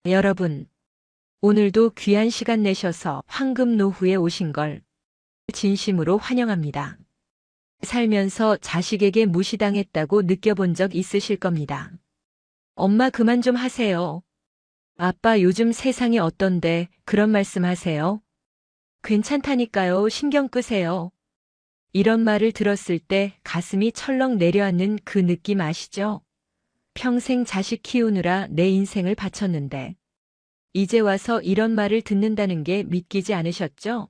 여러분, 오늘도 귀한 시간 내셔서 황금 노후에 오신 걸 진심으로 환영합니다. 살면서 자식에게 무시당했다고 느껴본 적 있으실 겁니다. 엄마 그만 좀 하세요. 아빠 요즘 세상이 어떤데 그런 말씀 하세요? 괜찮다니까요. 신경 끄세요. 이런 말을 들었을 때 가슴이 철렁 내려앉는 그 느낌 아시죠? 평생 자식 키우느라 내 인생을 바쳤는데 이제 와서 이런 말을 듣는다는 게 믿기지 않으셨죠?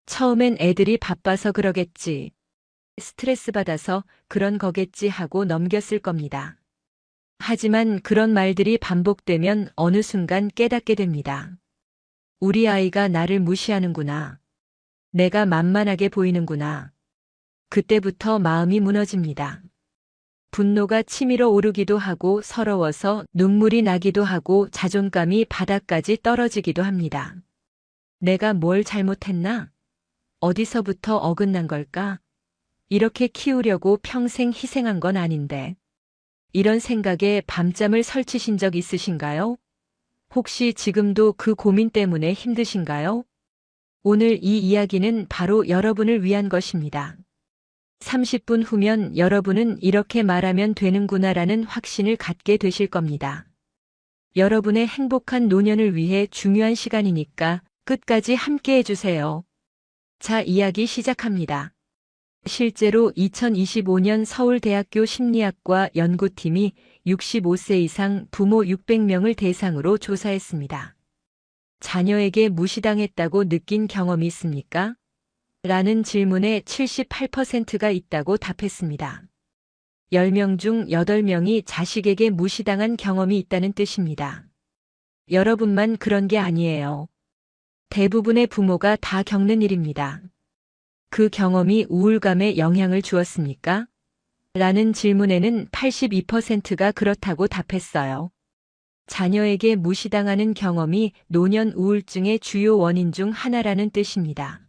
처음엔 애들이 바빠서 그러겠지. 스트레스 받아서 그런 거겠지 하고 넘겼을 겁니다. 하지만 그런 말들이 반복되면 어느 순간 깨닫게 됩니다. 우리 아이가 나를 무시하는구나. 내가 만만하게 보이는구나. 그때부터 마음이 무너집니다. 분노가 치밀어 오르기도 하고 서러워서 눈물이 나기도 하고 자존감이 바닥까지 떨어지기도 합니다. 내가 뭘 잘못했나? 어디서부터 어긋난 걸까? 이렇게 키우려고 평생 희생한 건 아닌데. 이런 생각에 밤잠을 설치신 적 있으신가요? 혹시 지금도 그 고민 때문에 힘드신가요? 오늘 이 이야기는 바로 여러분을 위한 것입니다. 30분 후면 여러분은 이렇게 말하면 되는구나라는 확신을 갖게 되실 겁니다. 여러분의 행복한 노년을 위해 중요한 시간이니까 끝까지 함께 해주세요. 자, 이야기 시작합니다. 실제로 2025년 서울대학교 심리학과 연구팀이 65세 이상 부모 600명을 대상으로 조사했습니다. 자녀에게 무시당했다고 느낀 경험이 있습니까? 라는 질문에 78%가 있다고 답했습니다. 10명 중 8명이 자식에게 무시당한 경험이 있다는 뜻입니다. 여러분만 그런 게 아니에요. 대부분의 부모가 다 겪는 일입니다. 그 경험이 우울감에 영향을 주었습니까? 라는 질문에는 82%가 그렇다고 답했어요. 자녀에게 무시당하는 경험이 노년 우울증의 주요 원인 중 하나라는 뜻입니다.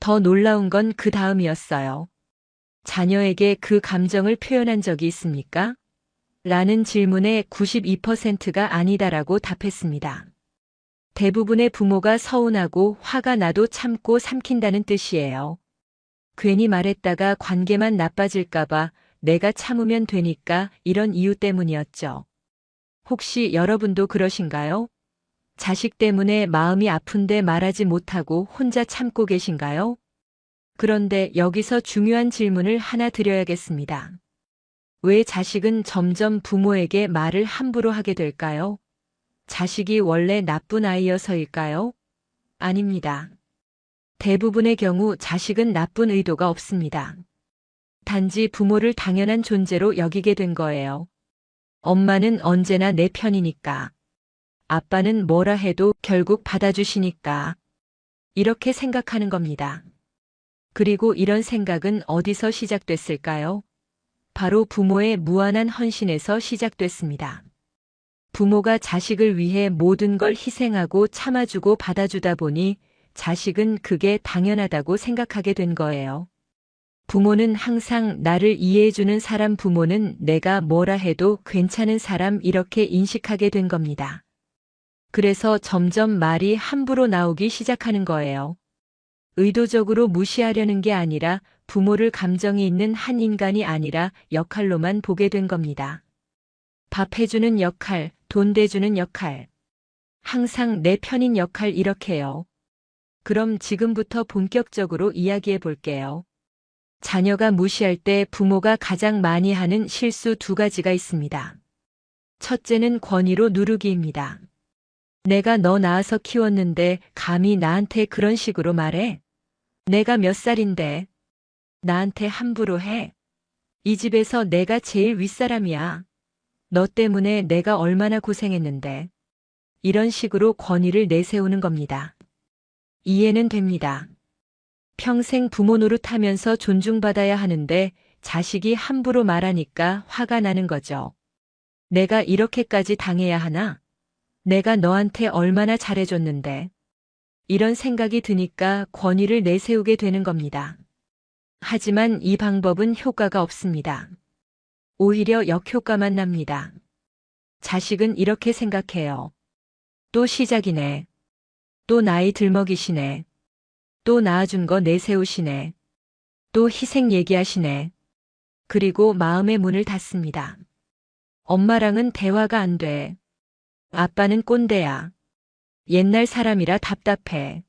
더 놀라운 건 그 다음이었어요. 자녀에게 그 감정을 표현한 적이 있습니까? 라는 질문에 92%가 아니다라고 답했습니다. 대부분의 부모가 서운하고 화가 나도 참고 삼킨다는 뜻이에요. 괜히 말했다가 관계만 나빠질까봐 내가 참으면 되니까 이런 이유 때문이었죠. 혹시 여러분도 그러신가요? 자식 때문에 마음이 아픈데 말하지 못하고 혼자 참고 계신가요? 그런데 여기서 중요한 질문을 하나 드려야겠습니다. 왜 자식은 점점 부모에게 말을 함부로 하게 될까요? 자식이 원래 나쁜 아이여서일까요? 아닙니다. 대부분의 경우 자식은 나쁜 의도가 없습니다. 단지 부모를 당연한 존재로 여기게 된 거예요. 엄마는 언제나 내 편이니까. 아빠는 뭐라 해도 결국 받아주시니까. 이렇게 생각하는 겁니다. 그리고 이런 생각은 어디서 시작됐을까요? 바로 부모의 무한한 헌신에서 시작됐습니다. 부모가 자식을 위해 모든 걸 희생하고 참아주고 받아주다 보니 자식은 그게 당연하다고 생각하게 된 거예요. 부모는 항상 나를 이해해주는 사람, 부모는 내가 뭐라 해도 괜찮은 사람, 이렇게 인식하게 된 겁니다. 그래서 점점 말이 함부로 나오기 시작하는 거예요. 의도적으로 무시하려는 게 아니라 부모를 감정이 있는 한 인간이 아니라 역할로만 보게 된 겁니다. 밥 해주는 역할, 돈 대주는 역할, 항상 내 편인 역할, 이렇게요. 그럼 지금부터 본격적으로 이야기해 볼게요. 자녀가 무시할 때 부모가 가장 많이 하는 실수 2가지가 있습니다. 첫째는 권위로 누르기입니다. 내가 너 낳아서 키웠는데 감히 나한테 그런 식으로 말해? 내가 몇 살인데? 나한테 함부로 해? 이 집에서 내가 제일 윗사람이야. 너 때문에 내가 얼마나 고생했는데. 이런 식으로 권위를 내세우는 겁니다. 이해는 됩니다. 평생 부모 노릇하면서 존중받아야 하는데 자식이 함부로 말하니까 화가 나는 거죠. 내가 이렇게까지 당해야 하나? 내가 너한테 얼마나 잘해줬는데. 이런 생각이 드니까 권위를 내세우게 되는 겁니다. 하지만 이 방법은 효과가 없습니다. 오히려 역효과만 납니다. 자식은 이렇게 생각해요. 또 시작이네. 또 나이 들먹이시네. 또 낳아준 거 내세우시네. 또 희생 얘기하시네. 그리고 마음의 문을 닫습니다. 엄마랑은 대화가 안 돼. 아빠는 꼰대야. 옛날 사람이라 답답해.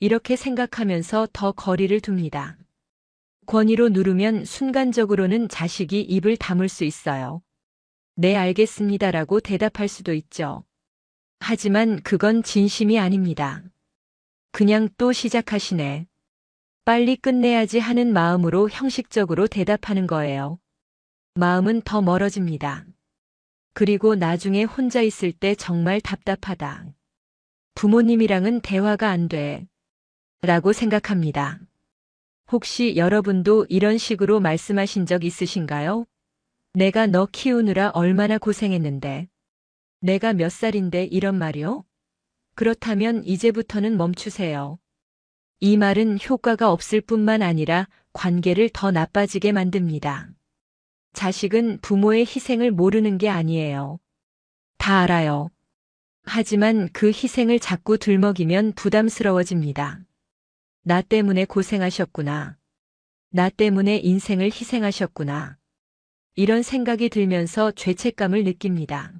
이렇게 생각하면서 더 거리를 둡니다. 권위로 누르면 순간적으로는 자식이 입을 다물 수 있어요. 네, 알겠습니다라고 대답할 수도 있죠. 하지만 그건 진심이 아닙니다. 그냥 또 시작하시네. 빨리 끝내야지 하는 마음으로 형식적으로 대답하는 거예요. 마음은 더 멀어집니다. 그리고 나중에 혼자 있을 때 정말 답답하다. 부모님이랑은 대화가 안 돼. 라고 생각합니다. 혹시 여러분도 이런 식으로 말씀하신 적 있으신가요? 내가 너 키우느라 얼마나 고생했는데. 내가 몇 살인데 이런 말이요? 그렇다면 이제부터는 멈추세요. 이 말은 효과가 없을 뿐만 아니라 관계를 더 나빠지게 만듭니다. 자식은 부모의 희생을 모르는 게 아니에요. 다 알아요. 하지만 그 희생을 자꾸 들먹이면 부담스러워집니다. 나 때문에 고생하셨구나. 나 때문에 인생을 희생하셨구나. 이런 생각이 들면서 죄책감을 느낍니다.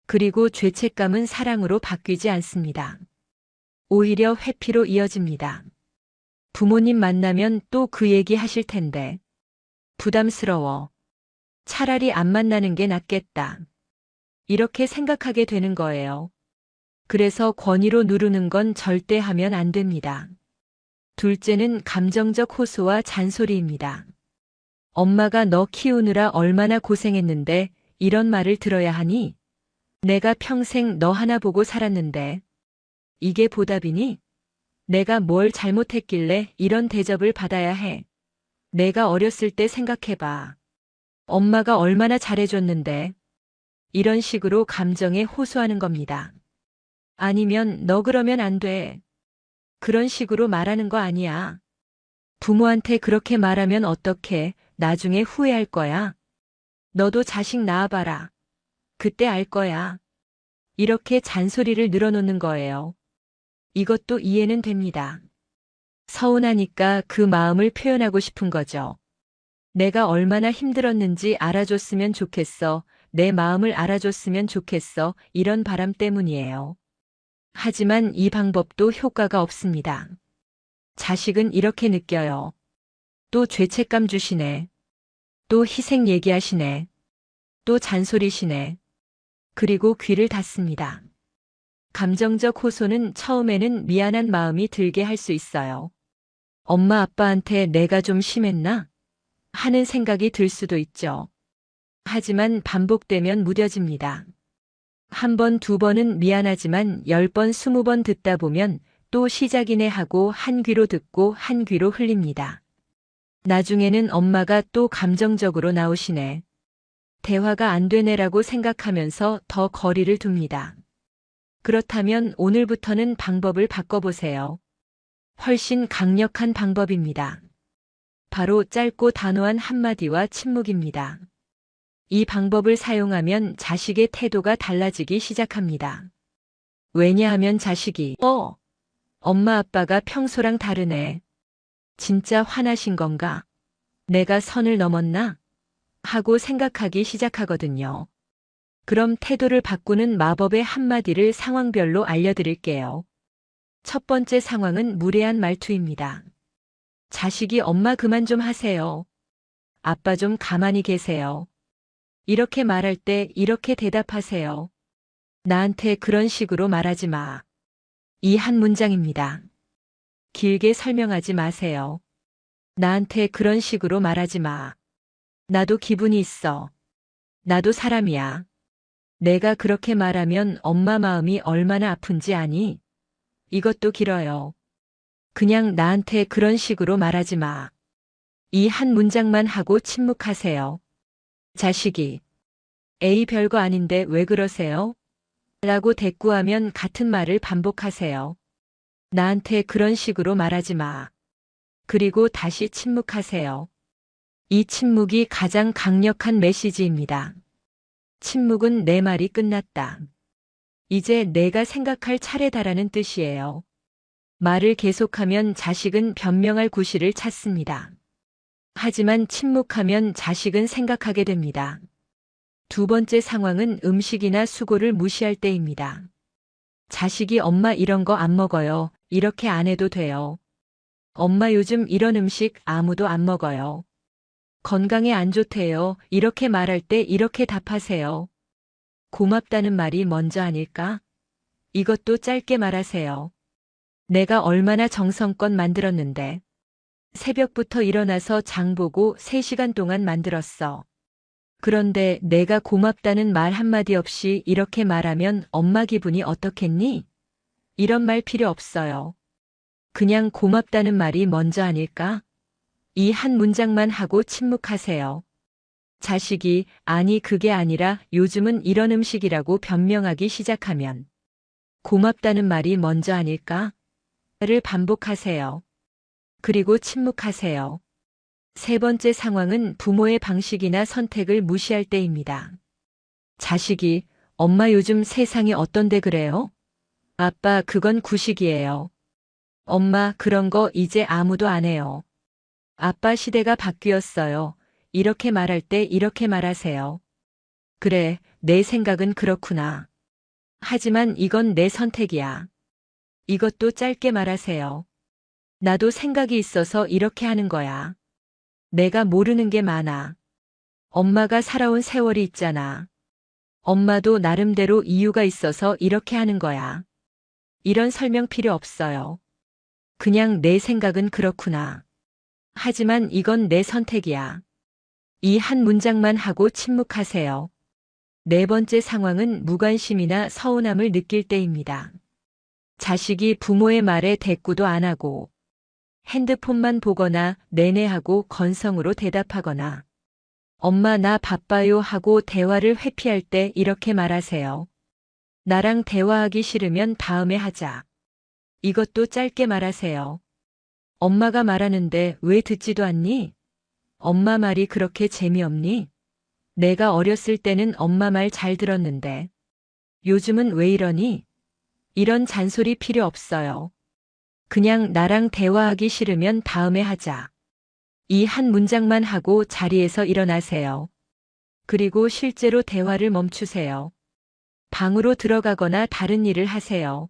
그리고 죄책감은 사랑으로 바뀌지 않습니다. 오히려 회피로 이어집니다. 부모님 만나면 또 그 얘기 하실 텐데. 부담스러워. 차라리 안 만나는 게 낫겠다. 이렇게 생각하게 되는 거예요. 그래서 권위로 누르는 건 절대 하면 안 됩니다. 둘째는 감정적 호소와 잔소리입니다. 엄마가 너 키우느라 얼마나 고생했는데 이런 말을 들어야 하니? 내가 평생 너 하나 보고 살았는데. 이게 보답이니? 내가 뭘 잘못했길래 이런 대접을 받아야 해? 내가 어렸을 때 생각해봐. 엄마가 얼마나 잘해줬는데. 이런 식으로 감정에 호소하는 겁니다. 아니면 너 그러면 안 돼. 그런 식으로 말하는 거 아니야. 부모한테 그렇게 말하면 어떡해. 나중에 후회할 거야. 너도 자식 낳아봐라. 그때 알 거야. 이렇게 잔소리를 늘어놓는 거예요. 이것도 이해는 됩니다. 서운하니까 그 마음을 표현하고 싶은 거죠. 내가 얼마나 힘들었는지 알아줬으면 좋겠어. 내 마음을 알아줬으면 좋겠어. 이런 바람 때문이에요. 하지만 이 방법도 효과가 없습니다. 자식은 이렇게 느껴요. 또 죄책감 주시네. 또 희생 얘기하시네. 또 잔소리시네. 그리고 귀를 닫습니다. 감정적 호소는 처음에는 미안한 마음이 들게 할 수 있어요. 엄마 아빠한테 내가 좀 심했나? 하는 생각이 들 수도 있죠. 하지만 반복되면 무뎌집니다. 한 번, 두 번은 미안하지만 10번, 20번 듣다 보면 또 시작이네 하고 한 귀로 듣고 한 귀로 흘립니다. 나중에는 엄마가 또 감정적으로 나오시네. 대화가 안 되네라고 생각하면서 더 거리를 둡니다. 그렇다면 오늘부터는 방법을 바꿔보세요. 훨씬 강력한 방법입니다. 바로 짧고 단호한 한마디와 침묵입니다. 이 방법을 사용하면 자식의 태도가 달라지기 시작합니다. 왜냐하면 자식이 엄마 아빠가 평소랑 다르네. 진짜 화나신 건가? 내가 선을 넘었나? 하고 생각하기 시작하거든요. 그럼 태도를 바꾸는 마법의 한마디를 상황별로 알려드릴게요. 첫 번째 상황은 무례한 말투입니다. 자식이 엄마 그만 좀 하세요. 아빠 좀 가만히 계세요. 이렇게 말할 때 이렇게 대답하세요. 나한테 그런 식으로 말하지 마. 이 한 문장입니다. 길게 설명하지 마세요. 나한테 그런 식으로 말하지 마. 나도 기분이 있어. 나도 사람이야. 내가 그렇게 말하면 엄마 마음이 얼마나 아픈지 아니? 이것도 길어요. 그냥 나한테 그런 식으로 말하지 마. 이 한 문장만 하고 침묵하세요. 자식이 에이 별거 아닌데 왜 그러세요? 라고 대꾸하면 같은 말을 반복하세요. 나한테 그런 식으로 말하지 마. 그리고 다시 침묵하세요. 이 침묵이 가장 강력한 메시지입니다. 침묵은 내 말이 끝났다. 이제 내가 생각할 차례다라는 뜻이에요. 말을 계속하면 자식은 변명할 구실을 찾습니다. 하지만 침묵하면 자식은 생각하게 됩니다. 두 번째 상황은 음식이나 수고를 무시할 때입니다. 자식이 엄마 이런 거 안 먹어요. 이렇게 안 해도 돼요. 엄마 요즘 이런 음식 아무도 안 먹어요. 건강에 안 좋대요. 이렇게 말할 때 이렇게 답하세요. 고맙다는 말이 먼저 아닐까? 이것도 짧게 말하세요. 내가 얼마나 정성껏 만들었는데. 새벽부터 일어나서 장 보고 3시간 동안 만들었어. 그런데 내가 고맙다는 말 한마디 없이 이렇게 말하면 엄마 기분이 어떻겠니? 이런 말 필요 없어요. 그냥 고맙다는 말이 먼저 아닐까? 이 한 문장만 하고 침묵하세요. 자식이 아니 그게 아니라 요즘은 이런 음식이라고 변명하기 시작하면 고맙다는 말이 먼저 아닐까? 를 반복하세요. 그리고 침묵하세요. 세 번째 상황은 부모의 방식이나 선택을 무시할 때입니다. 자식이 엄마 요즘 세상이 어떤데 그래요? 아빠 그건 구식이에요. 엄마 그런 거 이제 아무도 안 해요. 아빠 시대가 바뀌었어요. 이렇게 말할 때 이렇게 말하세요. 그래, 내 생각은 그렇구나. 하지만 이건 내 선택이야. 이것도 짧게 말하세요. 나도 생각이 있어서 이렇게 하는 거야. 내가 모르는 게 많아. 엄마가 살아온 세월이 있잖아. 엄마도 나름대로 이유가 있어서 이렇게 하는 거야. 이런 설명 필요 없어요. 그냥 내 생각은 그렇구나. 하지만 이건 내 선택이야. 이 한 문장만 하고 침묵하세요. 네 번째 상황은 무관심이나 서운함을 느낄 때입니다. 자식이 부모의 말에 대꾸도 안 하고 핸드폰만 보거나 내내하고 건성으로 대답하거나 엄마 나 바빠요 하고 대화를 회피할 때 이렇게 말하세요. 나랑 대화하기 싫으면 다음에 하자. 이것도 짧게 말하세요. 엄마가 말하는데 왜 듣지도 않니? 엄마 말이 그렇게 재미없니? 내가 어렸을 때는 엄마 말 잘 들었는데 요즘은 왜 이러니? 이런 잔소리 필요 없어요. 그냥 나랑 대화하기 싫으면 다음에 하자. 이 한 문장만 하고 자리에서 일어나세요. 그리고 실제로 대화를 멈추세요. 방으로 들어가거나 다른 일을 하세요.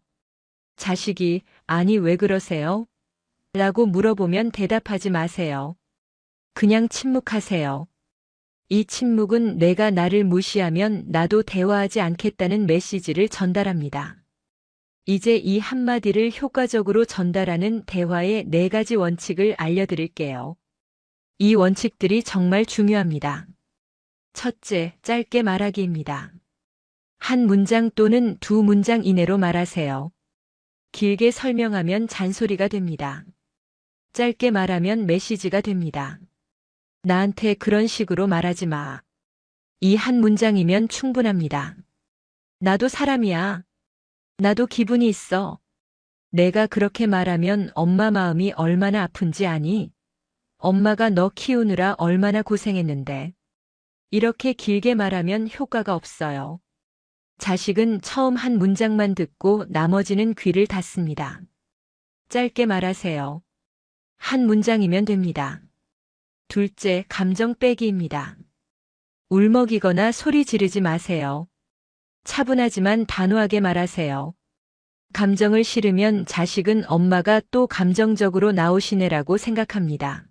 자식이 아니 왜 그러세요? 라고 물어보면 대답하지 마세요. 그냥 침묵하세요. 이 침묵은 내가 나를 무시하면 나도 대화하지 않겠다는 메시지를 전달합니다. 이제 이 한마디를 효과적으로 전달하는 대화의 4가지 원칙을 알려드릴게요. 이 원칙들이 정말 중요합니다. 첫째, 짧게 말하기입니다. 한 문장 또는 2문장 이내로 말하세요. 길게 설명하면 잔소리가 됩니다. 짧게 말하면 메시지가 됩니다. 나한테 그런 식으로 말하지 마. 이 한 문장이면 충분합니다. 나도 사람이야. 나도 기분이 있어. 내가 그렇게 말하면 엄마 마음이 얼마나 아픈지 아니? 엄마가 너 키우느라 얼마나 고생했는데. 이렇게 길게 말하면 효과가 없어요. 자식은 처음 한 문장만 듣고 나머지는 귀를 닫습니다. 짧게 말하세요. 한 문장이면 됩니다. 둘째, 감정 빼기입니다. 울먹이거나 소리 지르지 마세요. 차분하지만 단호하게 말하세요. 감정을 실으면 자식은 엄마가 또 감정적으로 나오시네라고 생각합니다.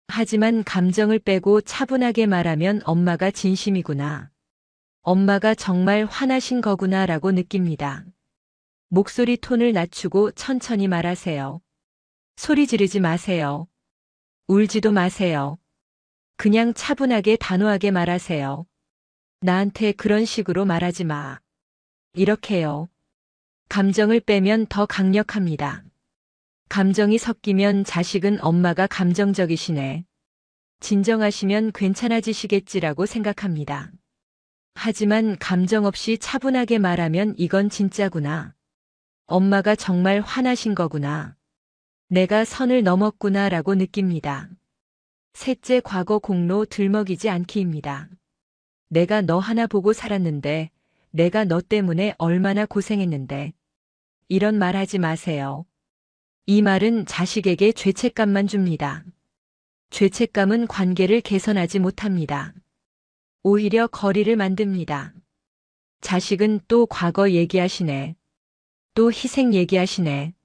하지만 감정을 빼고 차분하게 말하면 엄마가 진심이구나. 엄마가 정말 화나신 거구나라고 느낍니다. 목소리 톤을 낮추고 천천히 말하세요. 소리 지르지 마세요. 울지도 마세요. 그냥 차분하게 단호하게 말하세요. 나한테 그런 식으로 말하지 마. 이렇게요. 감정을 빼면 더 강력합니다. 감정이 섞이면 자식은 엄마가 감정적이시네. 진정하시면 괜찮아지시겠지라고 생각합니다. 하지만 감정 없이 차분하게 말하면 이건 진짜구나. 엄마가 정말 화나신 거구나. 내가 선을 넘었구나라고 느낍니다. 셋째, 과거 공로 들먹이지 않기입니다. 내가 너 하나 보고 살았는데 내가 너 때문에 얼마나 고생했는데. 이런 말 하지 마세요. 이 말은 자식에게 죄책감만 줍니다. 죄책감은 관계를 개선하지 못합니다. 오히려 거리를 만듭니다. 자식은 또 과거 얘기하시네. 또 희생 얘기하시네.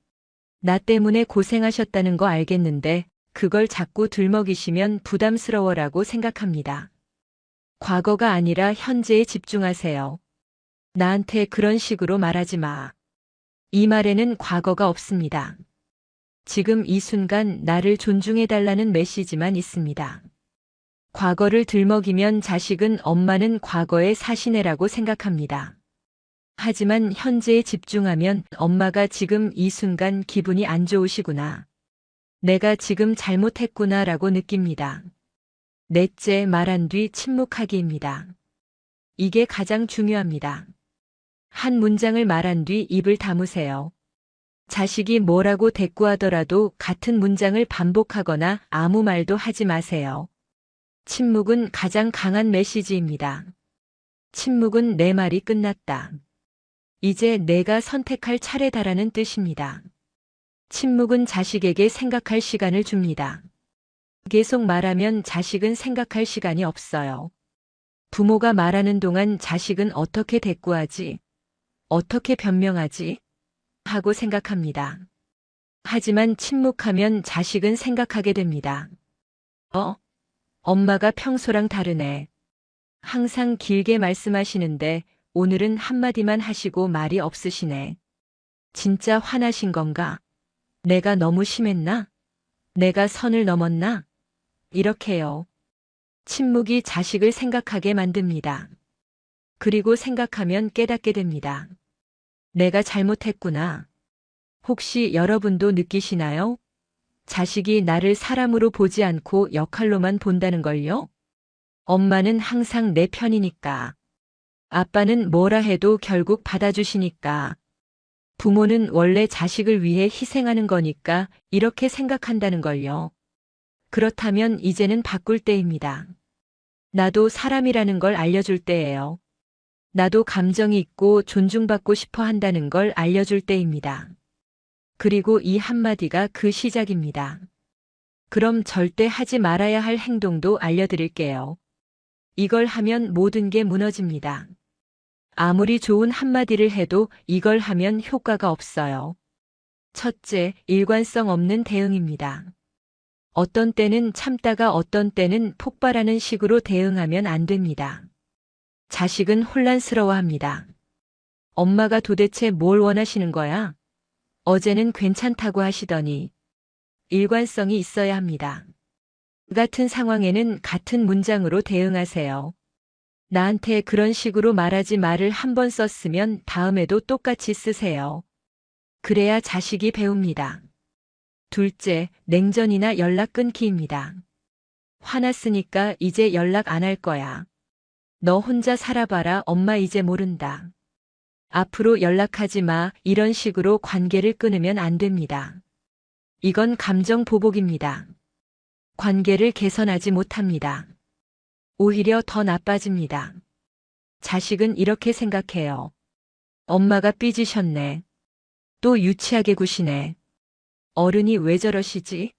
나 때문에 고생하셨다는 거 알겠는데 그걸 자꾸 들먹이시면 부담스러워라고 생각합니다. 과거가 아니라 현재에 집중하세요. 나한테 그런 식으로 말하지 마. 이 말에는 과거가 없습니다. 지금 이 순간 나를 존중해달라는 메시지만 있습니다. 과거를 들먹이면 자식은 엄마는 과거의 사시네라고 생각합니다. 하지만 현재에 집중하면 엄마가 지금 이 순간 기분이 안 좋으시구나. 내가 지금 잘못했구나 라고 느낍니다. 넷째, 말한 뒤 침묵하기입니다. 이게 가장 중요합니다. 한 문장을 말한 뒤 입을 다무세요. 자식이 뭐라고 대꾸하더라도 같은 문장을 반복하거나 아무 말도 하지 마세요. 침묵은 가장 강한 메시지입니다. 침묵은 내 말이 끝났다. 이제 내가 선택할 차례다라는 뜻입니다. 침묵은 자식에게 생각할 시간을 줍니다. 계속 말하면 자식은 생각할 시간이 없어요. 부모가 말하는 동안 자식은 어떻게 대꾸하지? 어떻게 변명하지? 하고 생각합니다. 하지만 침묵하면 자식은 생각하게 됩니다. 엄마가 평소랑 다르네. 항상 길게 말씀하시는데 오늘은 한마디만 하시고 말이 없으시네. 진짜 화나신 건가? 내가 너무 심했나? 내가 선을 넘었나? 이렇게요. 침묵이 자식을 생각하게 만듭니다. 그리고 생각하면 깨닫게 됩니다. 내가 잘못했구나. 혹시 여러분도 느끼시나요? 자식이 나를 사람으로 보지 않고 역할로만 본다는 걸요? 엄마는 항상 내 편이니까. 아빠는 뭐라 해도 결국 받아주시니까. 부모는 원래 자식을 위해 희생하는 거니까 이렇게 생각한다는 걸요. 그렇다면 이제는 바꿀 때입니다. 나도 사람이라는 걸 알려줄 때예요. 나도 감정이 있고 존중받고 싶어 한다는 걸 알려줄 때입니다. 그리고 이 한마디가 그 시작입니다. 그럼 절대 하지 말아야 할 행동도 알려드릴게요. 이걸 하면 모든 게 무너집니다. 아무리 좋은 한마디를 해도 이걸 하면 효과가 없어요. 첫째, 일관성 없는 대응입니다. 어떤 때는 참다가 어떤 때는 폭발하는 식으로 대응하면 안 됩니다. 자식은 혼란스러워합니다. 엄마가 도대체 뭘 원하시는 거야? 어제는 괜찮다고 하시더니. 일관성이 있어야 합니다. 같은 상황에는 같은 문장으로 대응하세요. 나한테 그런 식으로 말하지 말을 한 번 썼으면 다음에도 똑같이 쓰세요. 그래야 자식이 배웁니다. 둘째, 냉전이나 연락 끊기입니다. 화났으니까 이제 연락 안 할 거야. 너 혼자 살아봐라, 엄마 이제 모른다. 앞으로 연락하지 마, 이런 식으로 관계를 끊으면 안 됩니다. 이건 감정 보복입니다. 관계를 개선하지 못합니다. 오히려 더 나빠집니다. 자식은 이렇게 생각해요. 엄마가 삐지셨네. 또 유치하게 구시네. 어른이 왜 저러시지?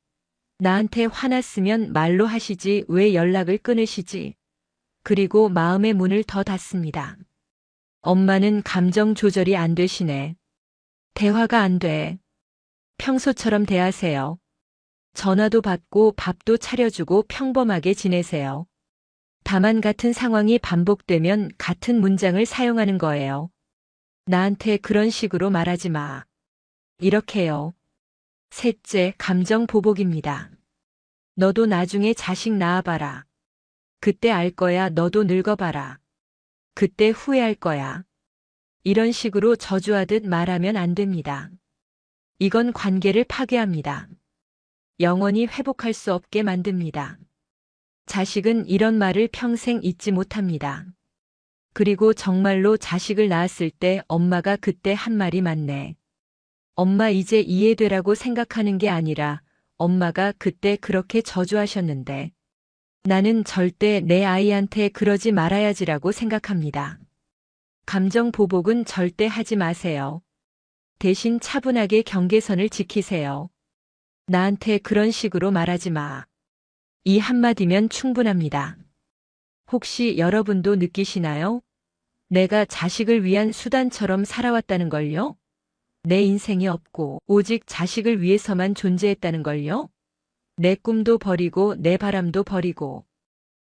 나한테 화났으면 말로 하시지 왜 연락을 끊으시지? 그리고 마음의 문을 더 닫습니다. 엄마는 감정 조절이 안 되시네. 대화가 안 돼. 평소처럼 대하세요. 전화도 받고 밥도 차려주고 평범하게 지내세요. 다만 같은 상황이 반복되면 같은 문장을 사용하는 거예요. 나한테 그런 식으로 말하지 마. 이렇게요. 셋째, 감정 보복입니다. 너도 나중에 자식 낳아봐라. 그때 알 거야. 너도 늙어봐라. 그때 후회할 거야. 이런 식으로 저주하듯 말하면 안 됩니다. 이건 관계를 파괴합니다. 영원히 회복할 수 없게 만듭니다. 자식은 이런 말을 평생 잊지 못합니다. 그리고 정말로 자식을 낳았을 때 엄마가 그때 한 말이 맞네. 엄마 이제 이해되라고 생각하는 게 아니라 엄마가 그때 그렇게 저주하셨는데 나는 절대 내 아이한테 그러지 말아야지라고 생각합니다. 감정 보복은 절대 하지 마세요. 대신 차분하게 경계선을 지키세요. 나한테 그런 식으로 말하지 마. 이 한마디면 충분합니다. 혹시 여러분도 느끼시나요? 내가 자식을 위한 수단처럼 살아왔다는 걸요? 내 인생이 없고 오직 자식을 위해서만 존재했다는 걸요? 내 꿈도 버리고 내 바람도 버리고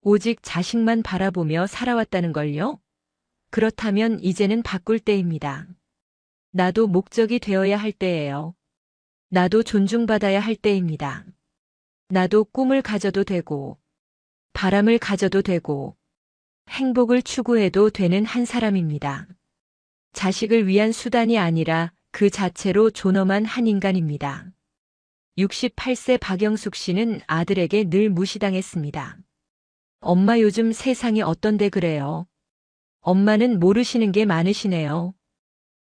오직 자식만 바라보며 살아왔다는 걸요? 그렇다면 이제는 바꿀 때입니다. 나도 목적이 되어야 할 때예요. 나도 존중받아야 할 때입니다. 나도 꿈을 가져도 되고 바람을 가져도 되고 행복을 추구해도 되는 한 사람입니다. 자식을 위한 수단이 아니라 그 자체로 존엄한 한 인간입니다. 68세 박영숙 씨는 아들에게 늘 무시당했습니다. 엄마 요즘 세상이 어떤데 그래요? 엄마는 모르시는 게 많으시네요.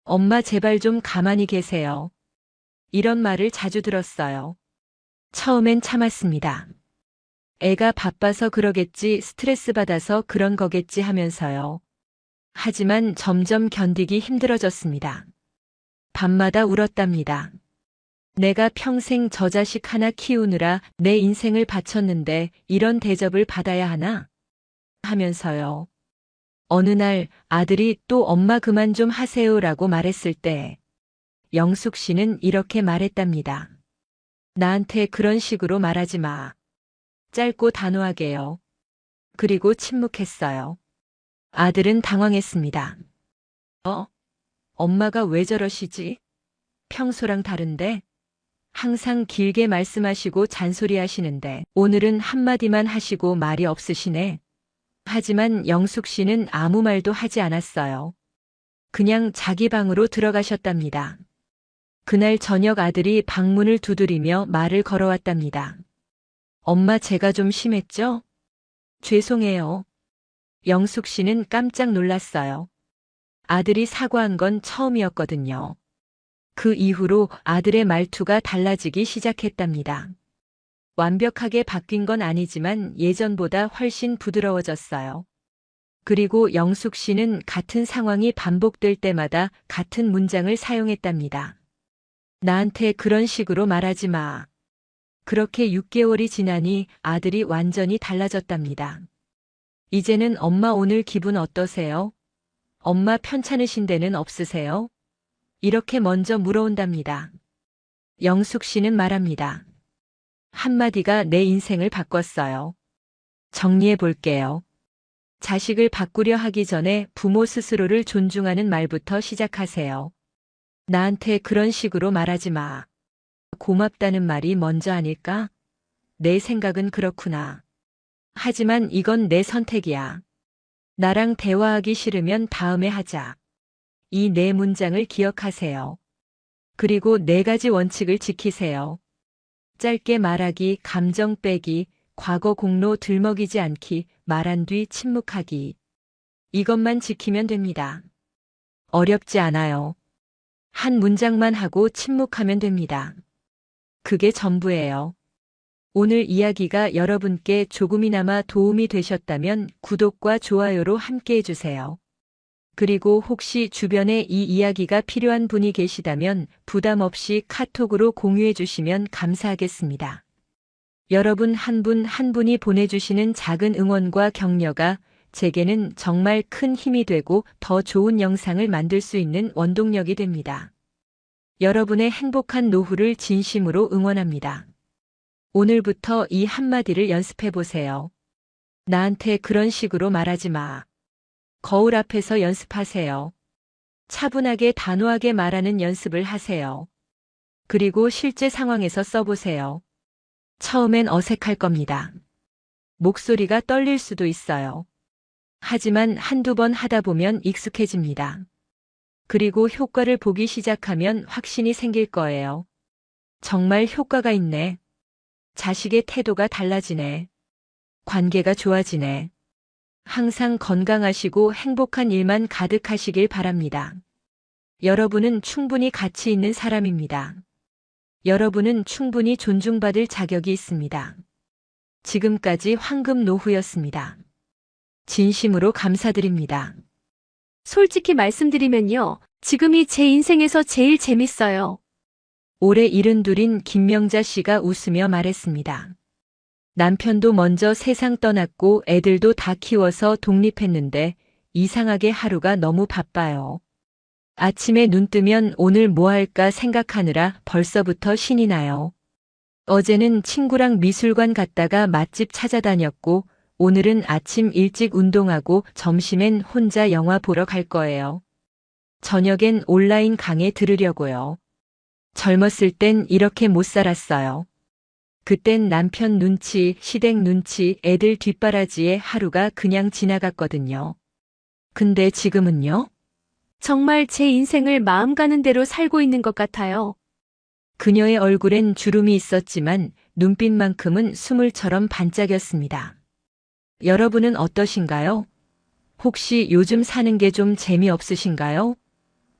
엄마 제발 좀 가만히 계세요. 이런 말을 자주 들었어요. 처음엔 참았습니다. 애가 바빠서 그러겠지, 스트레스 받아서 그런 거겠지 하면서요. 하지만 점점 견디기 힘들어졌습니다. 밤마다 울었답니다. 내가 평생 저 자식 하나 키우느라 내 인생을 바쳤는데 이런 대접을 받아야 하나? 하면서요. 어느 날 아들이 또 엄마 그만 좀 하세요라고 말했을 때 영숙 씨는 이렇게 말했답니다. 나한테 그런 식으로 말하지 마. 짧고 단호하게요. 그리고 침묵했어요. 아들은 당황했습니다. 엄마가 왜 저러시지? 평소랑 다른데? 항상 길게 말씀하시고 잔소리하시는데 오늘은 한마디만 하시고 말이 없으시네. 하지만 영숙 씨는 아무 말도 하지 않았어요. 그냥 자기 방으로 들어가셨답니다. 그날 저녁 아들이 방문을 두드리며 말을 걸어왔답니다. 엄마 제가 좀 심했죠? 죄송해요. 영숙 씨는 깜짝 놀랐어요. 아들이 사과한 건 처음이었거든요. 그 이후로 아들의 말투가 달라지기 시작했답니다. 완벽하게 바뀐 건 아니지만 예전보다 훨씬 부드러워졌어요. 그리고 영숙 씨는 같은 상황이 반복될 때마다 같은 문장을 사용했답니다. 나한테 그런 식으로 말하지 마. 그렇게 6개월이 지나니 아들이 완전히 달라졌답니다. 이제는 엄마 오늘 기분 어떠세요? 엄마 편찮으신 데는 없으세요? 이렇게 먼저 물어온답니다. 영숙 씨는 말합니다. 한마디가 내 인생을 바꿨어요. 정리해 볼게요. 자식을 바꾸려 하기 전에 부모 스스로를 존중하는 말부터 시작하세요. 나한테 그런 식으로 말하지 마. 고맙다는 말이 먼저 아닐까? 내 생각은 그렇구나. 하지만 이건 내 선택이야. 나랑 대화하기 싫으면 다음에 하자. 이 네 문장을 기억하세요. 그리고 4가지 원칙을 지키세요. 짧게 말하기, 감정 빼기, 과거 공로 들먹이지 않기, 말한 뒤 침묵하기. 이것만 지키면 됩니다. 어렵지 않아요. 한 문장만 하고 침묵하면 됩니다. 그게 전부예요. 오늘 이야기가 여러분께 조금이나마 도움이 되셨다면 구독과 좋아요로 함께 해주세요. 그리고 혹시 주변에 이 이야기가 필요한 분이 계시다면 부담 없이 카톡으로 공유해 주시면 감사하겠습니다. 여러분 한 분 한 분이 보내주시는 작은 응원과 격려가 제게는 정말 큰 힘이 되고 더 좋은 영상을 만들 수 있는 원동력이 됩니다. 여러분의 행복한 노후를 진심으로 응원합니다. 오늘부터 이 한마디를 연습해 보세요. 나한테 그런 식으로 말하지 마. 거울 앞에서 연습하세요. 차분하게 단호하게 말하는 연습을 하세요. 그리고 실제 상황에서 써보세요. 처음엔 어색할 겁니다. 목소리가 떨릴 수도 있어요. 하지만 한두 번 하다 보면 익숙해집니다. 그리고 효과를 보기 시작하면 확신이 생길 거예요. 정말 효과가 있네. 자식의 태도가 달라지네. 관계가 좋아지네. 항상 건강하시고 행복한 일만 가득하시길 바랍니다. 여러분은 충분히 가치 있는 사람입니다. 여러분은 충분히 존중받을 자격이 있습니다. 지금까지 황금 노후였습니다. 진심으로 감사드립니다. 솔직히 말씀드리면요. 지금이 제 인생에서 제일 재밌어요. 올해 72인 김명자 씨가 웃으며 말했습니다. 남편도 먼저 세상 떠났고 애들도 다 키워서 독립했는데 이상하게 하루가 너무 바빠요. 아침에 눈 뜨면 오늘 뭐 할까 생각하느라 벌써부터 신이 나요. 어제는 친구랑 미술관 갔다가 맛집 찾아다녔고 오늘은 아침 일찍 운동하고 점심엔 혼자 영화 보러 갈 거예요. 저녁엔 온라인 강의 들으려고요. 젊었을 땐 이렇게 못 살았어요. 그땐 남편 눈치, 시댁 눈치, 애들 뒷바라지에 하루가 그냥 지나갔거든요. 근데 지금은요? 정말 제 인생을 마음 가는 대로 살고 있는 것 같아요. 그녀의 얼굴엔 주름이 있었지만 눈빛만큼은 수물처럼 반짝였습니다. 여러분은 어떠신가요? 혹시 요즘 사는 게 좀 재미없으신가요?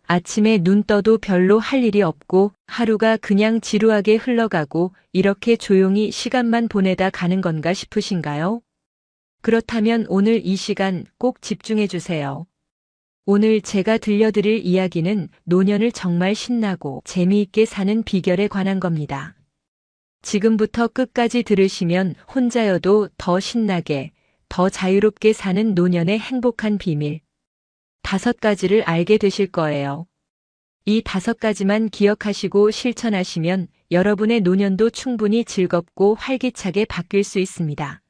아침에 눈 떠도 별로 할 일이 없고 하루가 그냥 지루하게 흘러가고 이렇게 조용히 시간만 보내다 가는 건가 싶으신가요? 그렇다면 오늘 이 시간 꼭 집중해 주세요. 오늘 제가 들려드릴 이야기는 노년을 정말 신나고 재미있게 사는 비결에 관한 겁니다. 지금부터 끝까지 들으시면 혼자여도 더 신나게, 더 자유롭게 사는 노년의 행복한 비밀 5가지를 알게 되실 거예요. 이 5가지만 기억하시고 실천하시면 여러분의 노년도 충분히 즐겁고 활기차게 바뀔 수 있습니다.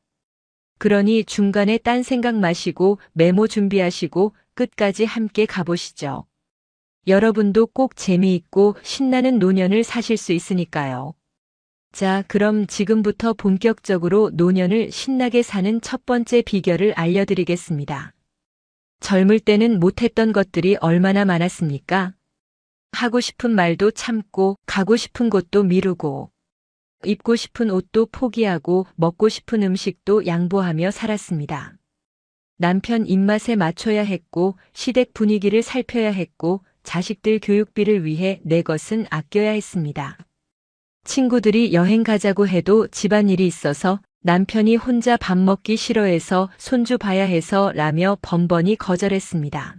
그러니 중간에 딴 생각 마시고 메모 준비하시고 끝까지 함께 가보시죠. 여러분도 꼭 재미있고 신나는 노년을 사실 수 있으니까요. 자, 그럼 지금부터 본격적으로 노년을 신나게 사는 첫 번째 비결을 알려드리겠습니다. 젊을 때는 못했던 것들이 얼마나 많았습니까? 하고 싶은 말도 참고, 가고 싶은 곳도 미루고, 입고 싶은 옷도 포기하고, 먹고 싶은 음식도 양보하며 살았습니다. 남편 입맛에 맞춰야 했고, 시댁 분위기를 살펴야 했고, 자식들 교육비를 위해 내 것은 아껴야 했습니다. 친구들이 여행 가자고 해도 집안일이 있어서 남편이 혼자 밥 먹기 싫어해서 손주 봐야 해서 라며 번번이 거절했습니다.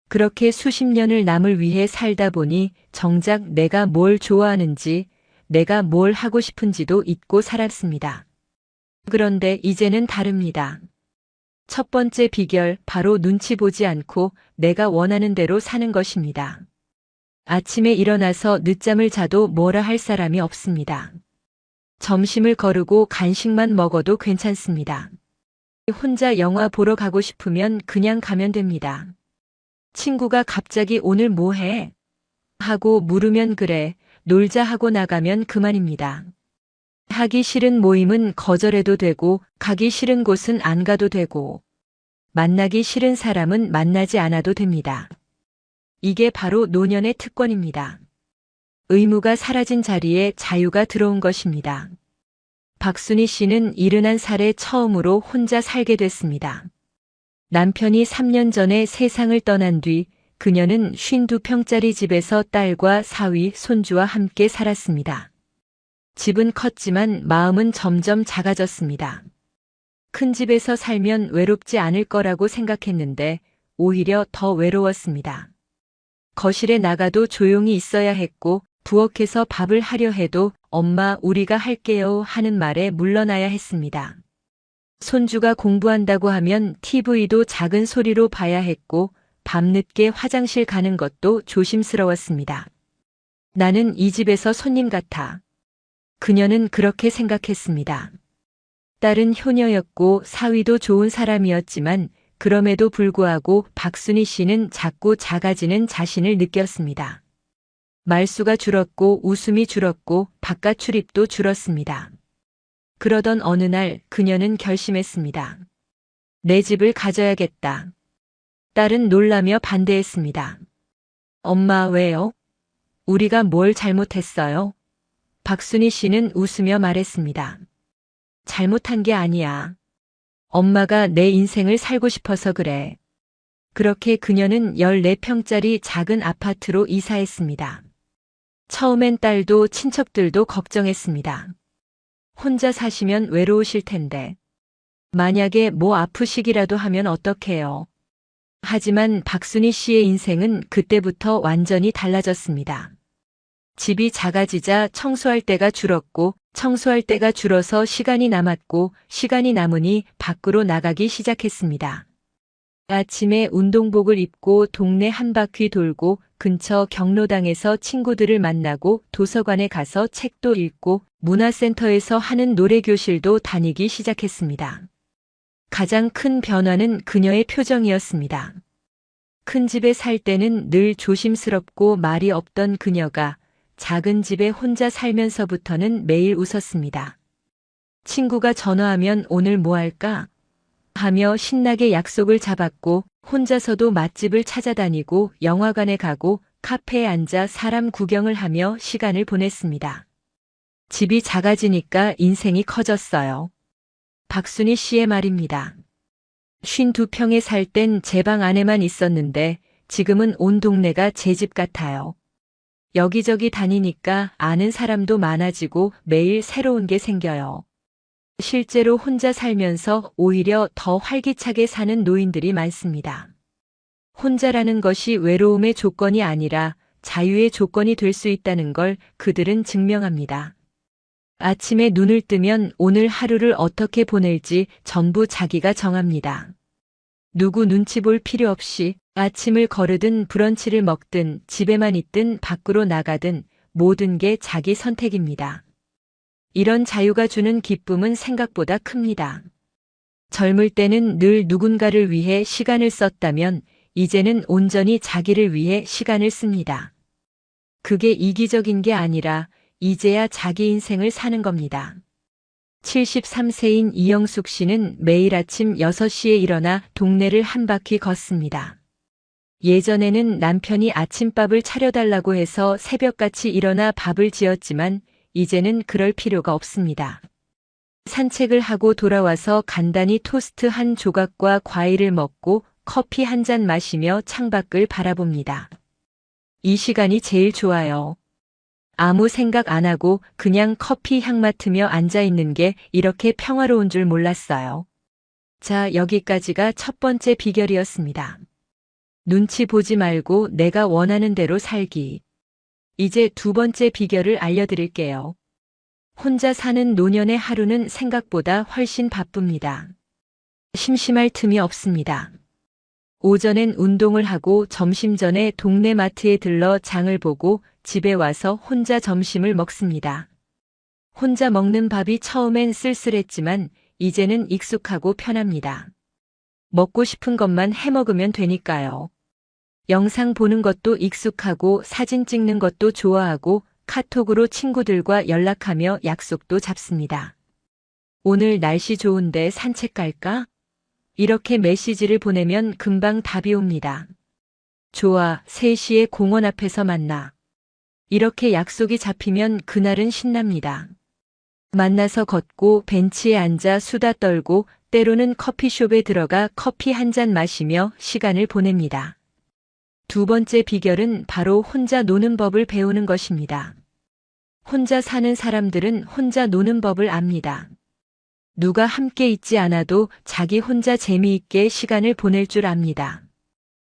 그렇게 수십 년을 남을 위해 살다 보니 정작 내가 뭘 좋아하는지, 내가 뭘 하고 싶은지도 잊고 살았습니다. 그런데 이제는 다릅니다. 첫 번째 비결, 바로 눈치 보지 않고 내가 원하는 대로 사는 것입니다. 아침에 일어나서 늦잠을 자도 뭐라 할 사람이 없습니다. 점심을 거르고 간식만 먹어도 괜찮습니다. 혼자 영화 보러 가고 싶으면 그냥 가면 됩니다. 친구가 갑자기 오늘 뭐 해? 하고 물으면 그래, 놀자 하고 나가면 그만입니다. 하기 싫은 모임은 거절해도 되고, 가기 싫은 곳은 안 가도 되고, 만나기 싫은 사람은 만나지 않아도 됩니다. 이게 바로 노년의 특권입니다. 의무가 사라진 자리에 자유가 들어온 것입니다. 박순희 씨는 71살에 처음으로 혼자 살게 됐습니다. 남편이 3년 전에 세상을 떠난 뒤 그녀는 52평짜리 집에서 딸과 사위, 손주와 함께 살았습니다. 집은 컸지만 마음은 점점 작아졌습니다. 큰 집에서 살면 외롭지 않을 거라고 생각했는데 오히려 더 외로웠습니다. 거실에 나가도 조용히 있어야 했고 부엌에서 밥을 하려 해도 엄마 우리가 할게요 하는 말에 물러나야 했습니다. 손주가 공부한다고 하면 TV도 작은 소리로 봐야 했고 밤늦게 화장실 가는 것도 조심스러웠습니다. 나는 이 집에서 손님 같아. 그녀는 그렇게 생각했습니다. 딸은 효녀였고 사위도 좋은 사람이었지만 그럼에도 불구하고 박순희 씨는 자꾸 작아지는 자신을 느꼈습니다. 말수가 줄었고 웃음이 줄었고 바깥 출입도 줄었습니다. 그러던 어느 날 그녀는 결심했습니다. 내 집을 가져야겠다. 딸은 놀라며 반대했습니다. 엄마 왜요? 우리가 뭘 잘못했어요? 박순희 씨는 웃으며 말했습니다. 잘못한 게 아니야. 엄마가 내 인생을 살고 싶어서 그래. 그렇게 그녀는 14평짜리 작은 아파트로 이사했습니다. 처음엔 딸도 친척들도 걱정했습니다. 혼자 사시면 외로우실 텐데. 만약에 뭐 아프시기라도 하면 어떡해요? 하지만 박순희 씨의 인생은 그때부터 완전히 달라졌습니다. 집이 작아지자 청소할 때가 줄었고, 청소할 때가 줄어서 시간이 남았고, 시간이 남으니 밖으로 나가기 시작했습니다. 아침에 운동복을 입고 동네 한 바퀴 돌고 근처 경로당에서 친구들을 만나고 도서관에 가서 책도 읽고 문화센터에서 하는 노래교실도 다니기 시작했습니다. 가장 큰 변화는 그녀의 표정이었습니다. 큰 집에 살 때는 늘 조심스럽고 말이 없던 그녀가 작은 집에 혼자 살면서부터는 매일 웃었습니다. 친구가 전화하면 오늘 뭐 할까? 하며 신나게 약속을 잡았고 혼자서도 맛집을 찾아다니고 영화관에 가고 카페에 앉아 사람 구경을 하며 시간을 보냈습니다. 집이 작아지니까 인생이 커졌어요. 박순희 씨의 말입니다. 52평에 살 땐 제 방 안에만 있었는데 지금은 온 동네가 제 집 같아요. 여기저기 다니니까 아는 사람도 많아지고 매일 새로운 게 생겨요. 실제로 혼자 살면서 오히려 더 활기차게 사는 노인들이 많습니다. 혼자라는 것이 외로움의 조건이 아니라 자유의 조건이 될 수 있다는 걸 그들은 증명합니다. 아침에 눈을 뜨면 오늘 하루를 어떻게 보낼지 전부 자기가 정합니다. 누구 눈치 볼 필요 없이 아침을 거르든 브런치를 먹든 집에만 있든 밖으로 나가든 모든 게 자기 선택입니다. 이런 자유가 주는 기쁨은 생각보다 큽니다. 젊을 때는 늘 누군가를 위해 시간을 썼다면 이제는 온전히 자기를 위해 시간을 씁니다. 그게 이기적인 게 아니라 이제야 자기 인생을 사는 겁니다. 73세인 이영숙 씨는 매일 아침 6시에 일어나 동네를 한 바퀴 걷습니다. 예전에는 남편이 아침밥을 차려달라고 해서 새벽같이 일어나 밥을 지었지만 이제는 그럴 필요가 없습니다. 산책을 하고 돌아와서 간단히 토스트 한 조각과 과일을 먹고 커피 한 잔 마시며 창밖을 바라봅니다. 이 시간이 제일 좋아요. 아무 생각 안 하고 그냥 커피 향 맡으며 앉아 있는 게 이렇게 평화로운 줄 몰랐어요. 자, 여기까지가 첫 번째 비결이었습니다. 눈치 보지 말고 내가 원하는 대로 살기. 이제 두 번째 비결을 알려드릴게요. 혼자 사는 노년의 하루는 생각보다 훨씬 바쁩니다. 심심할 틈이 없습니다. 오전엔 운동을 하고 점심 전에 동네 마트에 들러 장을 보고 집에 와서 혼자 점심을 먹습니다. 혼자 먹는 밥이 처음엔 쓸쓸했지만 이제는 익숙하고 편합니다. 먹고 싶은 것만 해 먹으면 되니까요. 영상 보는 것도 익숙하고 사진 찍는 것도 좋아하고 카톡으로 친구들과 연락하며 약속도 잡습니다. 오늘 날씨 좋은데 산책 갈까? 이렇게 메시지를 보내면 금방 답이 옵니다. 좋아, 3시에 공원 앞에서 만나. 이렇게 약속이 잡히면 그날은 신납니다. 만나서 걷고 벤치에 앉아 수다 떨고 때로는 커피숍에 들어가 커피 한 잔 마시며 시간을 보냅니다. 두 번째 비결은 바로 혼자 노는 법을 배우는 것입니다. 혼자 사는 사람들은 혼자 노는 법을 압니다. 누가 함께 있지 않아도 자기 혼자 재미있게 시간을 보낼 줄 압니다.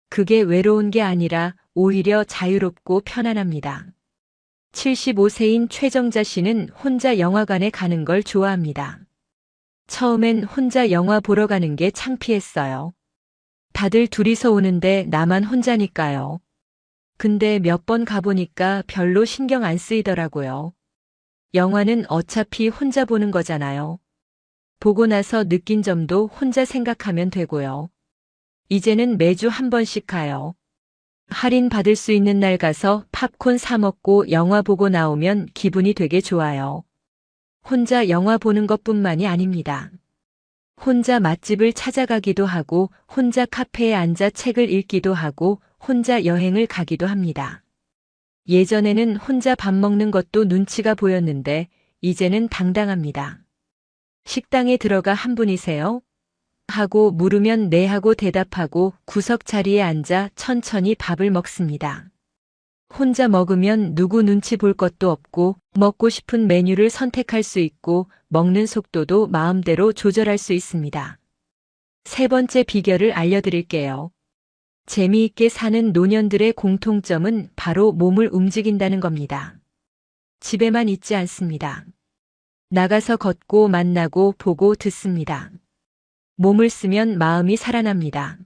그게 외로운 게 아니라 오히려 자유롭고 편안합니다. 75세인 최정자 씨는 혼자 영화관에 가는 걸 좋아합니다. 처음엔 혼자 영화 보러 가는 게 창피했어요. 다들 둘이서 오는데 나만 혼자니까요. 근데 몇 번 가보니까 별로 신경 안 쓰이더라고요. 영화는 어차피 혼자 보는 거잖아요. 보고 나서 느낀 점도 혼자 생각하면 되고요. 이제는 매주 한 번씩 가요. 할인 받을 수 있는 날 가서 팝콘 사 먹고 영화 보고 나오면 기분이 되게 좋아요. 혼자 영화 보는 것뿐만이 아닙니다. 혼자 맛집을 찾아가기도 하고 혼자 카페에 앉아 책을 읽기도 하고 혼자 여행을 가기도 합니다. 예전에는 혼자 밥 먹는 것도 눈치가 보였는데 이제는 당당합니다. 식당에 들어가 한 분이세요? 하고 물으면 네 하고 대답하고 구석 자리에 앉아 천천히 밥을 먹습니다. 혼자 먹으면 누구 눈치 볼 것도 없고 먹고 싶은 메뉴를 선택할 수 있고 먹는 속도도 마음대로 조절할 수 있습니다. 세 번째 비결을 알려드릴게요. 재미있게 사는 노년들의 공통점은 바로 몸을 움직인다는 겁니다. 집에만 있지 않습니다. 나가서 걷고 만나고 보고 듣습니다. 몸을 쓰면 마음이 살아납니다.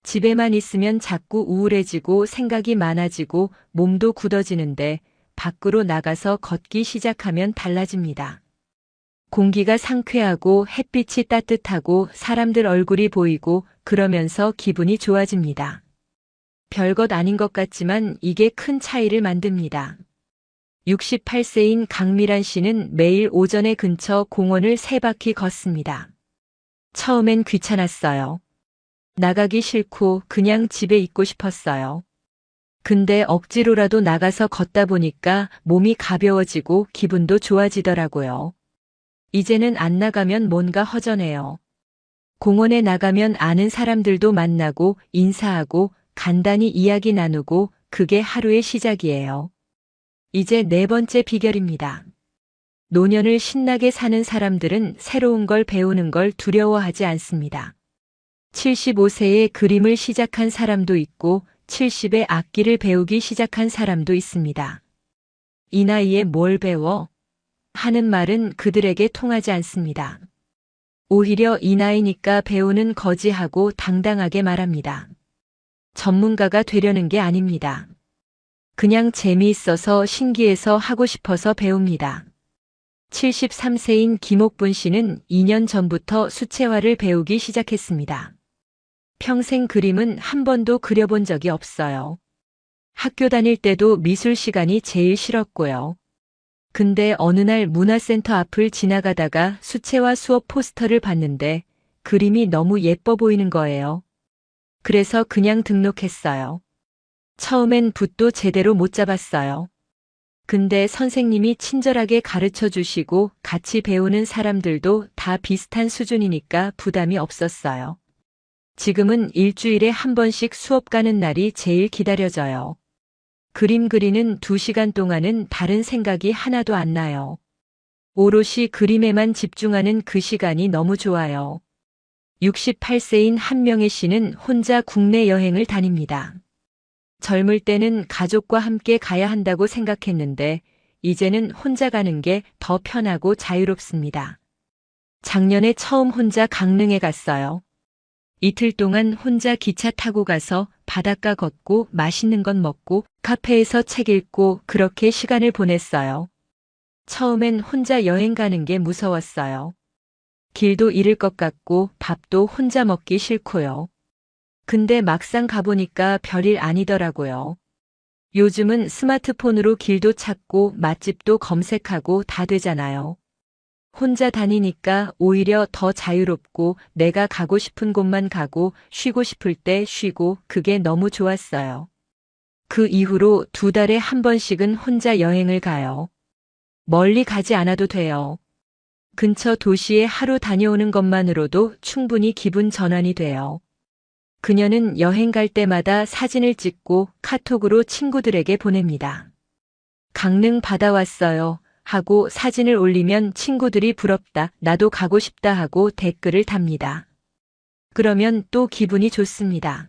집에만 있으면 자꾸 우울해지고 생각이 많아지고 몸도 굳어지는데 밖으로 나가서 걷기 시작하면 달라집니다. 공기가 상쾌하고 햇빛이 따뜻하고 사람들 얼굴이 보이고 그러면서 기분이 좋아집니다. 별것 아닌 것 같지만 이게 큰 차이를 만듭니다. 68세인 강미란 씨는 매일 오전에 근처 공원을 3바퀴 걷습니다. 처음엔 귀찮았어요. 나가기 싫고 그냥 집에 있고 싶었어요. 근데 억지로라도 나가서 걷다 보니까 몸이 가벼워지고 기분도 좋아지더라고요. 이제는 안 나가면 뭔가 허전해요. 공원에 나가면 아는 사람들도 만나고 인사하고 간단히 이야기 나누고 그게 하루의 시작이에요. 이제 4번째 비결입니다. 노년을 신나게 사는 사람들은 새로운 걸 배우는 걸 두려워하지 않습니다. 75세에 그림을 시작한 사람도 있고 70에 악기를 배우기 시작한 사람도 있습니다. 이 나이에 뭘 배워? 하는 말은 그들에게 통하지 않습니다. 오히려 이 나이니까 배우는 거지하고 당당하게 말합니다. 전문가가 되려는 게 아닙니다. 그냥 재미있어서 신기해서 하고 싶어서 배웁니다. 73세인 김옥분 씨는 2년 전부터 수채화를 배우기 시작했습니다. 평생 그림은 한 번도 그려본 적이 없어요. 학교 다닐 때도 미술 시간이 제일 싫었고요. 근데 어느 날 문화센터 앞을 지나가다가 수채화 수업 포스터를 봤는데 그림이 너무 예뻐 보이는 거예요. 그래서 그냥 등록했어요. 처음엔 붓도 제대로 못 잡았어요. 근데 선생님이 친절하게 가르쳐 주시고 같이 배우는 사람들도 다 비슷한 수준이니까 부담이 없었어요. 지금은 일주일에 한 번씩 수업 가는 날이 제일 기다려져요. 그림 그리는 2시간 동안은 다른 생각이 하나도 안 나요. 오롯이 그림에만 집중하는 그 시간이 너무 좋아요. 68세인 한명애 씨는 혼자 국내 여행을 다닙니다. 젊을 때는 가족과 함께 가야 한다고 생각했는데 이제는 혼자 가는 게 더 편하고 자유롭습니다. 작년에 처음 혼자 강릉에 갔어요. 이틀 동안 혼자 기차 타고 가서 바닷가 걷고 맛있는 건 먹고 카페에서 책 읽고 그렇게 시간을 보냈어요. 처음엔 혼자 여행 가는 게 무서웠어요. 길도 잃을 것 같고 밥도 혼자 먹기 싫고요. 근데 막상 가보니까 별일 아니더라고요. 요즘은 스마트폰으로 길도 찾고 맛집도 검색하고 다 되잖아요. 혼자 다니니까 오히려 더 자유롭고 내가 가고 싶은 곳만 가고 쉬고 싶을 때 쉬고 그게 너무 좋았어요. 그 이후로 2달에 한 번씩은 혼자 여행을 가요. 멀리 가지 않아도 돼요. 근처 도시에 하루 다녀오는 것만으로도 충분히 기분 전환이 돼요. 그녀는 여행 갈 때마다 사진을 찍고 카톡으로 친구들에게 보냅니다. 강릉 바다 왔어요 하고 사진을 올리면 친구들이 부럽다, 나도 가고 싶다 하고 댓글을 답니다. 그러면 또 기분이 좋습니다.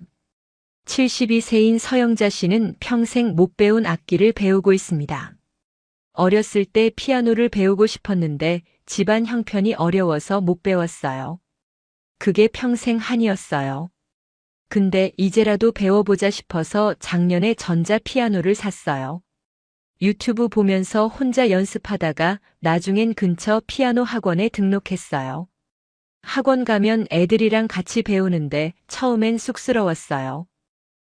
72세인 서영자 씨는 평생 못 배운 악기를 배우고 있습니다. 어렸을 때 피아노를 배우고 싶었는데 집안 형편이 어려워서 못 배웠어요. 그게 평생 한이었어요. 근데 이제라도 배워보자 싶어서 작년에 전자 피아노를 샀어요. 유튜브 보면서 혼자 연습하다가 나중엔 근처 피아노 학원에 등록했어요. 학원 가면 애들이랑 같이 배우는데 처음엔 쑥스러웠어요.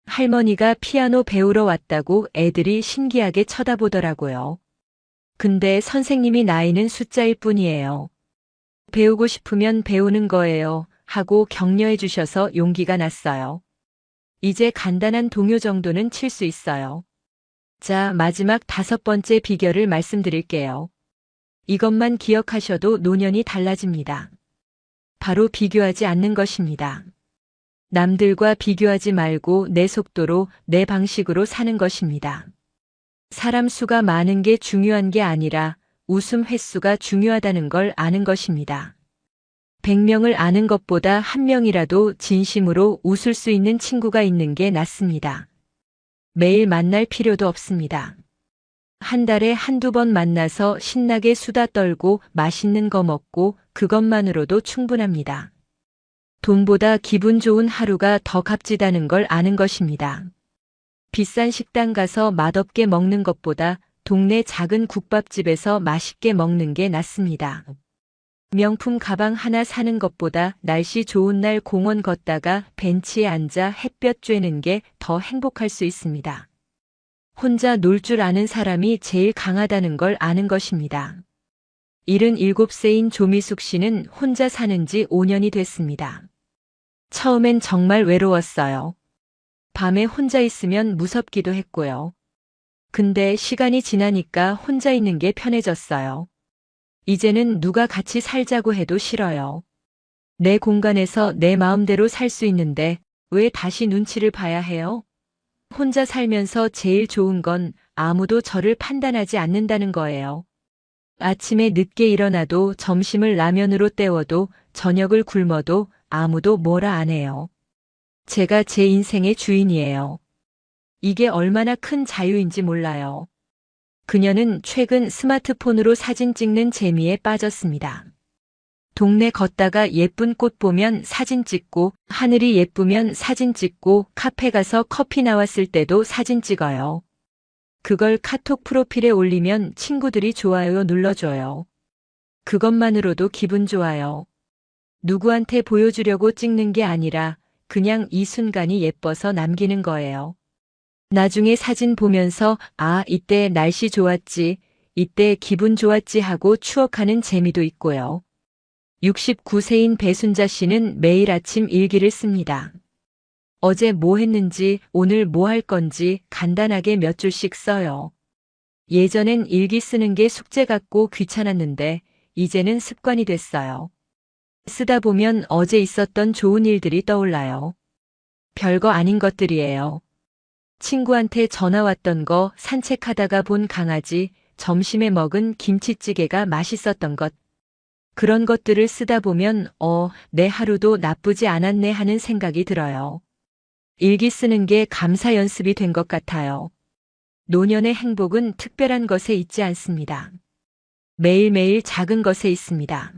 할머니가 피아노 배우러 왔다고 애들이 신기하게 쳐다보더라고요. 근데 선생님이 나이는 숫자일 뿐이에요. 배우고 싶으면 배우는 거예요 하고 격려해 주셔서 용기가 났어요. 이제 간단한 동요 정도는 칠 수 있어요. 자, 마지막 5번째 비결을 말씀드릴게요. 이것만 기억하셔도 노년이 달라집니다. 바로 비교하지 않는 것입니다. 남들과 비교하지 말고 내 속도로 내 방식으로 사는 것입니다. 사람 수가 많은 게 중요한 게 아니라 웃음 횟수가 중요하다는 걸 아는 것입니다. 100명을 아는 것보다 한 명이라도 진심으로 웃을 수 있는 친구가 있는 게 낫습니다. 매일 만날 필요도 없습니다. 한 달에 한두 번 만나서 신나게 수다 떨고 맛있는 거 먹고 그것만으로도 충분합니다. 돈보다 기분 좋은 하루가 더 값지다는 걸 아는 것입니다. 비싼 식당 가서 맛없게 먹는 것보다 동네 작은 국밥집에서 맛있게 먹는 게 낫습니다. 명품 가방 하나 사는 것보다 날씨 좋은 날 공원 걷다가 벤치에 앉아 햇볕 쬐는 게 더 행복할 수 있습니다. 혼자 놀 줄 아는 사람이 제일 강하다는 걸 아는 것입니다. 77세인 조미숙 씨는 혼자 사는 지 5년이 됐습니다. 처음엔 정말 외로웠어요. 밤에 혼자 있으면 무섭기도 했고요. 근데 시간이 지나니까 혼자 있는 게 편해졌어요. 이제는 누가 같이 살자고 해도 싫어요. 내 공간에서 내 마음대로 살 수 있는데 왜 다시 눈치를 봐야 해요? 혼자 살면서 제일 좋은 건 아무도 저를 판단하지 않는다는 거예요. 아침에 늦게 일어나도 점심을 라면으로 때워도 저녁을 굶어도 아무도 뭐라 안 해요. 제가 제 인생의 주인이에요. 이게 얼마나 큰 자유인지 몰라요. 그녀는 최근 스마트폰으로 사진 찍는 재미에 빠졌습니다. 동네 걷다가 예쁜 꽃 보면 사진 찍고, 하늘이 예쁘면 사진 찍고, 카페 가서 커피 나왔을 때도 사진 찍어요. 그걸 카톡 프로필에 올리면 친구들이 좋아요 눌러줘요. 그것만으로도 기분 좋아요. 누구한테 보여주려고 찍는 게 아니라 그냥 이 순간이 예뻐서 남기는 거예요. 나중에 사진 보면서 아, 이때 날씨 좋았지, 이때 기분 좋았지 하고 추억하는 재미도 있고요. 69세인 배순자 씨는 매일 아침 일기를 씁니다. 어제 뭐 했는지, 오늘 뭐 할 건지 간단하게 몇 줄씩 써요. 예전엔 일기 쓰는 게 숙제 같고 귀찮았는데 이제는 습관이 됐어요. 쓰다 보면 어제 있었던 좋은 일들이 떠올라요. 별거 아닌 것들이에요. 친구한테 전화 왔던 거, 산책하다가 본 강아지, 점심에 먹은 김치찌개가 맛있었던 것. 그런 것들을 쓰다 보면 내 하루도 나쁘지 않았네 하는 생각이 들어요. 일기 쓰는 게 감사 연습이 된 것 같아요. 노년의 행복은 특별한 것에 있지 않습니다. 매일매일 작은 것에 있습니다.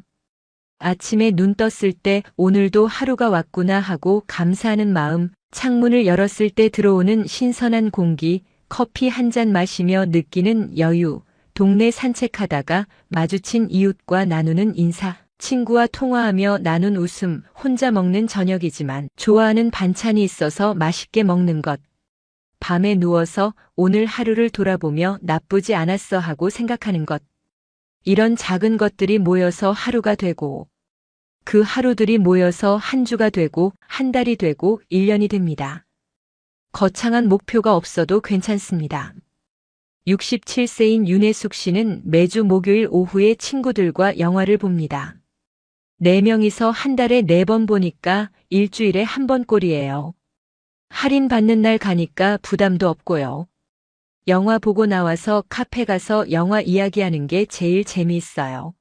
아침에 눈 떴을 때 오늘도 하루가 왔구나 하고 감사하는 마음, 창문을 열었을 때 들어오는 신선한 공기, 커피 한 잔 마시며 느끼는 여유, 동네 산책하다가 마주친 이웃과 나누는 인사, 친구와 통화하며 나눈 웃음, 혼자 먹는 저녁이지만 좋아하는 반찬이 있어서 맛있게 먹는 것. 밤에 누워서 오늘 하루를 돌아보며 나쁘지 않았어 하고 생각하는 것. 이런 작은 것들이 모여서 하루가 되고 그 하루들이 모여서 한 주가 되고 한 달이 되고 1년이 됩니다. 거창한 목표가 없어도 괜찮습니다. 67세인 윤혜숙 씨는 매주 목요일 오후에 친구들과 영화를 봅니다. 4명이서 한 달에 4번 보니까 일주일에 한 번 꼴이에요. 할인 받는 날 가니까 부담도 없고요. 영화 보고 나와서 카페 가서 영화 이야기하는 게 제일 재미있어요.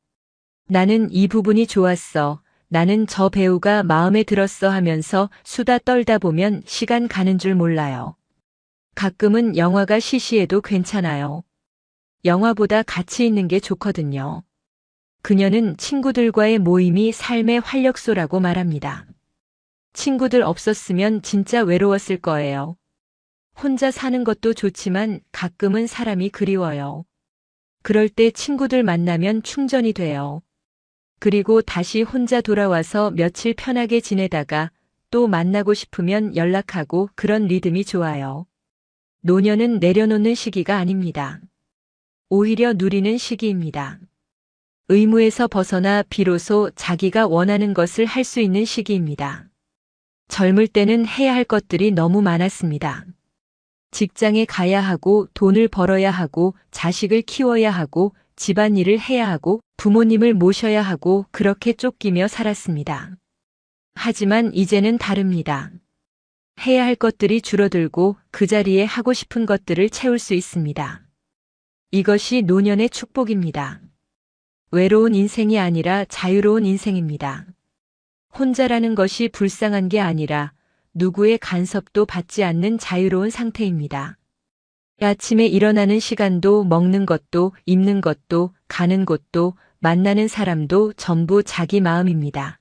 나는 이 부분이 좋았어. 나는 저 배우가 마음에 들었어 하면서 수다 떨다 보면 시간 가는 줄 몰라요. 가끔은 영화가 시시해도 괜찮아요. 영화보다 같이 있는 게 좋거든요. 그녀는 친구들과의 모임이 삶의 활력소라고 말합니다. 친구들 없었으면 진짜 외로웠을 거예요. 혼자 사는 것도 좋지만 가끔은 사람이 그리워요. 그럴 때 친구들 만나면 충전이 돼요. 그리고 다시 혼자 돌아와서 며칠 편하게 지내다가 또 만나고 싶으면 연락하고 그런 리듬이 좋아요. 노년은 내려놓는 시기가 아닙니다. 오히려 누리는 시기입니다. 의무에서 벗어나 비로소 자기가 원하는 것을 할 수 있는 시기입니다. 젊을 때는 해야 할 것들이 너무 많았습니다. 직장에 가야 하고 돈을 벌어야 하고 자식을 키워야 하고 집안일을 해야 하고 부모님을 모셔야 하고 그렇게 쫓기며 살았습니다. 하지만 이제는 다릅니다. 해야 할 것들이 줄어들고 그 자리에 하고 싶은 것들을 채울 수 있습니다. 이것이 노년의 축복입니다. 외로운 인생이 아니라 자유로운 인생입니다. 혼자라는 것이 불쌍한 게 아니라 누구의 간섭도 받지 않는 자유로운 상태입니다. 아침에 일어나는 시간도 먹는 것도 입는 것도 가는 곳도 만나는 사람도 전부 자기 마음입니다.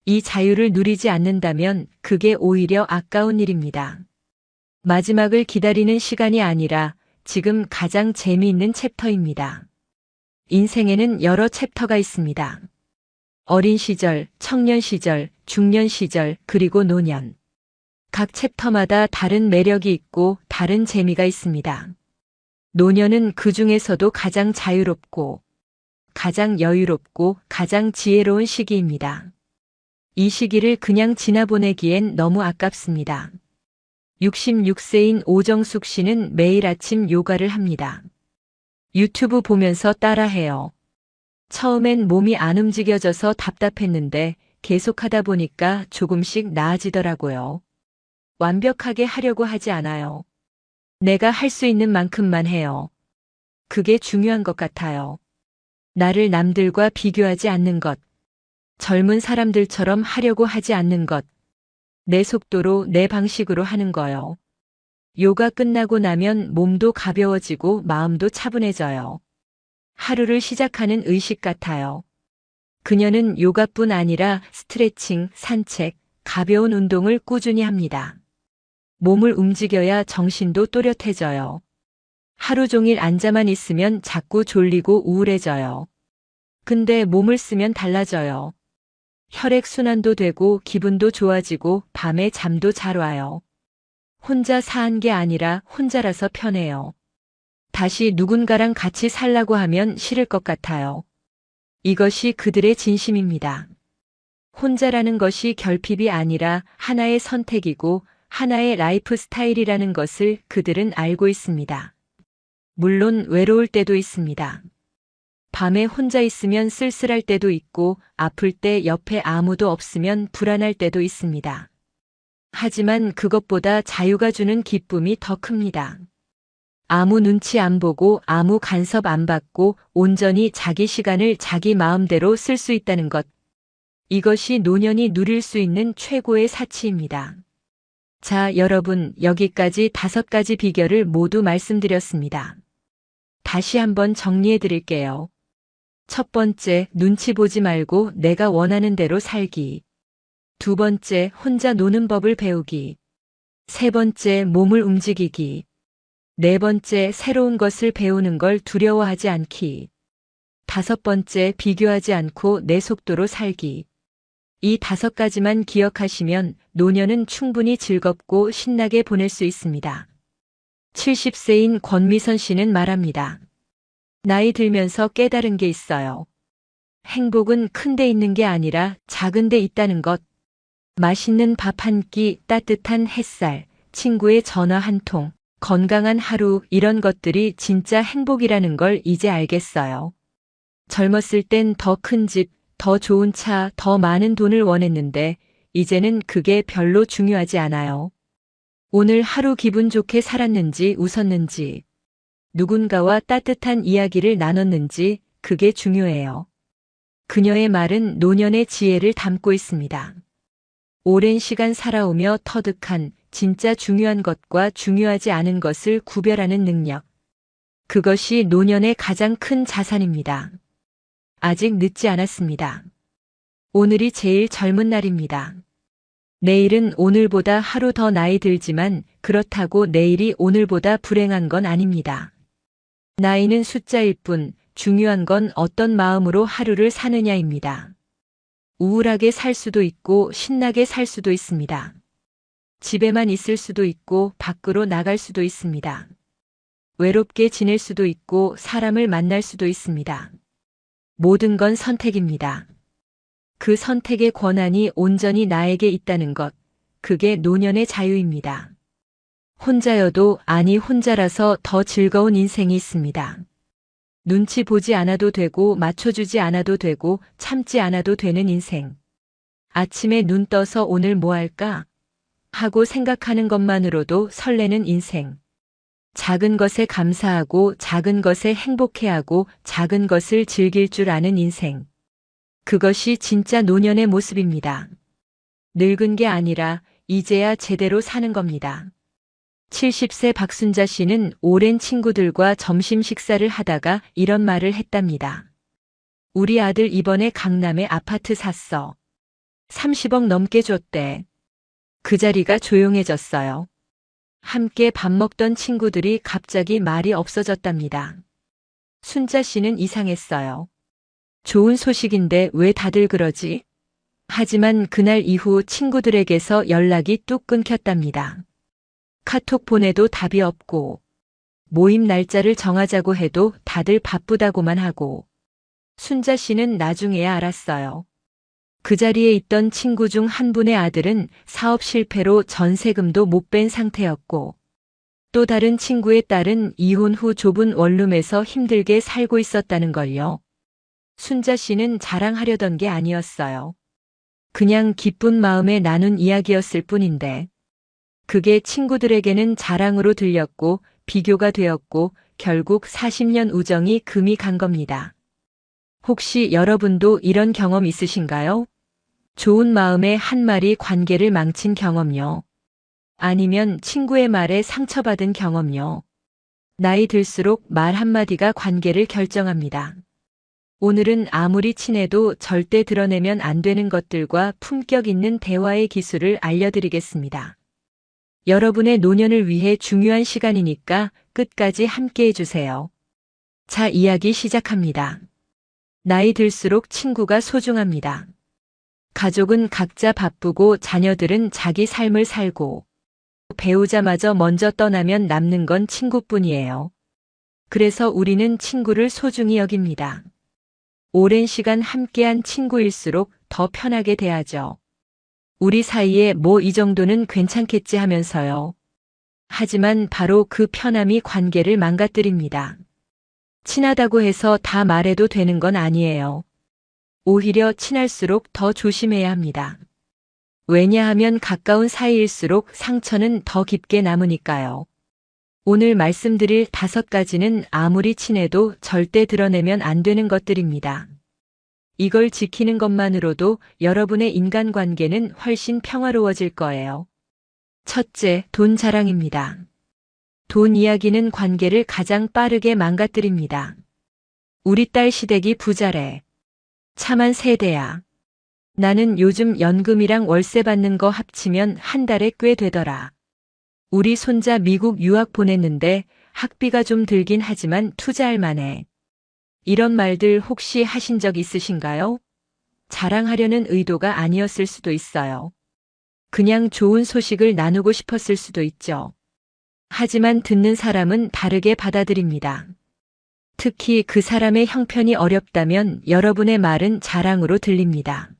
이 자유를 누리지 않는다면 그게 오히려 아까운 일입니다. 마지막을 기다리는 시간이 아니라 지금 가장 재미있는 챕터입니다. 인생에는 여러 챕터가 있습니다. 어린 시절, 청년 시절, 중년 시절, 그리고 노년. 각 챕터마다 다른 매력이 있고 다른 재미가 있습니다. 노년은 그 중에서도 가장 자유롭고 가장 여유롭고 가장 지혜로운 시기입니다. 이 시기를 그냥 지나보내기엔 너무 아깝습니다. 66세인 오정숙 씨는 매일 아침 요가를 합니다. 유튜브 보면서 따라해요. 처음엔 몸이 안 움직여져서 답답했는데 계속하다 보니까 조금씩 나아지더라고요. 완벽하게 하려고 하지 않아요. 내가 할 수 있는 만큼만 해요. 그게 중요한 것 같아요. 나를 남들과 비교하지 않는 것. 젊은 사람들처럼 하려고 하지 않는 것. 내 속도로 내 방식으로 하는 거요. 요가 끝나고 나면 몸도 가벼워지고 마음도 차분해져요. 하루를 시작하는 의식 같아요. 그녀는 요가뿐 아니라 스트레칭, 산책, 가벼운 운동을 꾸준히 합니다. 몸을 움직여야 정신도 또렷해져요. 하루 종일 앉아만 있으면 자꾸 졸리고 우울해져요. 근데 몸을 쓰면 달라져요. 혈액순환도 되고 기분도 좋아지고 밤에 잠도 잘 와요. 혼자 사는 게 아니라 혼자라서 편해요. 다시 누군가랑 같이 살라고 하면 싫을 것 같아요. 이것이 그들의 진심입니다. 혼자라는 것이 결핍이 아니라 하나의 선택이고 하나의 라이프 스타일이라는 것을 그들은 알고 있습니다. 물론 외로울 때도 있습니다. 밤에 혼자 있으면 쓸쓸할 때도 있고 아플 때 옆에 아무도 없으면 불안할 때도 있습니다. 하지만 그것보다 자유가 주는 기쁨이 더 큽니다. 아무 눈치 안 보고 아무 간섭 안 받고 온전히 자기 시간을 자기 마음대로 쓸 수 있다는 것. 이것이 노년이 누릴 수 있는 최고의 사치입니다. 자, 여러분, 여기까지 5가지 비결을 모두 말씀드렸습니다. 다시 한번 정리해 드릴게요. 첫 번째, 눈치 보지 말고 내가 원하는 대로 살기. 두 번째, 혼자 노는 법을 배우기. 세 번째, 몸을 움직이기. 네 번째, 새로운 것을 배우는 걸 두려워하지 않기. 다섯 번째, 비교하지 않고 내 속도로 살기. 이 5가지만 기억하시면 노년은 충분히 즐겁고 신나게 보낼 수 있습니다. 70세인 권미선 씨는 말합니다. 나이 들면서 깨달은 게 있어요. 행복은 큰 데 있는 게 아니라 작은 데 있다는 것. 맛있는 밥 한 끼, 따뜻한 햇살, 친구의 전화 한 통, 건강한 하루, 이런 것들이 진짜 행복이라는 걸 이제 알겠어요. 젊었을 땐 더 큰 집, 더 좋은 차, 더 많은 돈을 원했는데 이제는 그게 별로 중요하지 않아요. 오늘 하루 기분 좋게 살았는지 웃었는지, 누군가와 따뜻한 이야기를 나눴는지, 그게 중요해요. 그녀의 말은 노년의 지혜를 담고 있습니다. 오랜 시간 살아오며 터득한 진짜 중요한 것과 중요하지 않은 것을 구별하는 능력. 그것이 노년의 가장 큰 자산입니다. 아직 늦지 않았습니다. 오늘이 제일 젊은 날입니다. 내일은 오늘보다 하루 더 나이 들지만 그렇다고 내일이 오늘보다 불행한 건 아닙니다. 나이는 숫자일 뿐 중요한 건 어떤 마음으로 하루를 사느냐입니다. 우울하게 살 수도 있고 신나게 살 수도 있습니다. 집에만 있을 수도 있고 밖으로 나갈 수도 있습니다. 외롭게 지낼 수도 있고 사람을 만날 수도 있습니다. 모든 건 선택입니다. 그 선택의 권한이 온전히 나에게 있다는 것, 그게 노년의 자유입니다. 혼자여도 아니 혼자라서 더 즐거운 인생이 있습니다. 눈치 보지 않아도 되고 맞춰주지 않아도 되고 참지 않아도 되는 인생. 아침에 눈 떠서 오늘 뭐 할까? 하고 생각하는 것만으로도 설레는 인생. 작은 것에 감사하고 작은 것에 행복해하고 작은 것을 즐길 줄 아는 인생. 그것이 진짜 노년의 모습입니다. 늙은 게 아니라 이제야 제대로 사는 겁니다. 70세 박순자 씨는 오랜 친구들과 점심 식사를 하다가 이런 말을 했답니다. 우리 아들 이번에 강남에 아파트 샀어. 30억 넘게 줬대. 그 자리가 조용해졌어요. 함께 밥 먹던 친구들이 갑자기 말이 없어졌답니다. 순자 씨는 이상했어요. 좋은 소식인데 왜 다들 그러지? 하지만 그날 이후 친구들에게서 연락이 뚝 끊겼답니다. 카톡 보내도 답이 없고, 모임 날짜를 정하자고 해도 다들 바쁘다고만 하고, 순자 씨는 나중에야 알았어요. 그 자리에 있던 친구 중 한 분의 아들은 사업 실패로 전세금도 못 뺀 상태였고, 또 다른 친구의 딸은 이혼 후 좁은 원룸에서 힘들게 살고 있었다는 걸요. 순자 씨는 자랑하려던 게 아니었어요. 그냥 기쁜 마음에 나눈 이야기였을 뿐인데, 그게 친구들에게는 자랑으로 들렸고 비교가 되었고 결국 40년 우정이 금이 간 겁니다. 혹시 여러분도 이런 경험 있으신가요? 좋은 마음의 한 말이 관계를 망친 경험요. 아니면 친구의 말에 상처받은 경험요. 나이 들수록 말 한마디가 관계를 결정합니다. 오늘은 아무리 친해도 절대 드러내면 안 되는 것들과 품격 있는 대화의 기술을 알려드리겠습니다. 여러분의 노년을 위해 중요한 시간이니까 끝까지 함께 해주세요. 자, 이야기 시작합니다. 나이 들수록 친구가 소중합니다. 가족은 각자 바쁘고 자녀들은 자기 삶을 살고 배우자마저 먼저 떠나면 남는 건 친구뿐이에요. 그래서 우리는 친구를 소중히 여깁니다. 오랜 시간 함께한 친구일수록 더 편하게 대하죠. 우리 사이에 뭐 이 정도는 괜찮겠지 하면서요. 하지만 바로 그 편함이 관계를 망가뜨립니다. 친하다고 해서 다 말해도 되는 건 아니에요. 오히려 친할수록 더 조심해야 합니다. 왜냐하면 가까운 사이일수록 상처는 더 깊게 남으니까요. 오늘 말씀드릴 5가지는 아무리 친해도 절대 드러내면 안 되는 것들입니다. 이걸 지키는 것만으로도 여러분의 인간관계는 훨씬 평화로워질 거예요. 첫째, 돈 자랑입니다. 돈 이야기는 관계를 가장 빠르게 망가뜨립니다. 우리 딸 시댁이 부자래. 차만 3대야. 나는 요즘 연금이랑 월세 받는 거 합치면 한 달에 꽤 되더라. 우리 손자 미국 유학 보냈는데 학비가 좀 들긴 하지만 투자할 만해. 이런 말들 혹시 하신 적 있으신가요? 자랑하려는 의도가 아니었을 수도 있어요. 그냥 좋은 소식을 나누고 싶었을 수도 있죠. 하지만 듣는 사람은 다르게 받아들입니다. 특히 그 사람의 형편이 어렵다면 여러분의 말은 자랑으로 들립니다.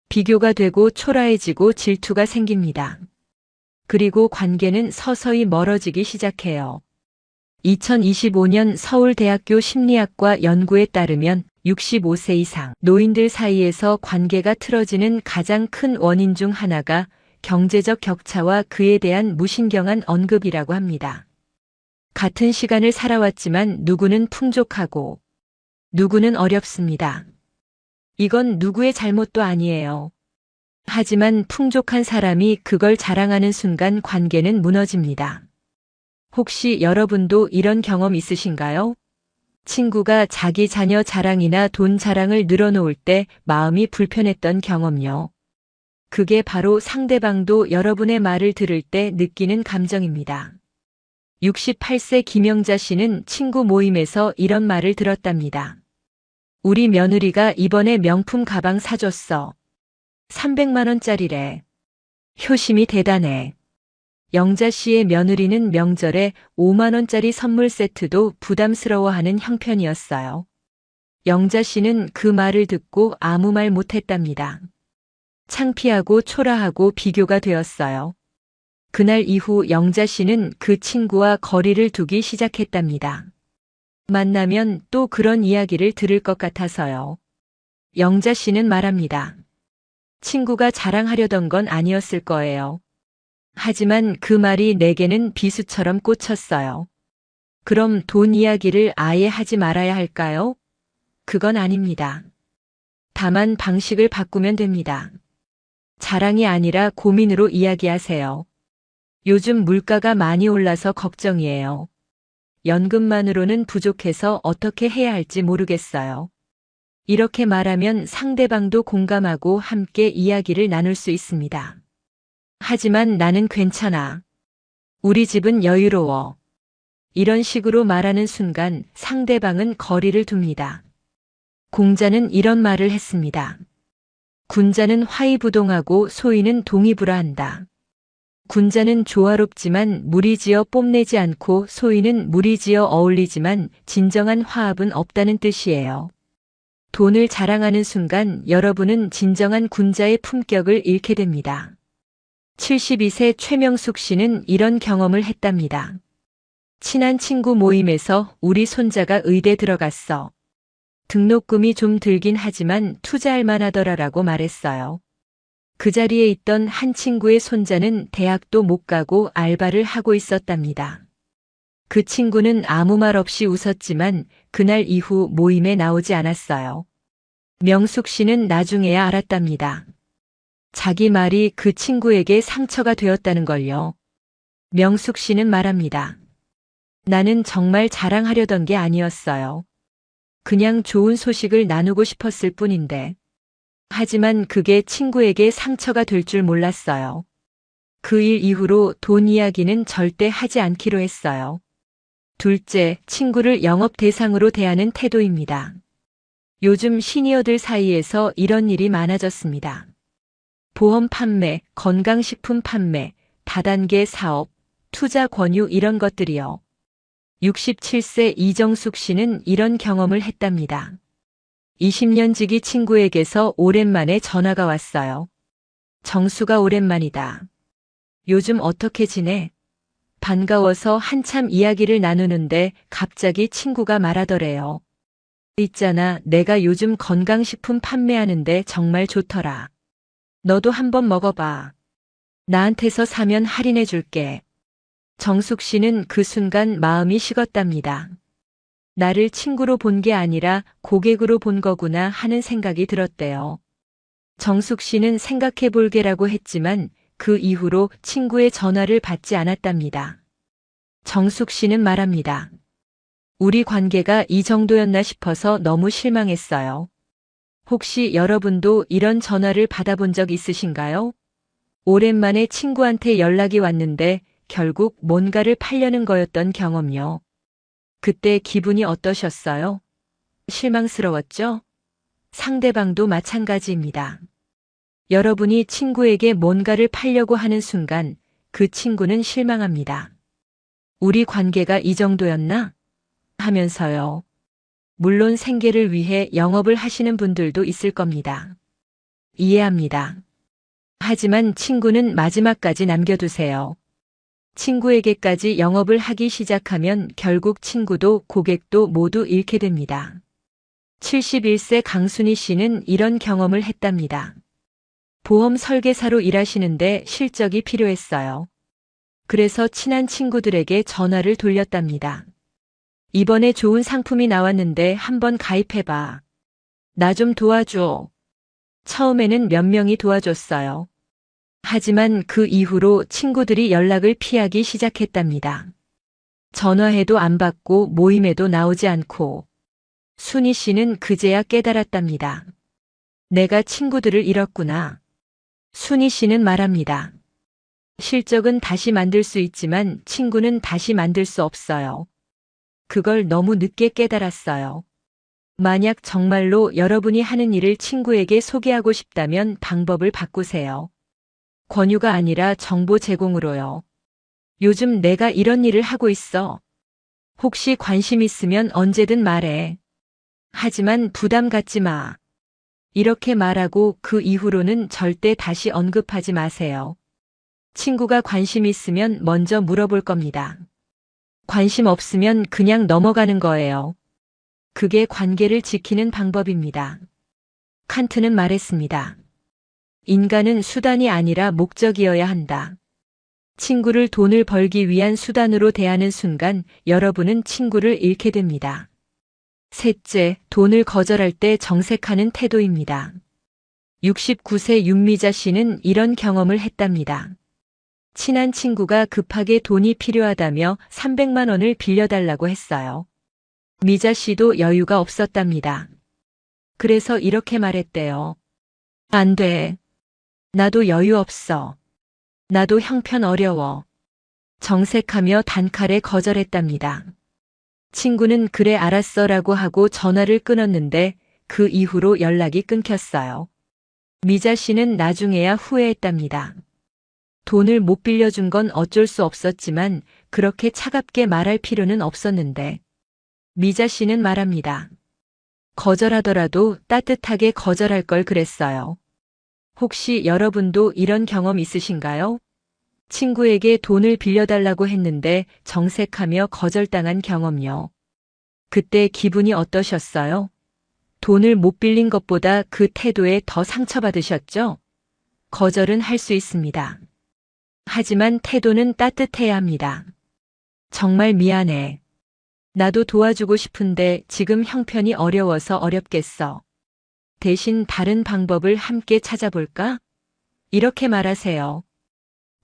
비교가 되고 초라해지고 질투가 생깁니다. 그리고 관계는 서서히 멀어지기 시작해요. 2025년 서울대학교 심리학과 연구에 따르면 65세 이상 노인들 사이에서 관계가 틀어지는 가장 큰 원인 중 하나가 경제적 격차와 그에 대한 무신경한 언급이라고 합니다. 같은 시간을 살아왔지만 누구는 풍족하고 누구는 어렵습니다. 이건 누구의 잘못도 아니에요. 하지만 풍족한 사람이 그걸 자랑하는 순간 관계는 무너집니다. 혹시 여러분도 이런 경험 있으신가요? 친구가 자기 자녀 자랑이나 돈 자랑을 늘어놓을 때 마음이 불편했던 경험요. 그게 바로 상대방도 여러분의 말을 들을 때 느끼는 감정입니다. 68세 김영자 씨는 친구 모임에서 이런 말을 들었답니다. 우리 며느리가 이번에 명품 가방 사줬어. 300만 원짜리래. 효심이 대단해. 영자 씨의 며느리는 명절에 5만 원짜리 선물 세트도 부담스러워하는 형편이었어요. 영자 씨는 그 말을 듣고 아무 말 못했답니다. 창피하고 초라하고 비교가 되었어요. 그날 이후 영자 씨는 그 친구와 거리를 두기 시작했답니다. 만나면 또 그런 이야기를 들을 것 같아서요. 영자 씨는 말합니다. 친구가 자랑하려던 건 아니었을 거예요. 하지만 그 말이 내게는 비수처럼 꽂혔어요. 그럼 돈 이야기를 아예 하지 말아야 할까요? 그건 아닙니다. 다만 방식을 바꾸면 됩니다. 자랑이 아니라 고민으로 이야기하세요. 요즘 물가가 많이 올라서 걱정이에요. 연금만으로는 부족해서 어떻게 해야 할지 모르겠어요. 이렇게 말하면 상대방도 공감하고 함께 이야기를 나눌 수 있습니다. 하지만 나는 괜찮아. 우리 집은 여유로워. 이런 식으로 말하는 순간 상대방은 거리를 둡니다. 공자는 이런 말을 했습니다. 군자는 화이부동하고 소인은 동의불화한다. 군자는 조화롭지만 무리지어 뽐내지 않고 소인은 무리지어 어울리지만 진정한 화합은 없다는 뜻이에요. 돈을 자랑하는 순간 여러분은 진정한 군자의 품격을 잃게 됩니다. 72세 최명숙 씨는 이런 경험을 했답니다. 친한 친구 모임에서 우리 손자가 의대 들어갔어. 등록금이 좀 들긴 하지만 투자할 만하더라라고 말했어요. 그 자리에 있던 한 친구의 손자는 대학도 못 가고 알바를 하고 있었답니다. 그 친구는 아무 말 없이 웃었지만 그날 이후 모임에 나오지 않았어요. 명숙 씨는 나중에야 알았답니다. 자기 말이 그 친구에게 상처가 되었다는 걸요. 명숙 씨는 말합니다. 나는 정말 자랑하려던 게 아니었어요. 그냥 좋은 소식을 나누고 싶었을 뿐인데. 하지만 그게 친구에게 상처가 될 줄 몰랐어요. 그 일 이후로 돈 이야기는 절대 하지 않기로 했어요. 둘째, 친구를 영업 대상으로 대하는 태도입니다. 요즘 시니어들 사이에서 이런 일이 많아졌습니다. 보험 판매, 건강식품 판매, 다단계 사업, 투자 권유 이런 것들이요. 67세 이정숙 씨는 이런 경험을 했답니다. 20년 지기 친구에게서 오랜만에 전화가 왔어요. 정수가 오랜만이다. 요즘 어떻게 지내? 반가워서 한참 이야기를 나누는데 갑자기 친구가 말하더래요. 있잖아, 내가 요즘 건강식품 판매하는데 정말 좋더라. 너도 한번 먹어봐. 나한테서 사면 할인해 줄게. 정숙 씨는 그 순간 마음이 식었답니다. 나를 친구로 본 게 아니라 고객으로 본 거구나 하는 생각이 들었대요. 정숙 씨는 생각해 볼게라고 했지만 그 이후로 친구의 전화를 받지 않았답니다. 정숙 씨는 말합니다. 우리 관계가 이 정도였나 싶어서 너무 실망했어요. 혹시 여러분도 이런 전화를 받아본 적 있으신가요? 오랜만에 친구한테 연락이 왔는데 결국 뭔가를 팔려는 거였던 경험요. 그때 기분이 어떠셨어요? 실망스러웠죠? 상대방도 마찬가지입니다. 여러분이 친구에게 뭔가를 팔려고 하는 순간 그 친구는 실망합니다. 우리 관계가 이 정도였나? 하면서요. 물론 생계를 위해 영업을 하시는 분들도 있을 겁니다. 이해합니다. 하지만 친구는 마지막까지 남겨두세요. 친구에게까지 영업을 하기 시작하면 결국 친구도 고객도 모두 잃게 됩니다. 71세 강순희 씨는 이런 경험을 했답니다. 보험 설계사로 일하시는데 실적이 필요했어요. 그래서 친한 친구들에게 전화를 돌렸답니다. 이번에 좋은 상품이 나왔는데 한번 가입해봐. 나 좀 도와줘. 처음에는 몇 명이 도와줬어요. 하지만 그 이후로 친구들이 연락을 피하기 시작했답니다. 전화해도 안 받고 모임에도 나오지 않고 순희 씨는 그제야 깨달았답니다. 내가 친구들을 잃었구나. 순희 씨는 말합니다. 실적은 다시 만들 수 있지만 친구는 다시 만들 수 없어요. 그걸 너무 늦게 깨달았어요. 만약 정말로 여러분이 하는 일을 친구에게 소개하고 싶다면 방법을 바꾸세요. 권유가 아니라 정보 제공으로요. 요즘 내가 이런 일을 하고 있어. 혹시 관심 있으면 언제든 말해. 하지만 부담 갖지 마. 이렇게 말하고 그 이후로는 절대 다시 언급하지 마세요. 친구가 관심 있으면 먼저 물어볼 겁니다. 관심 없으면 그냥 넘어가는 거예요. 그게 관계를 지키는 방법입니다. 칸트는 말했습니다. 인간은 수단이 아니라 목적이어야 한다. 친구를 돈을 벌기 위한 수단으로 대하는 순간 여러분은 친구를 잃게 됩니다. 셋째, 돈을 거절할 때 정색하는 태도입니다. 69세 윤미자 씨는 이런 경험을 했답니다. 친한 친구가 급하게 돈이 필요하다며 300만 원을 빌려달라고 했어요. 미자 씨도 여유가 없었답니다. 그래서 이렇게 말했대요. 안 돼. 나도 여유 없어. 나도 형편 어려워. 정색하며 단칼에 거절했답니다. 친구는 그래 알았어라고 하고 전화를 끊었는데 그 이후로 연락이 끊겼어요. 미자 씨는 나중에야 후회했답니다. 돈을 못 빌려준 건 어쩔 수 없었지만 그렇게 차갑게 말할 필요는 없었는데. 미자 씨는 말합니다. 거절하더라도 따뜻하게 거절할 걸 그랬어요. 혹시 여러분도 이런 경험 있으신가요? 친구에게 돈을 빌려달라고 했는데 정색하며 거절당한 경험요. 그때 기분이 어떠셨어요? 돈을 못 빌린 것보다 그 태도에 더 상처받으셨죠? 거절은 할 수 있습니다. 하지만 태도는 따뜻해야 합니다. 정말 미안해. 나도 도와주고 싶은데 지금 형편이 어려워서 어렵겠어. 대신 다른 방법을 함께 찾아볼까? 이렇게 말하세요.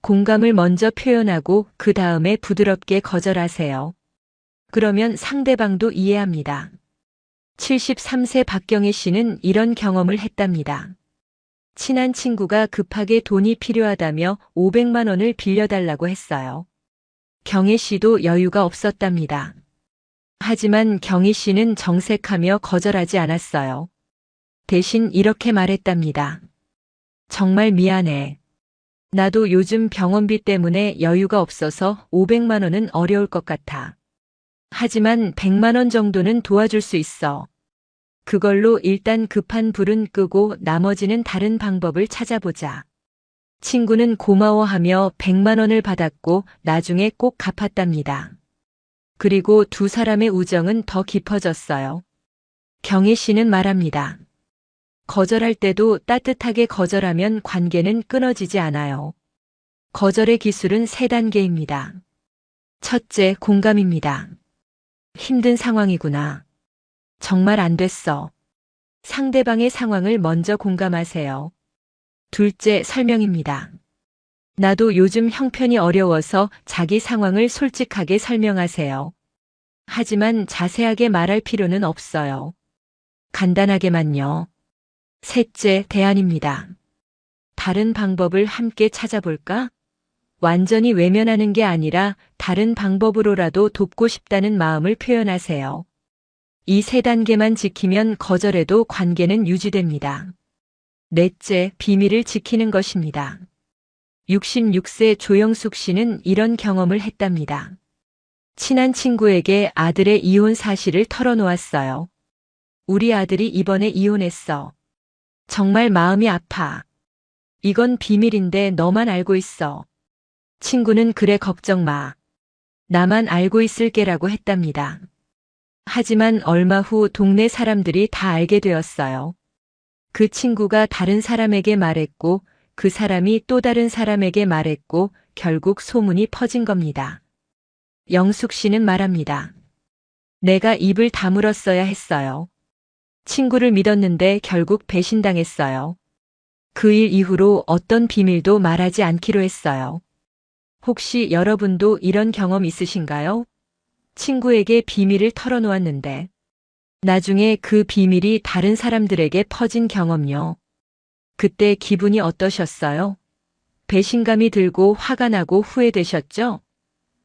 공감을 먼저 표현하고 그 다음에 부드럽게 거절하세요. 그러면 상대방도 이해합니다. 73세 박경혜 씨는 이런 경험을 했답니다. 친한 친구가 급하게 돈이 필요하다며 500만 원을 빌려달라고 했어요. 경혜 씨도 여유가 없었답니다. 하지만 경희 씨는 정색하며 거절하지 않았어요. 대신 이렇게 말했답니다. 정말 미안해. 나도 요즘 병원비 때문에 여유가 없어서 500만 원은 어려울 것 같아. 하지만 100만 원 정도는 도와줄 수 있어. 그걸로 일단 급한 불은 끄고 나머지는 다른 방법을 찾아보자. 친구는 고마워하며 100만 원을 받았고 나중에 꼭 갚았답니다. 그리고 두 사람의 우정은 더 깊어졌어요. 경혜 씨는 말합니다. 거절할 때도 따뜻하게 거절하면 관계는 끊어지지 않아요. 거절의 기술은 3단계입니다. 첫째, 공감입니다. 힘든 상황이구나. 정말 안 됐어. 상대방의 상황을 먼저 공감하세요. 둘째, 설명입니다. 나도 요즘 형편이 어려워서 자기 상황을 솔직하게 설명하세요. 하지만 자세하게 말할 필요는 없어요. 간단하게만요. 셋째, 대안입니다. 다른 방법을 함께 찾아볼까? 완전히 외면하는 게 아니라 다른 방법으로라도 돕고 싶다는 마음을 표현하세요. 이 3단계만 지키면 거절해도 관계는 유지됩니다. 넷째, 비밀을 지키는 것입니다. 66세 조영숙 씨는 이런 경험을 했답니다. 친한 친구에게 아들의 이혼 사실을 털어놓았어요. 우리 아들이 이번에 이혼했어. 정말 마음이 아파. 이건 비밀인데 너만 알고 있어. 친구는 그래 걱정 마. 나만 알고 있을게라고 했답니다. 하지만 얼마 후 동네 사람들이 다 알게 되었어요. 그 친구가 다른 사람에게 말했고 그 사람이 또 다른 사람에게 말했고 결국 소문이 퍼진 겁니다. 영숙 씨는 말합니다. 내가 입을 다물었어야 했어요. 친구를 믿었는데 결국 배신당했어요. 그 일 이후로 어떤 비밀도 말하지 않기로 했어요. 혹시 여러분도 이런 경험 있으신가요? 친구에게 비밀을 털어놓았는데 나중에 그 비밀이 다른 사람들에게 퍼진 경험요. 그때 기분이 어떠셨어요? 배신감이 들고 화가 나고 후회되셨죠?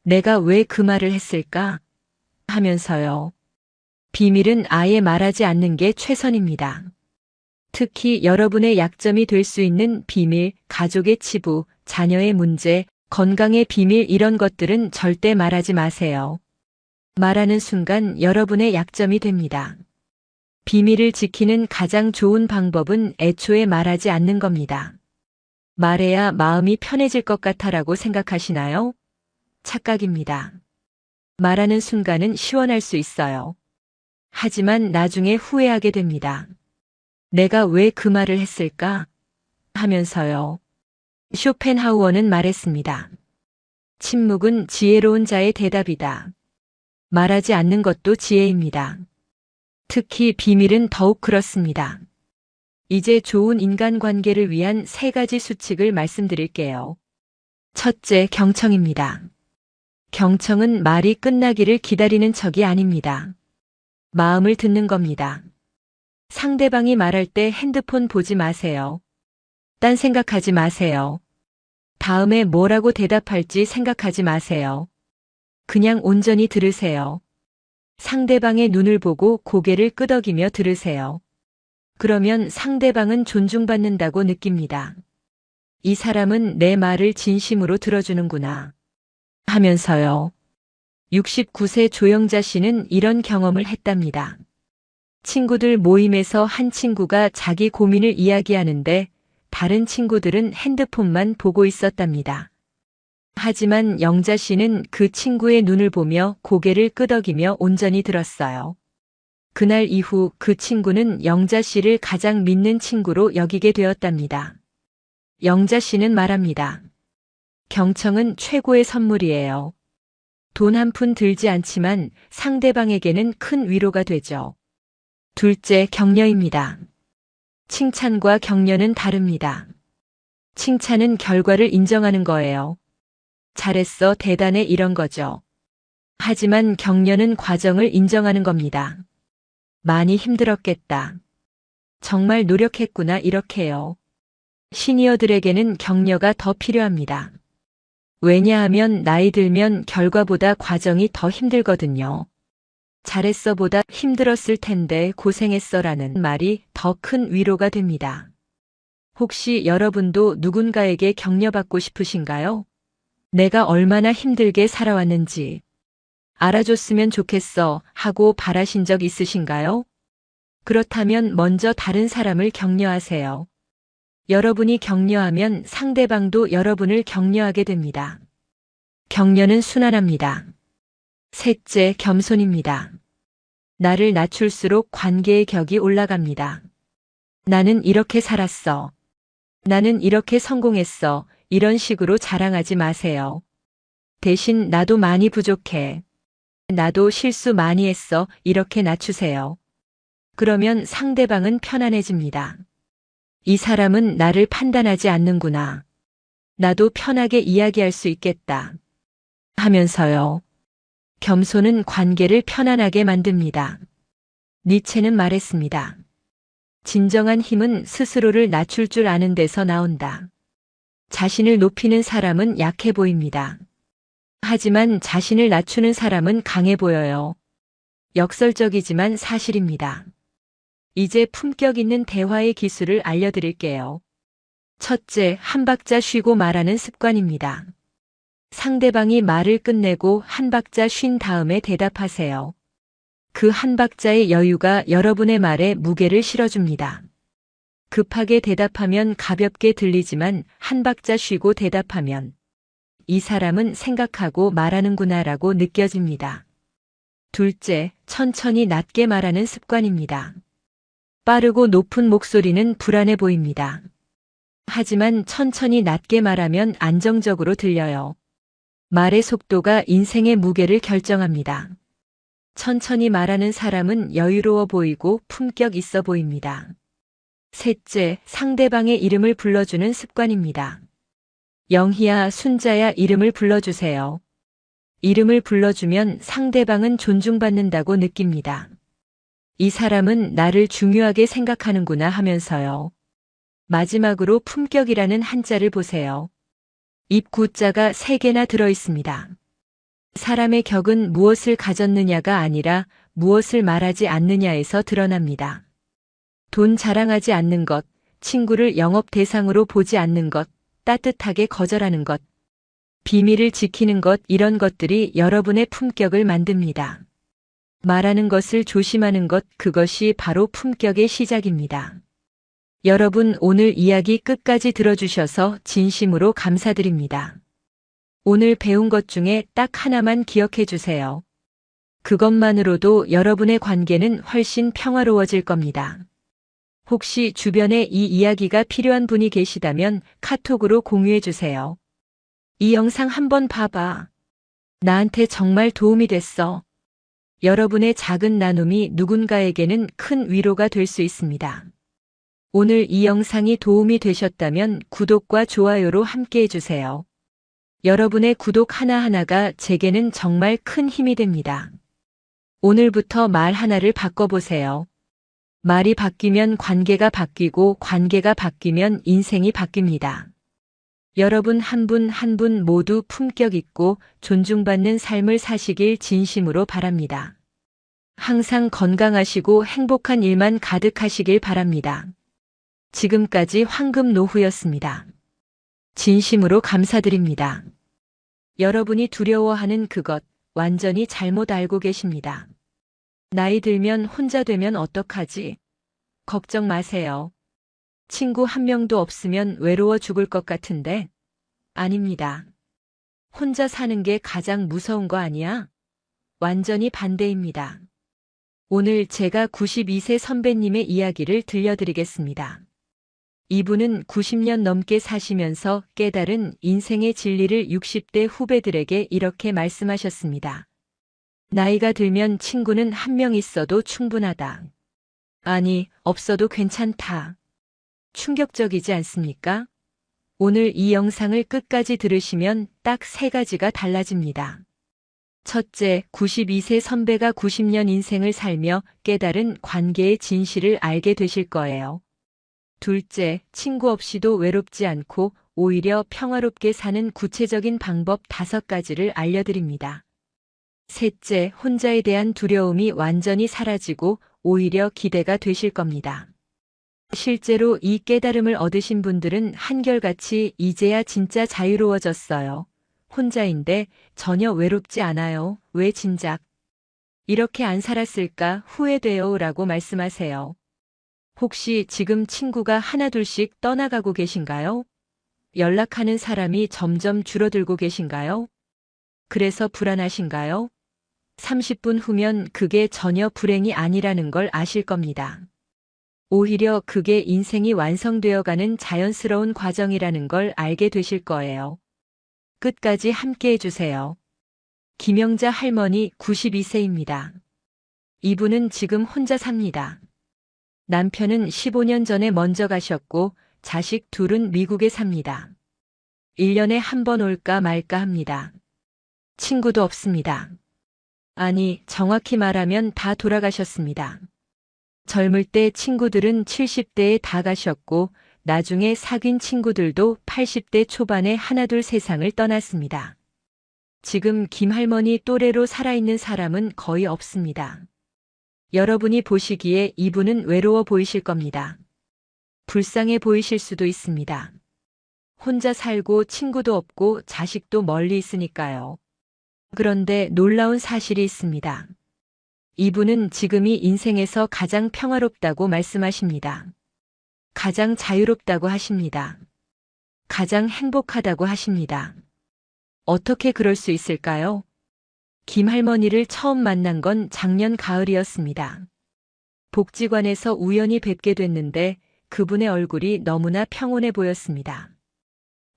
내가 왜 그 말을 했을까? 하면서요. 비밀은 아예 말하지 않는 게 최선입니다. 특히 여러분의 약점이 될 수 있는 비밀, 가족의 치부, 자녀의 문제, 건강의 비밀 이런 것들은 절대 말하지 마세요. 말하는 순간 여러분의 약점이 됩니다. 비밀을 지키는 가장 좋은 방법은 애초에 말하지 않는 겁니다. 말해야 마음이 편해질 것 같아라고 생각하시나요? 착각입니다. 말하는 순간은 시원할 수 있어요. 하지만 나중에 후회하게 됩니다. 내가 왜 그 말을 했을까? 하면서요. 쇼펜하우어는 말했습니다. 침묵은 지혜로운 자의 대답이다. 말하지 않는 것도 지혜입니다. 특히 비밀은 더욱 그렇습니다. 이제 좋은 인간관계를 위한 3가지 수칙을 말씀드릴게요. 첫째, 경청입니다. 경청은 말이 끝나기를 기다리는 척이 아닙니다. 마음을 듣는 겁니다. 상대방이 말할 때 핸드폰 보지 마세요. 딴 생각하지 마세요. 다음에 뭐라고 대답할지 생각하지 마세요. 그냥 온전히 들으세요. 상대방의 눈을 보고 고개를 끄덕이며 들으세요. 그러면 상대방은 존중받는다고 느낍니다. 이 사람은 내 말을 진심으로 들어주는구나 하면서요. 69세 조영자 씨는 이런 경험을 했답니다. 친구들 모임에서 한 친구가 자기 고민을 이야기하는데 다른 친구들은 핸드폰만 보고 있었답니다. 하지만 영자 씨는 그 친구의 눈을 보며 고개를 끄덕이며 온전히 들었어요. 그날 이후 그 친구는 영자 씨를 가장 믿는 친구로 여기게 되었답니다. 영자 씨는 말합니다. 경청은 최고의 선물이에요. 돈 한 푼 들지 않지만 상대방에게는 큰 위로가 되죠. 둘째, 격려입니다. 칭찬과 격려는 다릅니다. 칭찬은 결과를 인정하는 거예요. 잘했어, 대단해 이런 거죠. 하지만 격려는 과정을 인정하는 겁니다. 많이 힘들었겠다. 정말 노력했구나 이렇게요. 시니어들에게는 격려가 더 필요합니다. 왜냐하면 나이 들면 결과보다 과정이 더 힘들거든요. 잘했어보다 힘들었을 텐데 고생했어라는 말이 더 큰 위로가 됩니다. 혹시 여러분도 누군가에게 격려받고 싶으신가요? 내가 얼마나 힘들게 살아왔는지 알아줬으면 좋겠어 하고 바라신 적 있으신가요? 그렇다면 먼저 다른 사람을 격려하세요. 여러분이 격려하면 상대방도 여러분을 격려하게 됩니다. 격려는 순환합니다. 셋째, 겸손입니다. 나를 낮출수록 관계의 격이 올라갑니다. 나는 이렇게 살았어. 나는 이렇게 성공했어. 이런 식으로 자랑하지 마세요. 대신 나도 많이 부족해. 나도 실수 많이 했어. 이렇게 낮추세요. 그러면 상대방은 편안해집니다. 이 사람은 나를 판단하지 않는구나. 나도 편하게 이야기할 수 있겠다. 하면서요. 겸손은 관계를 편안하게 만듭니다. 니체는 말했습니다. 진정한 힘은 스스로를 낮출 줄 아는 데서 나온다. 자신을 높이는 사람은 약해 보입니다. 하지만 자신을 낮추는 사람은 강해 보여요. 역설적이지만 사실입니다. 이제 품격 있는 대화의 기술을 알려드릴게요. 첫째, 한 박자 쉬고 말하는 습관입니다. 상대방이 말을 끝내고 한 박자 쉰 다음에 대답하세요. 그 한 박자의 여유가 여러분의 말에 무게를 실어줍니다. 급하게 대답하면 가볍게 들리지만 한 박자 쉬고 대답하면 이 사람은 생각하고 말하는구나라고 느껴집니다. 둘째, 천천히 낮게 말하는 습관입니다. 빠르고 높은 목소리는 불안해 보입니다. 하지만 천천히 낮게 말하면 안정적으로 들려요. 말의 속도가 인생의 무게를 결정합니다. 천천히 말하는 사람은 여유로워 보이고 품격 있어 보입니다. 셋째, 상대방의 이름을 불러주는 습관입니다. 영희야, 순자야 이름을 불러주세요. 이름을 불러주면 상대방은 존중받는다고 느낍니다. 이 사람은 나를 중요하게 생각하는구나 하면서요. 마지막으로 품격이라는 한자를 보세요. 입구자가 3개나 들어 있습니다. 사람의 격은 무엇을 가졌느냐가 아니라 무엇을 말하지 않느냐에서 드러납니다. 돈 자랑하지 않는 것, 친구를 영업 대상으로 보지 않는 것, 따뜻하게 거절하는 것, 비밀을 지키는 것 이런 것들이 여러분의 품격을 만듭니다. 말하는 것을 조심하는 것 그것이 바로 품격의 시작입니다. 여러분 오늘 이야기 끝까지 들어주셔서 진심으로 감사드립니다. 오늘 배운 것 중에 딱 하나만 기억해 주세요. 그것만으로도 여러분의 관계는 훨씬 평화로워질 겁니다. 혹시 주변에 이 이야기가 필요한 분이 계시다면 카톡으로 공유해 주세요. 이 영상 한번 봐봐. 나한테 정말 도움이 됐어. 여러분의 작은 나눔이 누군가에게는 큰 위로가 될 수 있습니다. 오늘 이 영상이 도움이 되셨다면 구독과 좋아요로 함께 해주세요. 여러분의 구독 하나하나가 제게는 정말 큰 힘이 됩니다. 오늘부터 말 하나를 바꿔보세요. 말이 바뀌면 관계가 바뀌고 관계가 바뀌면 인생이 바뀝니다. 여러분 한 분 한 분 모두 품격 있고 존중받는 삶을 사시길 진심으로 바랍니다. 항상 건강하시고 행복한 일만 가득하시길 바랍니다. 지금까지 황금노후였습니다. 진심으로 감사드립니다. 여러분이 두려워하는 그것 완전히 잘못 알고 계십니다. 나이 들면 혼자 되면 어떡하지? 걱정 마세요. 친구 한 명도 없으면 외로워 죽을 것 같은데? 아닙니다. 혼자 사는 게 가장 무서운 거 아니야? 완전히 반대입니다. 오늘 제가 92세 선배님의 이야기를 들려드리겠습니다. 이분은 90년 넘게 사시면서 깨달은 인생의 진리를 60대 후배들에게 이렇게 말씀하셨습니다. 나이가 들면 친구는 한 명 있어도 충분하다. 아니, 없어도 괜찮다. 충격적이지 않습니까? 오늘 이 영상을 끝까지 들으시면 딱 3가지가 달라집니다. 첫째, 92세 선배가 90년 인생을 살며 깨달은 관계의 진실을 알게 되실 거예요. 둘째, 친구 없이도 외롭지 않고 오히려 평화롭게 사는 구체적인 방법 5가지를 알려드립니다. 셋째, 혼자에 대한 두려움이 완전히 사라지고 오히려 기대가 되실 겁니다. 실제로 이 깨달음을 얻으신 분들은 한결같이 이제야 진짜 자유로워졌어요. 혼자인데 전혀 외롭지 않아요. 왜 진작 이렇게 안 살았을까 후회돼요 라고 말씀하세요. 혹시 지금 친구가 하나둘씩 떠나가고 계신가요? 연락하는 사람이 점점 줄어들고 계신가요? 그래서 불안하신가요? 30분 후면 그게 전혀 불행이 아니라는 걸 아실 겁니다. 오히려 그게 인생이 완성되어가는 자연스러운 과정이라는 걸 알게 되실 거예요. 끝까지 함께 해주세요. 김영자 할머니 92세입니다. 이분은 지금 혼자 삽니다. 남편은 15년 전에 먼저 가셨고 자식 둘은 미국에 삽니다. 1년에 한 번 올까 말까 합니다. 친구도 없습니다. 아니, 정확히 말하면 다 돌아가셨습니다. 젊을 때 친구들은 70대에 다 가셨고 나중에 사귄 친구들도 80대 초반에 하나둘 세상을 떠났습니다. 지금 김할머니 또래로 살아있는 사람은 거의 없습니다. 여러분이 보시기에 이분은 외로워 보이실 겁니다. 불쌍해 보이실 수도 있습니다. 혼자 살고 친구도 없고 자식도 멀리 있으니까요. 그런데 놀라운 사실이 있습니다. 이분은 지금이 인생에서 가장 평화롭다고 말씀하십니다. 가장 자유롭다고 하십니다. 가장 행복하다고 하십니다. 어떻게 그럴 수 있을까요? 김할머니를 처음 만난 건 작년 가을이었습니다. 복지관에서 우연히 뵙게 됐는데 그분의 얼굴이 너무나 평온해 보였습니다.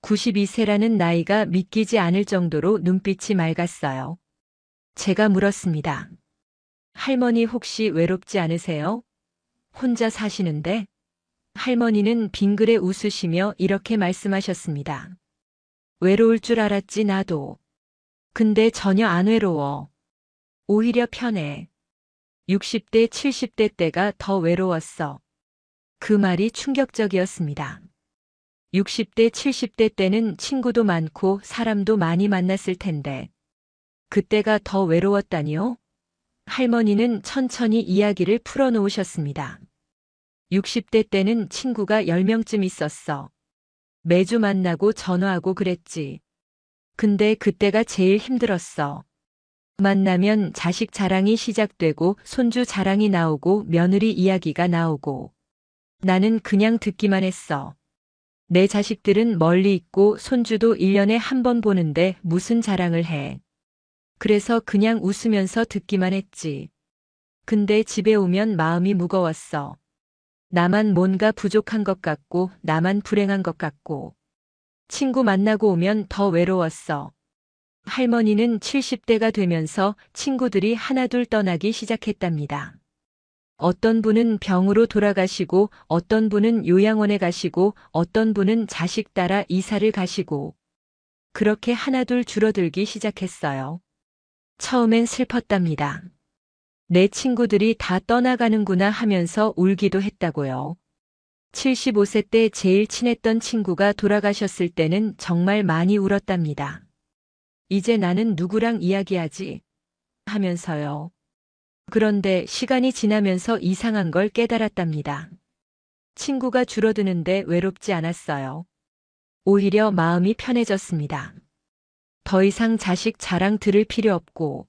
92세라는 나이가 믿기지 않을 정도로 눈빛이 맑았어요. 제가 물었습니다. 할머니 혹시 외롭지 않으세요? 혼자 사시는데? 할머니는 빙그레 웃으시며 이렇게 말씀하셨습니다. 외로울 줄 알았지 나도. 근데 전혀 안 외로워. 오히려 편해. 60대, 70대 때가 더 외로웠어. 그 말이 충격적이었습니다. 60대, 70대 때는 친구도 많고 사람도 많이 만났을 텐데. 그때가 더 외로웠다니요? 할머니는 천천히 이야기를 풀어놓으셨습니다. 60대 때는 친구가 10명쯤 있었어. 매주 만나고 전화하고 그랬지. 근데 그때가 제일 힘들었어. 만나면 자식 자랑이 시작되고 손주 자랑이 나오고 며느리 이야기가 나오고. 나는 그냥 듣기만 했어. 내 자식들은 멀리 있고 손주도 1년에 한 번 보는데 무슨 자랑을 해. 그래서 그냥 웃으면서 듣기만 했지. 근데 집에 오면 마음이 무거웠어. 나만 뭔가 부족한 것 같고 나만 불행한 것 같고. 친구 만나고 오면 더 외로웠어. 할머니는 70대가 되면서 친구들이 하나둘 떠나기 시작했답니다. 어떤 분은 병으로 돌아가시고, 어떤 분은 요양원에 가시고, 어떤 분은 자식 따라 이사를 가시고, 그렇게 하나둘 줄어들기 시작했어요. 처음엔 슬펐답니다. 내 친구들이 다 떠나가는구나 하면서 울기도 했다고요. 75세 때 제일 친했던 친구가 돌아가셨을 때는 정말 많이 울었답니다. 이제 나는 누구랑 이야기하지? 하면서요. 그런데 시간이 지나면서 이상한 걸 깨달았답니다. 친구가 줄어드는데 외롭지 않았어요. 오히려 마음이 편해졌습니다. 더 이상 자식 자랑 들을 필요 없고,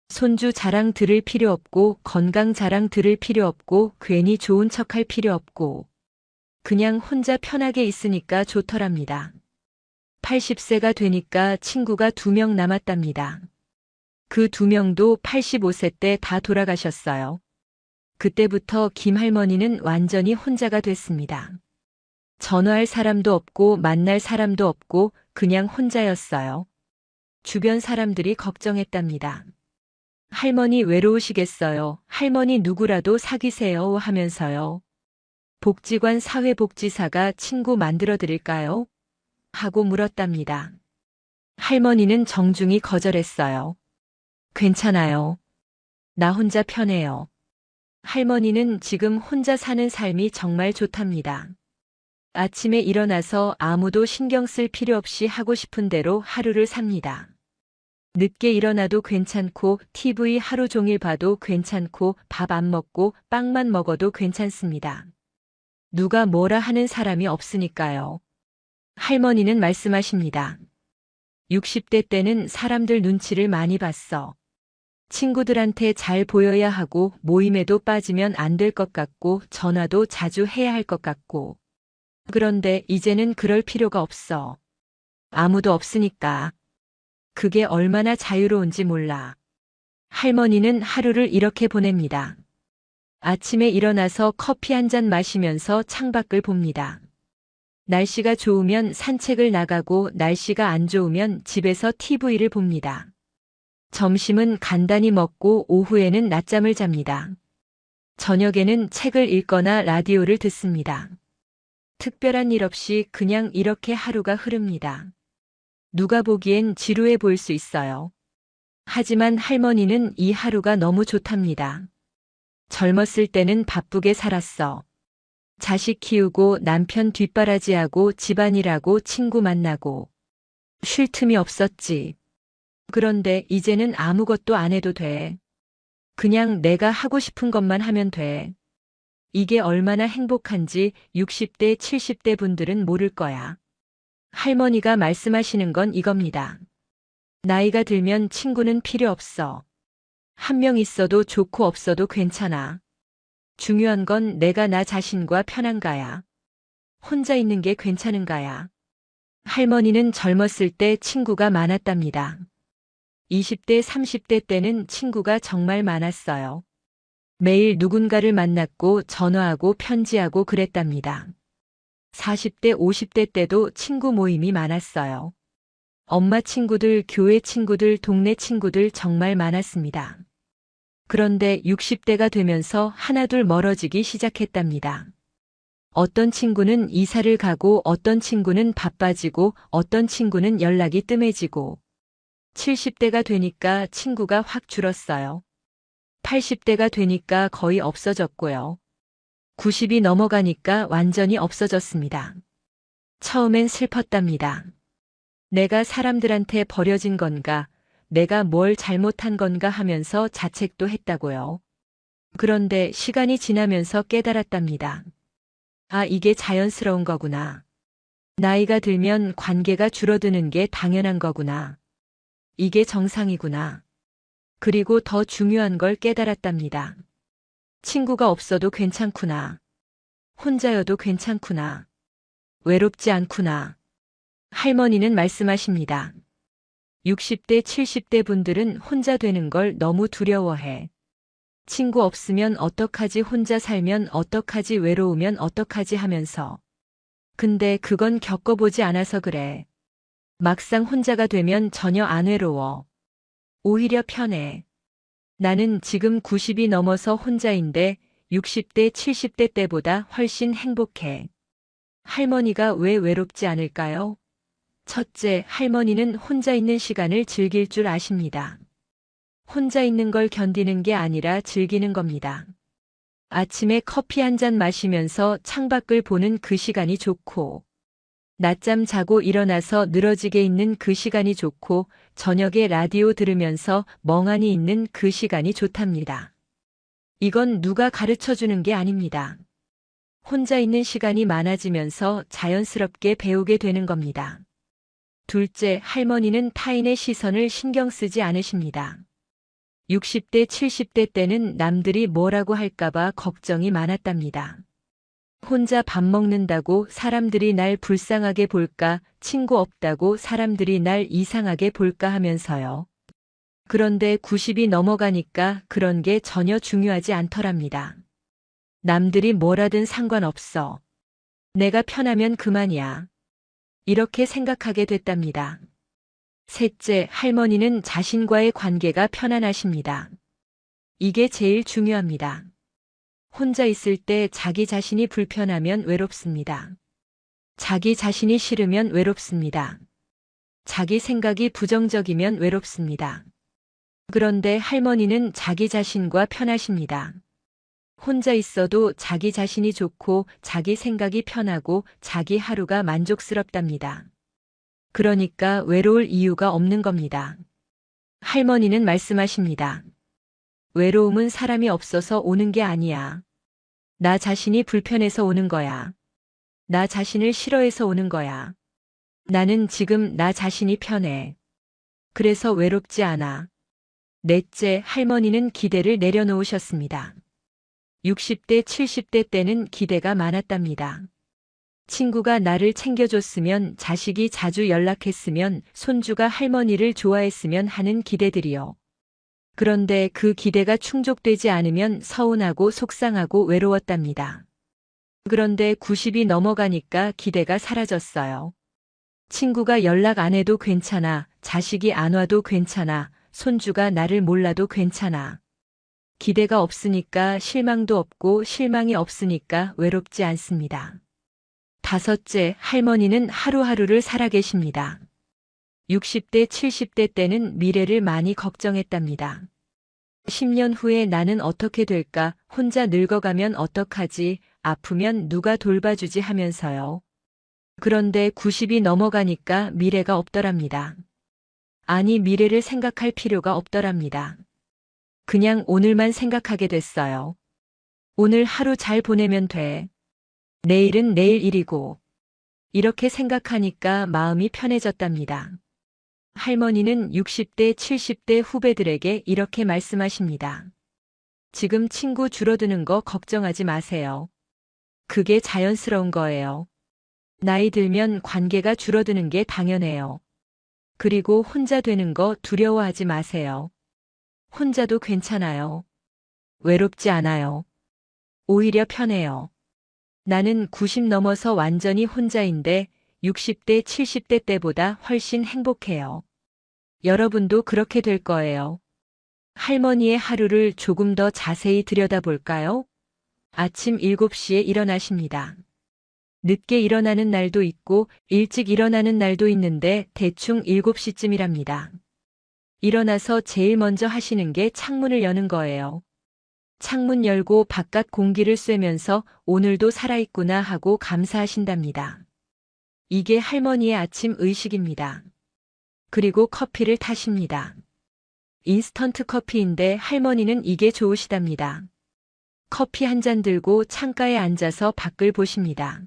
손주 자랑 들을 필요 없고, 건강 자랑 들을 필요 없고, 괜히 좋은 척 할 필요 없고, 그냥 혼자 편하게 있으니까 좋더랍니다. 80세가 되니까 친구가 2명 남았답니다. 그 2명도 85세 때 다 돌아가셨어요. 그때부터 김 할머니는 완전히 혼자가 됐습니다. 전화할 사람도 없고 만날 사람도 없고 그냥 혼자였어요. 주변 사람들이 걱정했답니다. 할머니 외로우시겠어요. 할머니 누구라도 사귀세요 하면서요. 복지관 사회복지사가 친구 만들어 드릴까요? 하고 물었답니다. 할머니는 정중히 거절했어요. 괜찮아요. 나 혼자 편해요. 할머니는 지금 혼자 사는 삶이 정말 좋답니다. 아침에 일어나서 아무도 신경 쓸 필요 없이 하고 싶은 대로 하루를 삽니다. 늦게 일어나도 괜찮고 TV 하루 종일 봐도 괜찮고 밥 안 먹고 빵만 먹어도 괜찮습니다. 누가 뭐라 하는 사람이 없으니까요. 할머니는 말씀하십니다. 60대 때는 사람들 눈치를 많이 봤어. 친구들한테 잘 보여야 하고 모임에도 빠지면 안 될 것 같고 전화도 자주 해야 할 것 같고. 그런데 이제는 그럴 필요가 없어. 아무도 없으니까. 그게 얼마나 자유로운지 몰라. 할머니는 하루를 이렇게 보냅니다. 아침에 일어나서 커피 한 잔 마시면서 창밖을 봅니다. 날씨가 좋으면 산책을 나가고 날씨가 안 좋으면 집에서 TV를 봅니다. 점심은 간단히 먹고 오후에는 낮잠을 잡니다. 저녁에는 책을 읽거나 라디오를 듣습니다. 특별한 일 없이 그냥 이렇게 하루가 흐릅니다. 누가 보기엔 지루해 보일 수 있어요. 하지만 할머니는 이 하루가 너무 좋답니다. 젊었을 때는 바쁘게 살았어. 자식 키우고 남편 뒷바라지하고 집안일하고 친구 만나고 쉴 틈이 없었지. 그런데 이제는 아무것도 안 해도 돼. 그냥 내가 하고 싶은 것만 하면 돼. 이게 얼마나 행복한지 60대, 70대 분들은 모를 거야. 할머니가 말씀하시는 건 이겁니다. 나이가 들면 친구는 필요 없어. 한 명 있어도 좋고 없어도 괜찮아. 중요한 건 내가 나 자신과 편한가야. 혼자 있는 게 괜찮은가야. 할머니는 젊었을 때 친구가 많았답니다. 20대, 30대 때는 친구가 정말 많았어요. 매일 누군가를 만났고 전화하고 편지하고 그랬답니다. 40대, 50대 때도 친구 모임이 많았어요. 엄마 친구들, 교회 친구들, 동네 친구들 정말 많았습니다. 그런데 60대가 되면서 하나둘 멀어지기 시작했답니다. 어떤 친구는 이사를 가고 어떤 친구는 바빠지고 어떤 친구는 연락이 뜸해지고 70대가 되니까 친구가 확 줄었어요. 80대가 되니까 거의 없어졌고요. 90이 넘어가니까 완전히 없어졌습니다. 처음엔 슬펐답니다. 내가 사람들한테 버려진 건가, 내가 뭘 잘못한 건가 하면서 자책도 했다고요. 그런데 시간이 지나면서 깨달았답니다. 아, 이게 자연스러운 거구나. 나이가 들면 관계가 줄어드는 게 당연한 거구나. 이게 정상이구나. 그리고 더 중요한 걸 깨달았답니다. 친구가 없어도 괜찮구나. 혼자여도 괜찮구나. 외롭지 않구나. 할머니는 말씀하십니다. 60대, 70대 분들은 혼자 되는 걸 너무 두려워해. 친구 없으면 어떡하지, 혼자 살면 어떡하지, 외로우면 어떡하지 하면서. 근데 그건 겪어보지 않아서 그래. 막상 혼자가 되면 전혀 안 외로워. 오히려 편해. 나는 지금 90이 넘어서 혼자인데 60대, 70대 때보다 훨씬 행복해. 할머니가 왜 외롭지 않을까요? 첫째, 할머니는 혼자 있는 시간을 즐길 줄 아십니다. 혼자 있는 걸 견디는 게 아니라 즐기는 겁니다. 아침에 커피 한 잔 마시면서 창밖을 보는 그 시간이 좋고, 낮잠 자고 일어나서 늘어지게 있는 그 시간이 좋고, 저녁에 라디오 들으면서 멍하니 있는 그 시간이 좋답니다. 이건 누가 가르쳐 주는 게 아닙니다. 혼자 있는 시간이 많아지면서 자연스럽게 배우게 되는 겁니다. 둘째, 할머니는 타인의 시선을 신경 쓰지 않으십니다. 60대, 70대 때는 남들이 뭐라고 할까봐 걱정이 많았답니다. 혼자 밥 먹는다고 사람들이 날 불쌍하게 볼까, 친구 없다고 사람들이 날 이상하게 볼까 하면서요. 그런데 90이 넘어가니까 그런 게 전혀 중요하지 않더랍니다. 남들이 뭐라든 상관없어. 내가 편하면 그만이야. 이렇게 생각하게 됐답니다. 셋째, 할머니는 자신과의 관계가 편안하십니다. 이게 제일 중요합니다. 혼자 있을 때 자기 자신이 불편하면 외롭습니다. 자기 자신이 싫으면 외롭습니다. 자기 생각이 부정적이면 외롭습니다. 그런데 할머니는 자기 자신과 편하십니다. 혼자 있어도 자기 자신이 좋고 자기 생각이 편하고 자기 하루가 만족스럽답니다. 그러니까 외로울 이유가 없는 겁니다. 할머니는 말씀하십니다. 외로움은 사람이 없어서 오는 게 아니야. 나 자신이 불편해서 오는 거야. 나 자신을 싫어해서 오는 거야. 나는 지금 나 자신이 편해. 그래서 외롭지 않아. 넷째, 할머니는 기대를 내려놓으셨습니다. 60대, 70대 때는 기대가 많았답니다. 친구가 나를 챙겨줬으면, 자식이 자주 연락했으면, 손주가 할머니를 좋아했으면 하는 기대들이요. 그런데 그 기대가 충족되지 않으면 서운하고 속상하고 외로웠답니다. 그런데 90이 넘어가니까 기대가 사라졌어요. 친구가 연락 안 해도 괜찮아, 자식이 안 와도 괜찮아, 손주가 나를 몰라도 괜찮아. 기대가 없으니까 실망도 없고 실망이 없으니까 외롭지 않습니다. 다섯째, 할머니는 하루하루를 살아계십니다. 60대, 70대 때는 미래를 많이 걱정했답니다. 10년 후에 나는 어떻게 될까, 혼자 늙어가면 어떡하지, 아프면 누가 돌봐주지 하면서요. 그런데 90이 넘어가니까 미래가 없더랍니다. 아니, 미래를 생각할 필요가 없더랍니다. 그냥 오늘만 생각하게 됐어요. 오늘 하루 잘 보내면 돼. 내일은 내일 일이고. 이렇게 생각하니까 마음이 편해졌답니다. 할머니는 60대, 70대 후배들에게 이렇게 말씀하십니다. 지금 친구 줄어드는 거 걱정하지 마세요. 그게 자연스러운 거예요. 나이 들면 관계가 줄어드는 게 당연해요. 그리고 혼자 되는 거 두려워하지 마세요. 혼자도 괜찮아요. 외롭지 않아요. 오히려 편해요. 나는 90 넘어서 완전히 혼자인데 60대, 70대 때보다 훨씬 행복해요. 여러분도 그렇게 될 거예요. 할머니의 하루를 조금 더 자세히 들여다볼까요? 아침 7시에 일어나십니다. 늦게 일어나는 날도 있고 일찍 일어나는 날도 있는데 대충 7시쯤이랍니다. 일어나서 제일 먼저 하시는 게 창문을 여는 거예요. 창문 열고 바깥 공기를 쐬면서 오늘도 살아있구나 하고 감사하신답니다. 이게 할머니의 아침 의식입니다. 그리고 커피를 타십니다. 인스턴트 커피인데 할머니는 이게 좋으시답니다. 커피 한 잔 들고 창가에 앉아서 밖을 보십니다.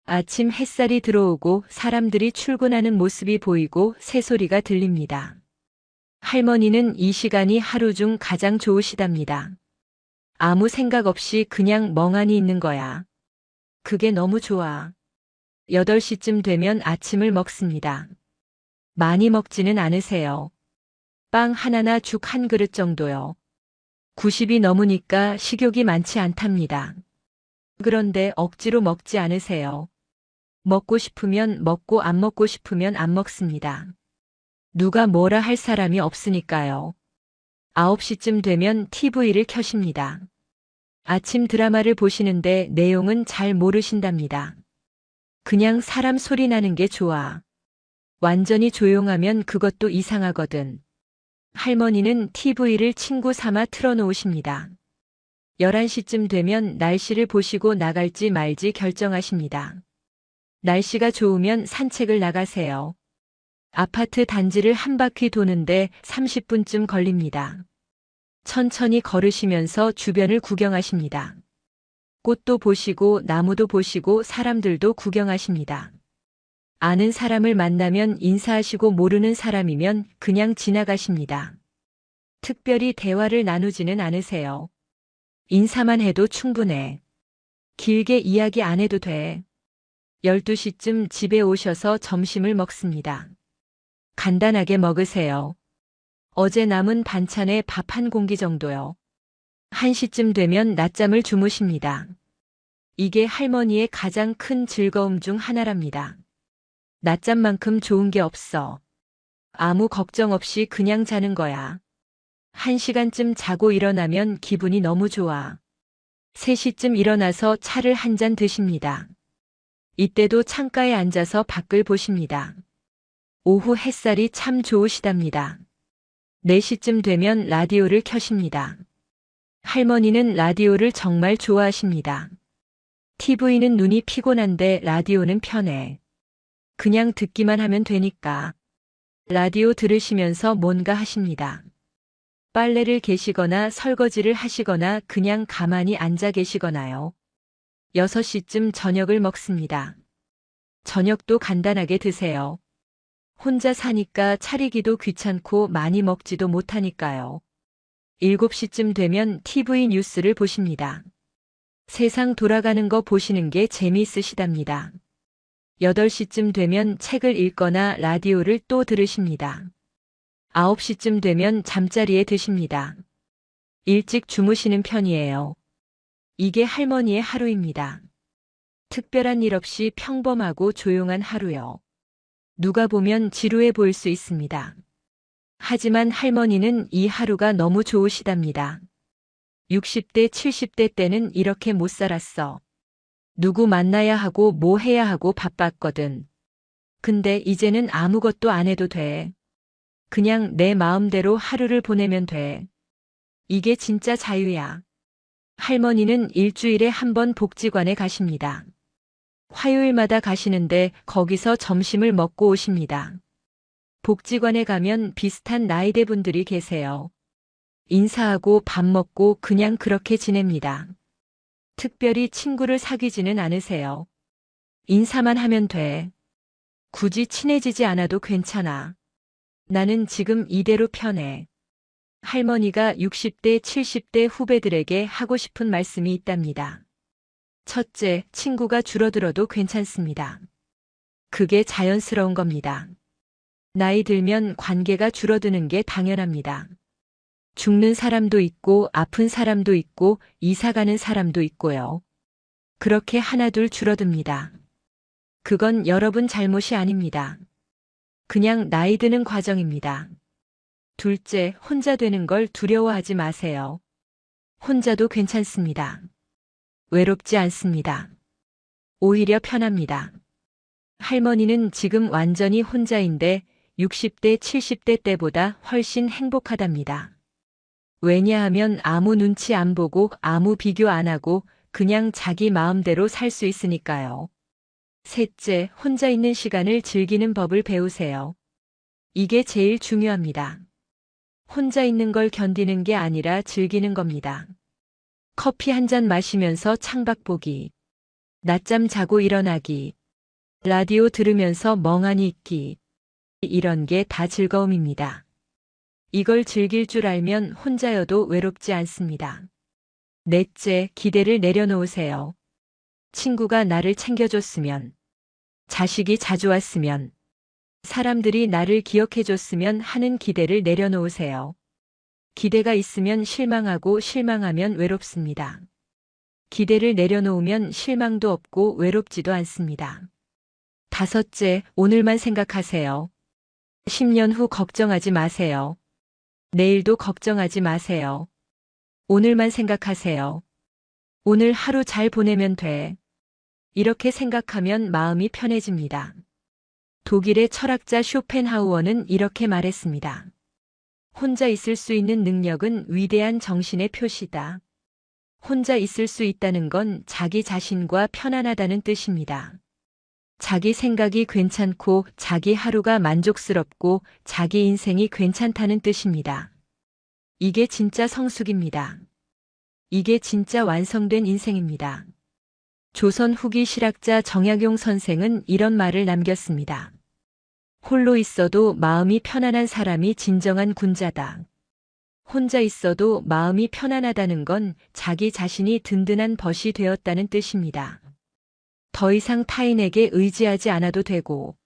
아침 햇살이 들어오고 사람들이 출근하는 모습이 보이고 새소리가 들립니다. 할머니는 이 시간이 하루 중 가장 좋으시답니다. 아무 생각 없이 그냥 멍하니 있는 거야. 그게 너무 좋아. 8시쯤 되면 아침을 먹습니다. 많이 먹지는 않으세요. 빵 하나나 죽 한 그릇 정도요. 90이 넘으니까 식욕이 많지 않답니다. 그런데 억지로 먹지 않으세요. 먹고 싶으면 먹고 안 먹고 싶으면 안 먹습니다. 누가 뭐라 할 사람이 없으니까요. 9시쯤 되면 TV를 켜십니다. 아침 드라마를 보시는데 내용은 잘 모르신답니다. 그냥 사람 소리 나는 게 좋아. 완전히 조용하면 그것도 이상하거든. 할머니는 TV를 친구 삼아 틀어놓으십니다. 11시쯤 되면 날씨를 보시고 나갈지 말지 결정하십니다. 날씨가 좋으면 산책을 나가세요. 아파트 단지를 한 바퀴 도는데 30분쯤 걸립니다. 천천히 걸으시면서 주변을 구경하십니다. 꽃도 보시고 나무도 보시고 사람들도 구경하십니다. 아는 사람을 만나면 인사하시고 모르는 사람이면 그냥 지나가십니다. 특별히 대화를 나누지는 않으세요. 인사만 해도 충분해. 길게 이야기 안 해도 돼. 12시쯤 집에 오셔서 점심을 먹습니다. 간단하게 먹으세요. 어제 남은 반찬에 밥 한 공기 정도요. 1시쯤 되면 낮잠을 주무십니다. 이게 할머니의 가장 큰 즐거움 중 하나랍니다. 낮잠만큼 좋은 게 없어. 아무 걱정 없이 그냥 자는 거야. 1시간쯤 자고 일어나면 기분이 너무 좋아. 3시쯤 일어나서 차를 한 잔 드십니다. 이때도 창가에 앉아서 밖을 보십니다. 오후 햇살이 참 좋으시답니다. 4시쯤 되면 라디오를 켜십니다. 할머니는 라디오를 정말 좋아하십니다. TV는 눈이 피곤한데 라디오는 편해. 그냥 듣기만 하면 되니까. 라디오 들으시면서 뭔가 하십니다. 빨래를 개시거나 설거지를 하시거나 그냥 가만히 앉아 계시거나요. 6시쯤 저녁을 먹습니다. 저녁도 간단하게 드세요. 혼자 사니까 차리기도 귀찮고 많이 먹지도 못하니까요. 7시쯤 되면 TV 뉴스를 보십니다. 세상 돌아가는 거 보시는 게 재미있으시답니다. 8시쯤 되면 책을 읽거나 라디오를 또 들으십니다. 9시쯤 되면 잠자리에 드십니다. 일찍 주무시는 편이에요. 이게 할머니의 하루입니다. 특별한 일 없이 평범하고 조용한 하루요. 누가 보면 지루해 보일 수 있습니다. 하지만 할머니는 이 하루가 너무 좋으시답니다. 60대, 70대 때는 이렇게 못 살았어. 누구 만나야 하고 뭐 해야 하고 바빴거든. 근데 이제는 아무것도 안 해도 돼. 그냥 내 마음대로 하루를 보내면 돼. 이게 진짜 자유야. 할머니는 일주일에 한 번 복지관에 가십니다. 화요일마다 가시는데 거기서 점심을 먹고 오십니다. 복지관에 가면 비슷한 나이대 분들이 계세요. 인사하고 밥 먹고 그냥 그렇게 지냅니다. 특별히 친구를 사귀지는 않으세요. 인사만 하면 돼. 굳이 친해지지 않아도 괜찮아. 나는 지금 이대로 편해. 할머니가 60대, 70대 후배들에게 하고 싶은 말씀이 있답니다. 첫째, 친구가 줄어들어도 괜찮습니다. 그게 자연스러운 겁니다. 나이 들면 관계가 줄어드는 게 당연합니다. 죽는 사람도 있고 아픈 사람도 있고 이사 가는 사람도 있고요. 그렇게 하나둘 줄어듭니다. 그건 여러분 잘못이 아닙니다. 그냥 나이 드는 과정입니다. 둘째, 혼자 되는 걸 두려워하지 마세요. 혼자도 괜찮습니다. 외롭지 않습니다. 오히려 편합니다. 할머니는 지금 완전히 혼자인데 60대, 70대 때보다 훨씬 행복하답니다. 왜냐하면 아무 눈치 안 보고 아무 비교 안 하고 그냥 자기 마음대로 살 수 있으니까요. 셋째, 혼자 있는 시간을 즐기는 법을 배우세요. 이게 제일 중요합니다. 혼자 있는 걸 견디는 게 아니라 즐기는 겁니다. 커피 한 잔 마시면서 창밖 보기, 낮잠 자고 일어나기, 라디오 들으면서 멍하니 있기, 이런 게 다 즐거움입니다. 이걸 즐길 줄 알면 혼자여도 외롭지 않습니다. 넷째, 기대를 내려놓으세요. 친구가 나를 챙겨줬으면, 자식이 자주 왔으면, 사람들이 나를 기억해줬으면 하는 기대를 내려놓으세요. 기대가 있으면 실망하고 실망하면 외롭습니다. 기대를 내려놓으면 실망도 없고 외롭지도 않습니다. 5째, 오늘만 생각하세요. 10년 후 걱정하지 마세요. 내일도 걱정하지 마세요. 오늘만 생각하세요. 오늘 하루 잘 보내면 돼. 이렇게 생각하면 마음이 편해집니다. 독일의 철학자 쇼펜하우어는 이렇게 말했습니다. 혼자 있을 수 있는 능력은 위대한 정신의 표시다. 혼자 있을 수 있다는 건 자기 자신과 편안하다는 뜻입니다. 자기 생각이 괜찮고 자기 하루가 만족스럽고 자기 인생이 괜찮다는 뜻입니다. 이게 진짜 성숙입니다. 이게 진짜 완성된 인생입니다. 조선 후기 실학자 정약용 선생은 이런 말을 남겼습니다. 홀로 있어도 마음이 편안한 사람이 진정한 군자다. 혼자 있어도 마음이 편안하다는 건 자기 자신이 든든한 벗이 되었다는 뜻입니다. 더 이상 타인에게 의지하지 않아도 되고,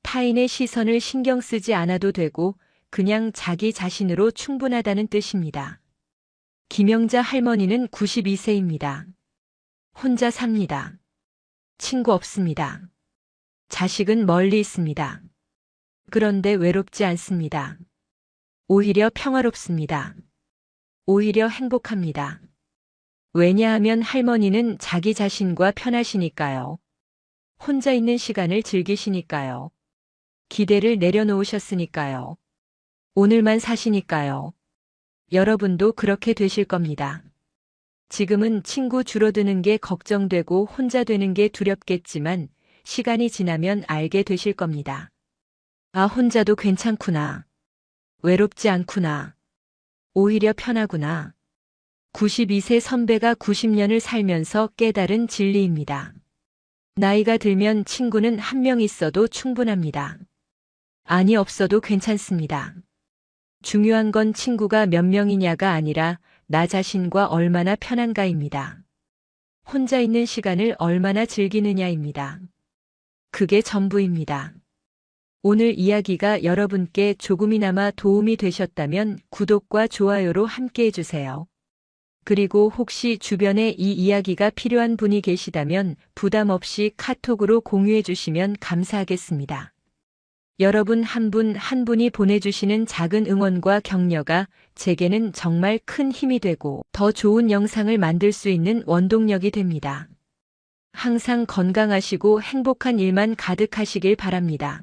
타인의 시선을 신경 쓰지 않아도 되고, 그냥 자기 자신으로 충분하다는 뜻입니다. 김영자 할머니는 92세입니다. 혼자 삽니다. 친구 없습니다. 자식은 멀리 있습니다. 그런데 외롭지 않습니다. 오히려 평화롭습니다. 오히려 행복합니다. 왜냐하면 할머니는 자기 자신과 편하시니까요. 혼자 있는 시간을 즐기시니까요. 기대를 내려놓으셨으니까요. 오늘만 사시니까요. 여러분도 그렇게 되실 겁니다. 지금은 친구 줄어드는 게 걱정되고 혼자 되는 게 두렵겠지만 시간이 지나면 알게 되실 겁니다. 아, 혼자도 괜찮구나. 외롭지 않구나. 오히려 편하구나. 92세 선배가 90년을 살면서 깨달은 진리입니다. 나이가 들면 친구는 한 명 있어도 충분합니다. 아니, 없어도 괜찮습니다. 중요한 건 친구가 몇 명이냐가 아니라 나 자신과 얼마나 편한가입니다. 혼자 있는 시간을 얼마나 즐기느냐입니다. 그게 전부입니다. 오늘 이야기가 여러분께 조금이나마 도움이 되셨다면 구독과 좋아요로 함께 해주세요. 그리고 혹시 주변에 이 이야기가 필요한 분이 계시다면 부담 없이 카톡으로 공유해 주시면 감사하겠습니다. 여러분 한 분 한 분이 보내주시는 작은 응원과 격려가 제게는 정말 큰 힘이 되고 더 좋은 영상을 만들 수 있는 원동력이 됩니다. 항상 건강하시고 행복한 일만 가득하시길 바랍니다.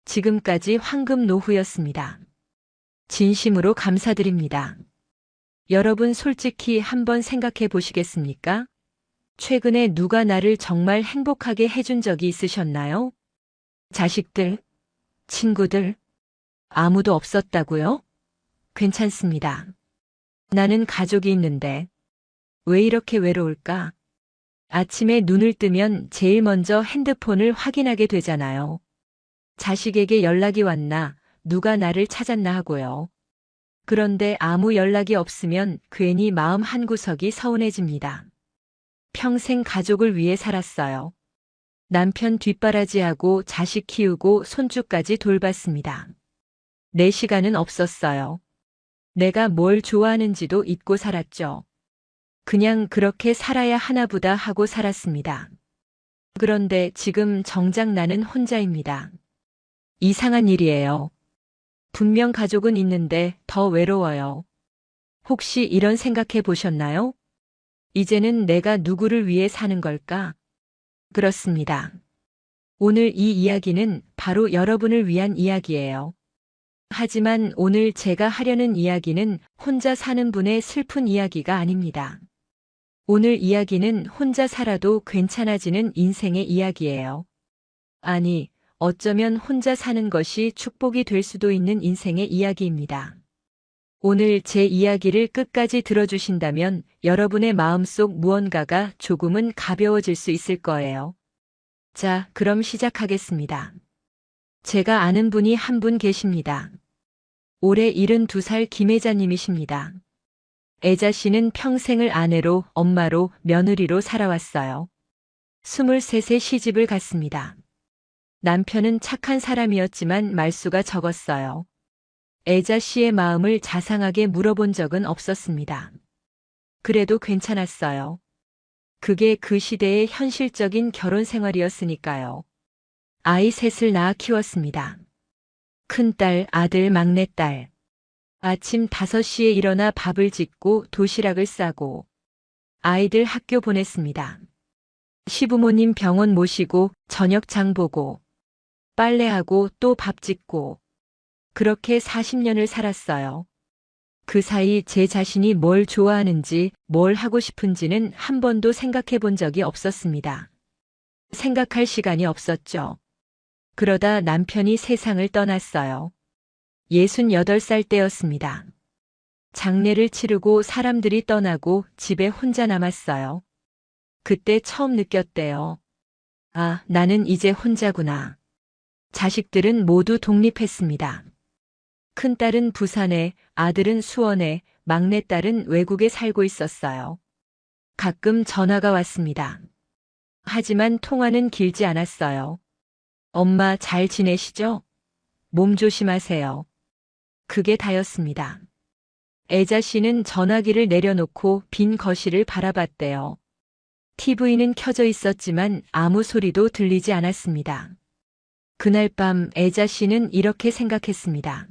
지금까지 황금노후였습니다. 진심으로 감사드립니다. 여러분 솔직히 한번 생각해 보시겠습니까? 최근에 누가 나를 정말 행복하게 해준 적이 있으셨나요? 자식들, 친구들, 아무도 없었다고요? 괜찮습니다. 나는 가족이 있는데 왜 이렇게 외로울까? 아침에 눈을 뜨면 제일 먼저 핸드폰을 확인하게 되잖아요. 자식에게 연락이 왔나, 누가 나를 찾았나 하고요. 그런데 아무 연락이 없으면 괜히 마음 한구석이 서운해집니다. 평생 가족을 위해 살았어요. 남편 뒷바라지하고 자식 키우고 손주까지 돌봤습니다. 내 시간은 없었어요. 내가 뭘 좋아하는지도 잊고 살았죠. 그냥 그렇게 살아야 하나보다 하고 살았습니다. 그런데 지금 정작 나는 혼자입니다. 이상한 일이에요. 분명 가족은 있는데 더 외로워요. 혹시 이런 생각해 보셨나요? 이제는 내가 누구를 위해 사는 걸까? 그렇습니다. 오늘 이 이야기는 바로 여러분을 위한 이야기예요. 하지만 오늘 제가 하려는 이야기는 혼자 사는 분의 슬픈 이야기가 아닙니다. 오늘 이야기는 혼자 살아도 괜찮아지는 인생의 이야기예요. 아니, 어쩌면 혼자 사는 것이 축복이 될 수도 있는 인생의 이야기입니다. 오늘 제 이야기를 끝까지 들어주신다면 여러분의 마음속 무언가가 조금은 가벼워질 수 있을 거예요. 자, 그럼 시작하겠습니다. 제가 아는 분이 한 분 계십니다. 올해 72살 김혜자님이십니다. 애자 씨는 평생을 아내로, 엄마로, 며느리로 살아왔어요. 23세 시집을 갔습니다. 남편은 착한 사람이었지만 말수가 적었어요. 애자 씨의 마음을 자상하게 물어본 적은 없었습니다. 그래도 괜찮았어요. 그게 그 시대의 현실적인 결혼 생활이었으니까요. 아이 셋을 낳아 키웠습니다. 큰딸, 아들, 막내딸. 아침 5시에 일어나 밥을 짓고 도시락을 싸고 아이들 학교 보냈습니다. 시부모님 병원 모시고 저녁 장 보고 빨래하고 또 밥 짓고 그렇게 40년을 살았어요. 그 사이 제 자신이 뭘 좋아하는지 뭘 하고 싶은지는 한 번도 생각해 본 적이 없었습니다. 생각할 시간이 없었죠. 그러다 남편이 세상을 떠났어요. 68살 때였습니다. 장례를 치르고 사람들이 떠나고 집에 혼자 남았어요. 그때 처음 느꼈대요. 아, 나는 이제 혼자구나. 자식들은 모두 독립했습니다. 큰딸은 부산에, 아들은 수원에, 막내딸은 외국에 살고 있었어요. 가끔 전화가 왔습니다. 하지만 통화는 길지 않았어요. 엄마 잘 지내시죠? 몸 조심하세요. 그게 다였습니다. 애자 씨는 전화기를 내려놓고 빈 거실을 바라봤대요. TV는 켜져 있었지만 아무 소리도 들리지 않았습니다. 그날 밤 애자 씨는 이렇게 생각했습니다.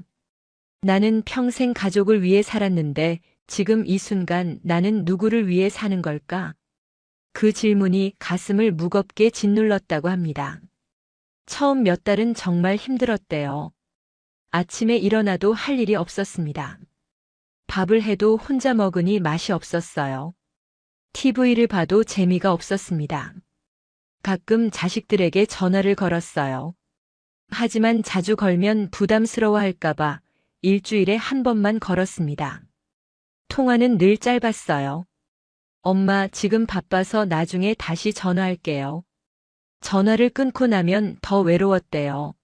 나는 평생 가족을 위해 살았는데 지금 이 순간 나는 누구를 위해 사는 걸까? 그 질문이 가슴을 무겁게 짓눌렀다고 합니다. 처음 몇 달은 정말 힘들었대요. 아침에 일어나도 할 일이 없었습니다. 밥을 해도 혼자 먹으니 맛이 없었어요. TV를 봐도 재미가 없었습니다. 가끔 자식들에게 전화를 걸었어요. 하지만 자주 걸면 부담스러워할까봐 일주일에 한 번만 걸었습니다. 통화는 늘 짧았어요. 엄마, 지금 바빠서 나중에 다시 전화할게요. 전화를 끊고 나면 더 외로웠대요.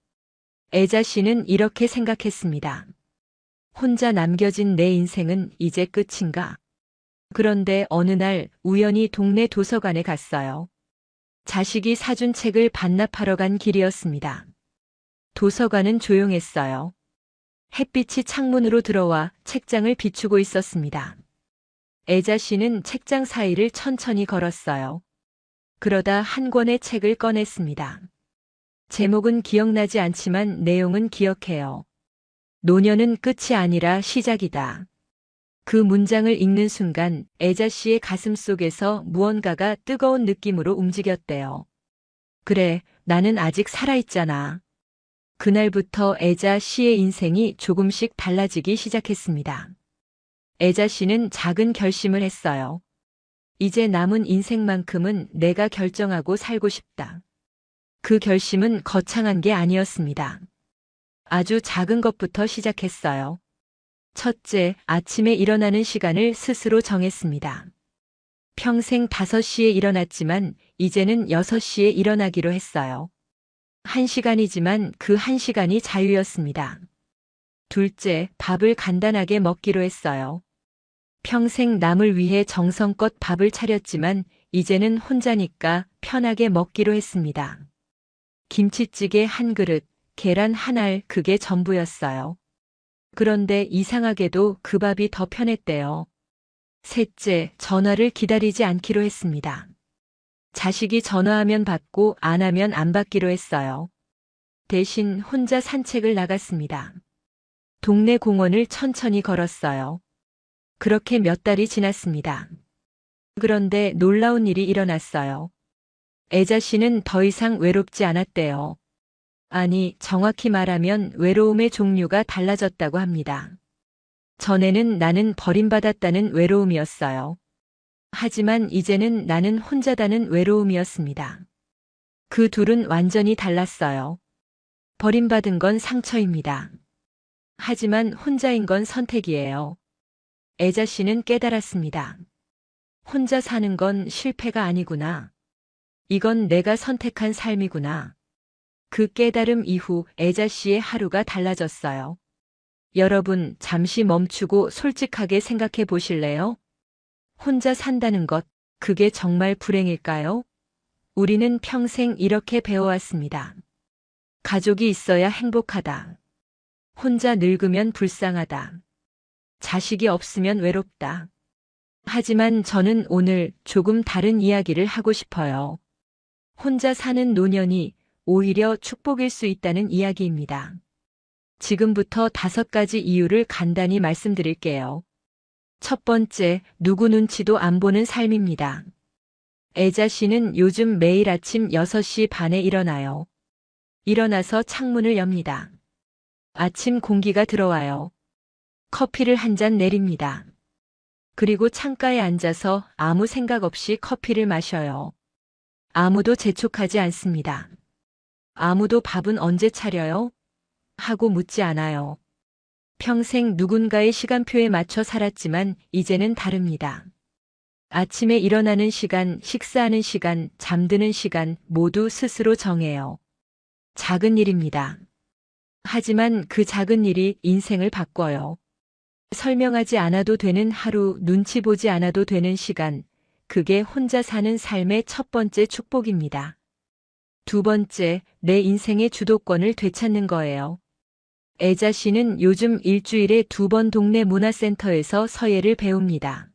애자 씨는 이렇게 생각했습니다. 혼자 남겨진 내 인생은 이제 끝인가? 그런데 어느 날 우연히 동네 도서관에 갔어요. 자식이 사준 책을 반납하러 간 길이었습니다. 도서관은 조용했어요. 햇빛이 창문으로 들어와 책장을 비추고 있었습니다. 애자 씨는 책장 사이를 천천히 걸었어요. 그러다 한 권의 책을 꺼냈습니다. 제목은 기억나지 않지만 내용은 기억해요. 노년은 끝이 아니라 시작이다. 그 문장을 읽는 순간 애자 씨의 가슴 속에서 무언가가 뜨거운 느낌으로 움직였대요. 그래, 나는 아직 살아있잖아. 그날부터 애자 씨의 인생이 조금씩 달라지기 시작했습니다. 애자 씨는 작은 결심을 했어요. 이제 남은 인생만큼은 내가 결정하고 살고 싶다. 그 결심은 거창한 게 아니었습니다. 아주 작은 것부터 시작했어요. 첫째, 아침에 일어나는 시간을 스스로 정했습니다. 평생 5시에 일어났지만 이제는 6시에 일어나기로 했어요. 1시간이지만 그 1시간이 자유였습니다. 둘째, 밥을 간단하게 먹기로 했어요. 평생 남을 위해 정성껏 밥을 차렸지만 이제는 혼자니까 편하게 먹기로 했습니다. 김치찌개 한 그릇, 계란 한 알, 그게 전부였어요. 그런데 이상하게도 그 밥이 더 편했대요. 셋째, 전화를 기다리지 않기로 했습니다. 자식이 전화하면 받고 안 하면 안 받기로 했어요. 대신 혼자 산책을 나갔습니다. 동네 공원을 천천히 걸었어요. 그렇게 몇 달이 지났습니다. 그런데 놀라운 일이 일어났어요. 애자 씨는 더 이상 외롭지 않았대요. 아니, 정확히 말하면 외로움의 종류가 달라졌다고 합니다. 전에는 나는 버림받았다는 외로움이었어요. 하지만 이제는 나는 혼자다는 외로움이었습니다. 그 둘은 완전히 달랐어요. 버림받은 건 상처입니다. 하지만 혼자인 건 선택이에요. 애자 씨는 깨달았습니다. 혼자 사는 건 실패가 아니구나. 이건 내가 선택한 삶이구나. 그 깨달음 이후 애자 씨의 하루가 달라졌어요. 여러분, 잠시 멈추고 솔직하게 생각해 보실래요? 혼자 산다는 것, 그게 정말 불행일까요? 우리는 평생 이렇게 배워왔습니다. 가족이 있어야 행복하다. 혼자 늙으면 불쌍하다. 자식이 없으면 외롭다. 하지만 저는 오늘 조금 다른 이야기를 하고 싶어요. 혼자 사는 노년이 오히려 축복일 수 있다는 이야기입니다. 지금부터 5가지 이유를 간단히 말씀드릴게요. 첫 번째, 누구 눈치도 안 보는 삶입니다. 애자 씨는 요즘 매일 아침 6시 반에 일어나요. 일어나서 창문을 엽니다. 아침 공기가 들어와요. 커피를 한 잔 내립니다. 그리고 창가에 앉아서 아무 생각 없이 커피를 마셔요. 아무도 재촉하지 않습니다. 아무도 밥은 언제 차려요? 하고 묻지 않아요. 평생 누군가의 시간표에 맞춰 살았지만 이제는 다릅니다. 아침에 일어나는 시간, 식사하는 시간, 잠드는 시간 모두 스스로 정해요. 작은 일입니다. 하지만 그 작은 일이 인생을 바꿔요. 설명하지 않아도 되는 하루, 눈치 보지 않아도 되는 시간, 그게 혼자 사는 삶의 첫 번째 축복입니다. 두 번째, 내 인생의 주도권을 되찾는 거예요. 애자 씨는 요즘 일주일에 2번 동네 문화센터에서 서예를 배웁니다.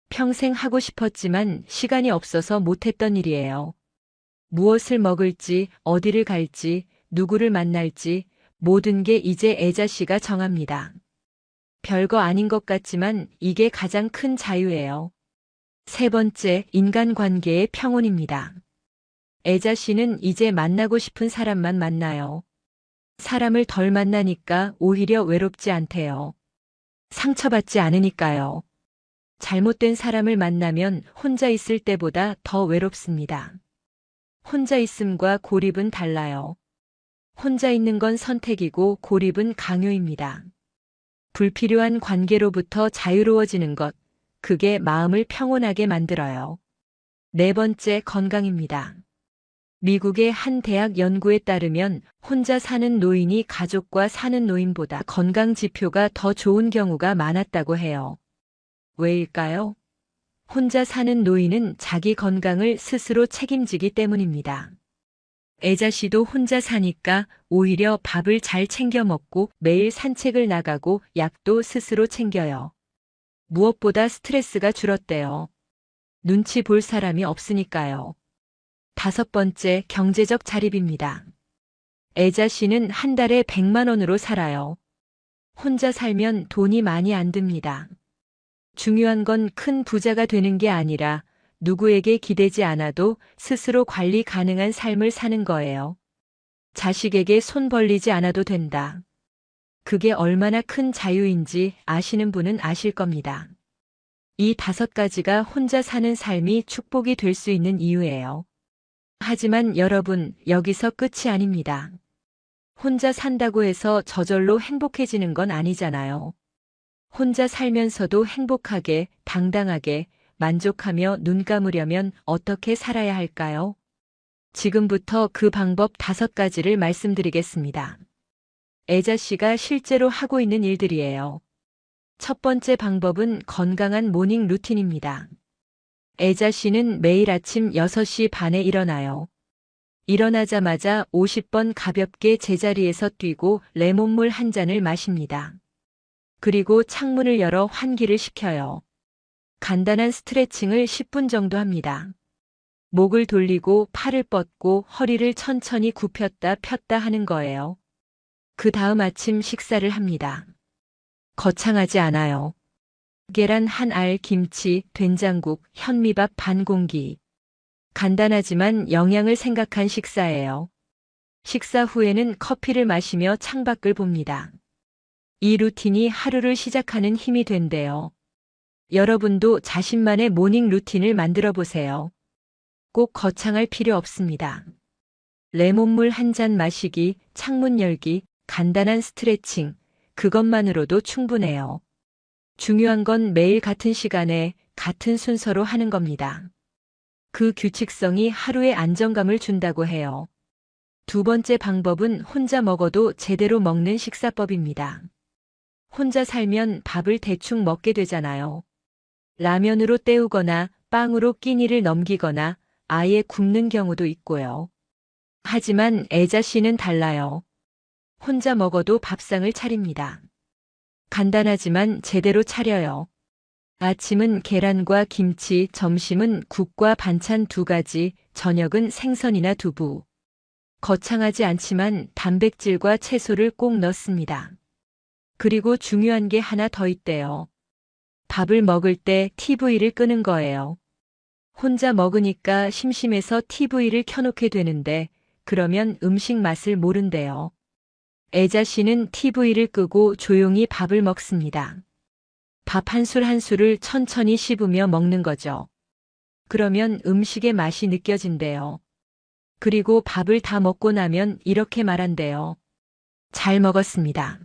평생 하고 싶었지만 시간이 없어서 못했던 일이에요. 무엇을 먹을지, 어디를 갈지, 누구를 만날지, 모든 게 이제 애자 씨가 정합니다. 별거 아닌 것 같지만 이게 가장 큰 자유예요. 세 번째, 인간관계의 평온입니다. 애자 씨는 이제 만나고 싶은 사람만 만나요. 사람을 덜 만나니까 오히려 외롭지 않대요. 상처받지 않으니까요. 잘못된 사람을 만나면 혼자 있을 때보다 더 외롭습니다. 혼자 있음과 고립은 달라요. 혼자 있는 건 선택이고 고립은 강요입니다. 불필요한 관계로부터 자유로워지는 것, 그게 마음을 평온하게 만들어요. 네 번째, 건강입니다. 미국의 한 대학 연구에 따르면 혼자 사는 노인이 가족과 사는 노인보다 건강 지표가 더 좋은 경우가 많았다고 해요. 왜일까요? 혼자 사는 노인은 자기 건강을 스스로 책임지기 때문입니다. 애자 씨도 혼자 사니까 오히려 밥을 잘 챙겨 먹고 매일 산책을 나가고 약도 스스로 챙겨요. 무엇보다 스트레스가 줄었대요. 눈치 볼 사람이 없으니까요. 5번째, 경제적 자립입니다. 애자 씨는 한 달에 100만 원으로 살아요. 혼자 살면 돈이 많이 안 듭니다. 중요한 건 큰 부자가 되는 게 아니라 누구에게 기대지 않아도 스스로 관리 가능한 삶을 사는 거예요. 자식에게 손 벌리지 않아도 된다. 그게 얼마나 큰 자유인지 아시는 분은 아실 겁니다. 이 5가지가 혼자 사는 삶이 축복이 될 수 있는 이유예요. 하지만 여러분, 여기서 끝이 아닙니다. 혼자 산다고 해서 저절로 행복해지는 건 아니잖아요. 혼자 살면서도 행복하게, 당당하게, 만족하며 눈 감으려면 어떻게 살아야 할까요? 지금부터 그 방법 5가지를 말씀드리겠습니다. 애자 씨가 실제로 하고 있는 일들이에요. 첫 번째 방법은 건강한 모닝 루틴입니다. 애자 씨는 매일 아침 6시 반에 일어나요. 일어나자마자 50번 가볍게 제자리에서 뛰고 레몬물 한 잔을 마십니다. 그리고 창문을 열어 환기를 시켜요. 간단한 스트레칭을 10분 정도 합니다. 목을 돌리고 팔을 뻗고 허리를 천천히 굽혔다 폈다 하는 거예요. 그 다음 아침 식사를 합니다. 거창하지 않아요. 계란 한 알, 김치, 된장국, 현미밥 반 공기. 간단하지만 영양을 생각한 식사예요. 식사 후에는 커피를 마시며 창밖을 봅니다. 이 루틴이 하루를 시작하는 힘이 된대요. 여러분도 자신만의 모닝 루틴을 만들어 보세요. 꼭 거창할 필요 없습니다. 레몬물 한 잔 마시기, 창문 열기, 간단한 스트레칭, 그것만으로도 충분해요. 중요한 건 매일 같은 시간에 같은 순서로 하는 겁니다. 그 규칙성이 하루의 안정감을 준다고 해요. 두 번째 방법은 혼자 먹어도 제대로 먹는 식사법입니다. 혼자 살면 밥을 대충 먹게 되잖아요. 라면으로 때우거나 빵으로 끼니를 넘기거나 아예 굶는 경우도 있고요. 하지만 애자 씨는 달라요. 혼자 먹어도 밥상을 차립니다. 간단하지만 제대로 차려요. 아침은 계란과 김치, 점심은 국과 반찬 2가지, 저녁은 생선이나 두부. 거창하지 않지만 단백질과 채소를 꼭 넣습니다. 그리고 중요한 게 하나 더 있대요. 밥을 먹을 때 TV를 끄는 거예요. 혼자 먹으니까 심심해서 TV를 켜놓게 되는데 그러면 음식 맛을 모른대요. 애자 씨는 TV를 끄고 조용히 밥을 먹습니다. 밥 한 술 한 술을 천천히 씹으며 먹는 거죠. 그러면 음식의 맛이 느껴진대요. 그리고 밥을 다 먹고 나면 이렇게 말한대요. 잘 먹었습니다.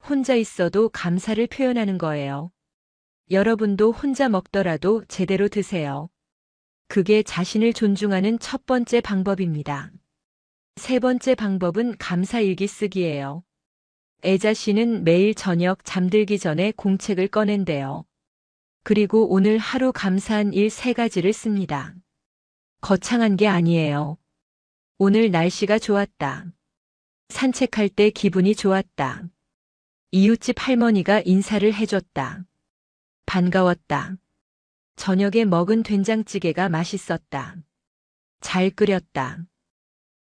혼자 있어도 감사를 표현하는 거예요. 여러분도 혼자 먹더라도 제대로 드세요. 그게 자신을 존중하는 첫 번째 방법입니다. 세 번째 방법은 감사일기 쓰기예요. 애자 씨는 매일 저녁 잠들기 전에 공책을 꺼낸대요. 그리고 오늘 하루 감사한 일 3가지를 씁니다. 거창한 게 아니에요. 오늘 날씨가 좋았다. 산책할 때 기분이 좋았다. 이웃집 할머니가 인사를 해줬다. 반가웠다. 저녁에 먹은 된장찌개가 맛있었다. 잘 끓였다.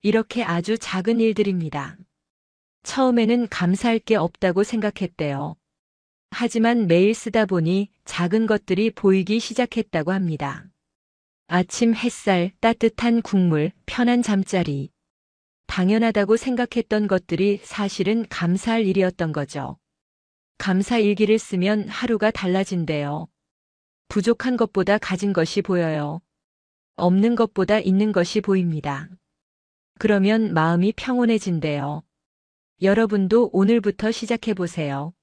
이렇게 아주 작은 일들입니다. 처음에는 감사할 게 없다고 생각했대요. 하지만 매일 쓰다 보니 작은 것들이 보이기 시작했다고 합니다. 아침 햇살, 따뜻한 국물, 편한 잠자리. 당연하다고 생각했던 것들이 사실은 감사할 일이었던 거죠. 감사 일기를 쓰면 하루가 달라진대요. 부족한 것보다 가진 것이 보여요. 없는 것보다 있는 것이 보입니다. 그러면 마음이 평온해진대요. 여러분도 오늘부터 시작해보세요.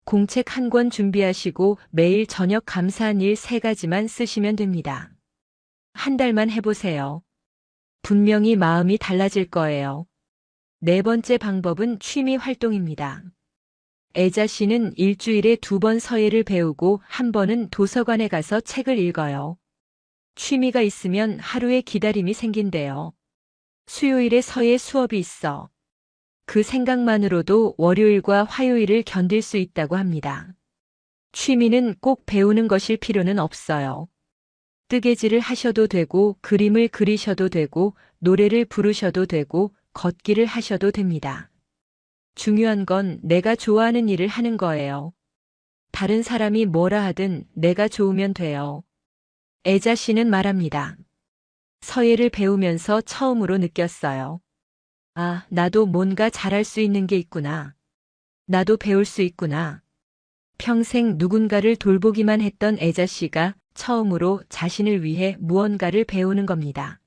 공책 한 권 준비하시고 매일 저녁 감사한 일 3가지만 쓰시면 됩니다. 한 달만 해보세요. 분명히 마음이 달라질 거예요. 네 번째 방법은 취미 활동입니다. 애자 씨는 일주일에 2번 서예를 배우고 1번은 도서관에 가서 책을 읽어요. 취미가 있으면 하루에 기다림이 생긴대요. 수요일에 서예 수업이 있어. 그 생각만으로도 월요일과 화요일을 견딜 수 있다고 합니다. 취미는 꼭 배우는 것일 필요는 없어요. 뜨개질을 하셔도 되고, 그림을 그리셔도 되고, 노래를 부르셔도 되고, 걷기를 하셔도 됩니다. 중요한 건 내가 좋아하는 일을 하는 거예요. 다른 사람이 뭐라 하든 내가 좋으면 돼요. 애자 씨는 말합니다. 서예를 배우면서 처음으로 느꼈어요. 아, 나도 뭔가 잘할 수 있는 게 있구나. 나도 배울 수 있구나. 평생 누군가를 돌보기만 했던 애자 씨가 처음으로 자신을 위해 무언가를 배우는 겁니다.